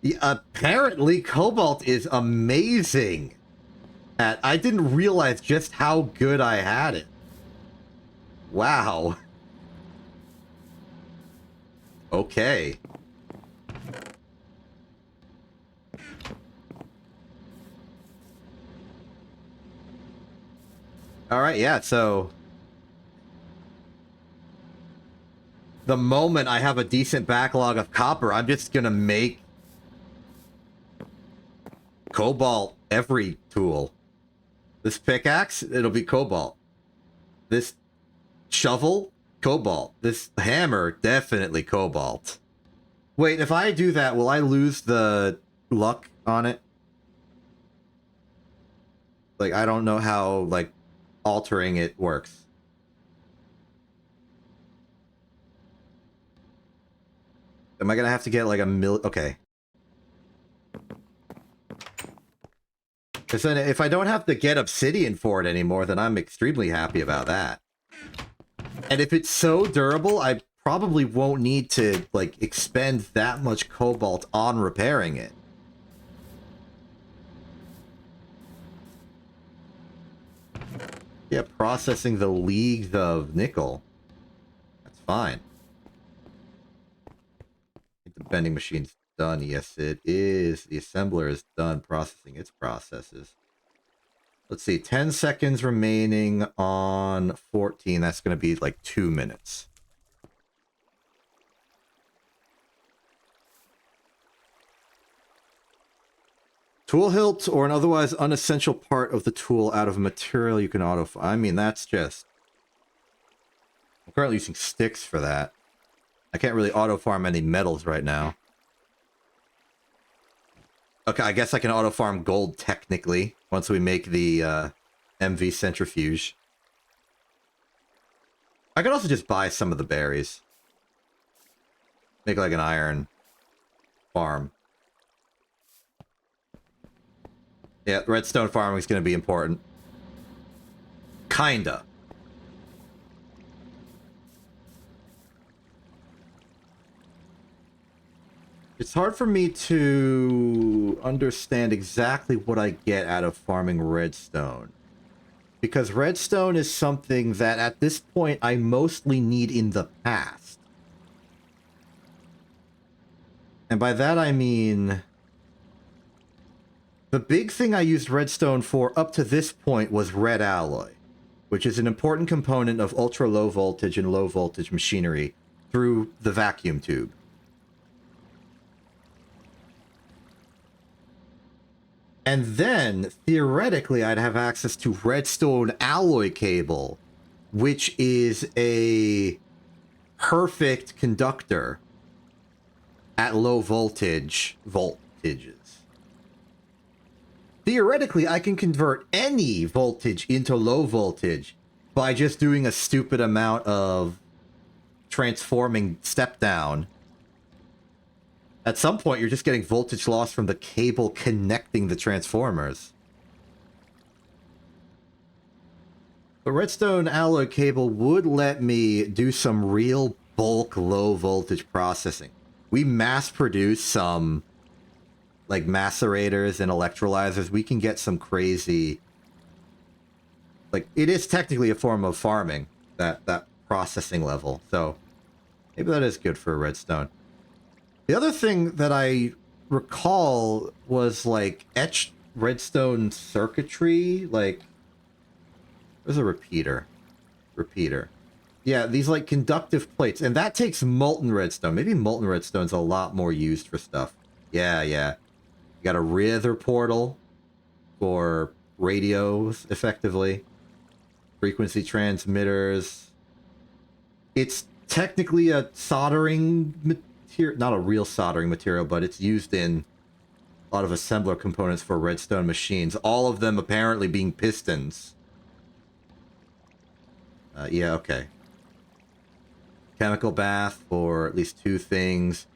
Yeah, apparently, cobalt is amazing. I didn't realize just how good I had it. Wow. Okay. Alright, yeah, so... the moment I have a decent backlog of copper, I'm just gonna make... cobalt every tool. This pickaxe, it'll be cobalt. This shovel, cobalt. This hammer, definitely cobalt. Wait, if I do that, will I lose the luck on it? Like, I don't know how, like, altering it works. Am I gonna have to get, like, okay. Because then if I don't have to get obsidian for it anymore, then I'm extremely happy about that. And if it's so durable, I probably won't need to, like, expend that much cobalt on repairing it. Yeah, processing the leagues of nickel. That's fine. I think the bending machine's done. Yes, it is. The assembler is done processing its processes. Let's see, 10 seconds remaining on 14. That's going to be like 2 minutes. Tool hilt or an otherwise unessential part of the tool out of a material you can auto... I mean, that's just... I'm currently using sticks for that. I can't really auto-farm any metals right now. Okay, I guess I can auto-farm gold technically, once we make the MV centrifuge. I could also just buy some of the berries. Make like an iron farm. Yeah, redstone farming is going to be important. Kinda. It's hard for me to understand exactly what I get out of farming redstone. Because redstone is something that at this point I mostly need in the past. And by that I mean... the big thing I used redstone for up to this point was red alloy, which is an important component of ultra-low voltage and low-voltage machinery through the vacuum tube. And then, theoretically, I'd have access to redstone alloy cable, which is a perfect conductor at low voltages. Theoretically, I can convert any voltage into low voltage by just doing a stupid amount of transforming step down. At some point, you're just getting voltage loss from the cable connecting the transformers. The redstone alloy cable would let me do some real bulk low voltage processing. We mass produce some like macerators and electrolyzers. We can get some crazy, like, it is technically a form of farming, that processing level. So maybe that is good for redstone. The other thing that I recall was like etched redstone circuitry. Like, there's a repeater. Yeah, these like conductive plates, and that takes molten redstone. Maybe molten redstone's a lot more used for stuff. Yeah. You got a Rither portal for radios, effectively. Frequency transmitters. It's technically a soldering material, not a real soldering material, but it's used in a lot of assembler components for redstone machines. All of them apparently being pistons. Yeah, okay. Chemical bath for at least 2 things.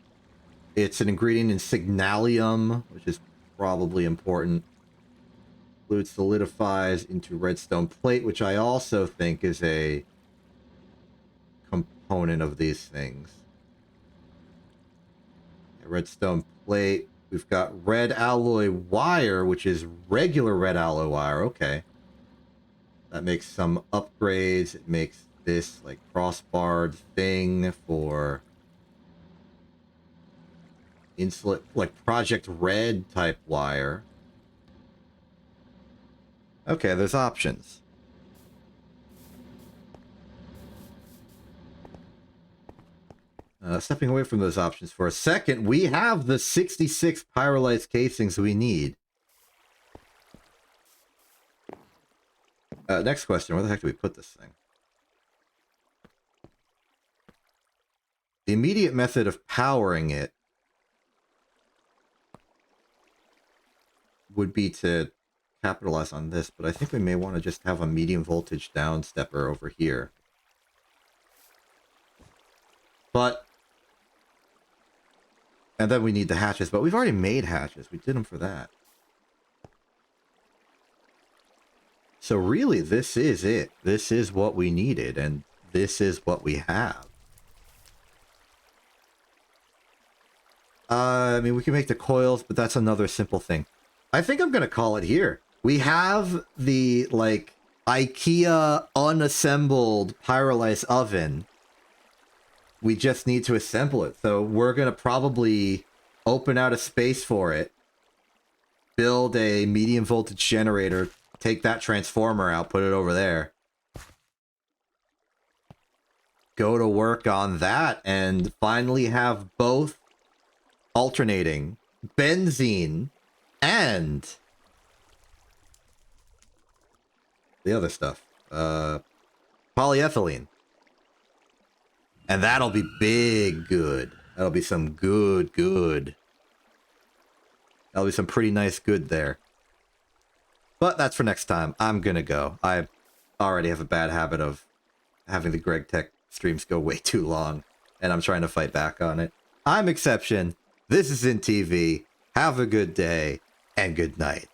It's an ingredient in signalium, which is probably important. Fluid solidifies into redstone plate, which I also think is a component of these things. Redstone plate. We've got red alloy wire, which is regular red alloy wire. Okay. That makes some upgrades. It makes this like crossbarred thing for insulate, like Project Red type wire. Okay, there's options. Stepping away from those options for a second, we have the 66 pyrolyte casings we need. Next question, where the heck do we put this thing? The immediate method of powering it would be to capitalize on this, but I think we may want to just have a medium voltage down stepper over here. But... and then we need the hatches, but we've already made hatches. We did them for that. So really, this is it. This is what we needed, and this is what we have. I mean, we can make the coils, but that's another simple thing. I think I'm going to call it here. We have the, like, IKEA unassembled pyrolyse oven. We just need to assemble it. So we're going to probably open out a space for it, build a medium voltage generator, take that transformer out, put it over there, go to work on that, and finally have both alternating benzene and the other stuff, polyethylene. And that'll be big good. That'll be some good. That'll be some pretty nice good there. But that's for next time. I'm gonna go. I already have a bad habit of having the Greg Tech streams go way too long, and I'm trying to fight back on it. I'm Exception. This is In TV. Have a good day, and good night.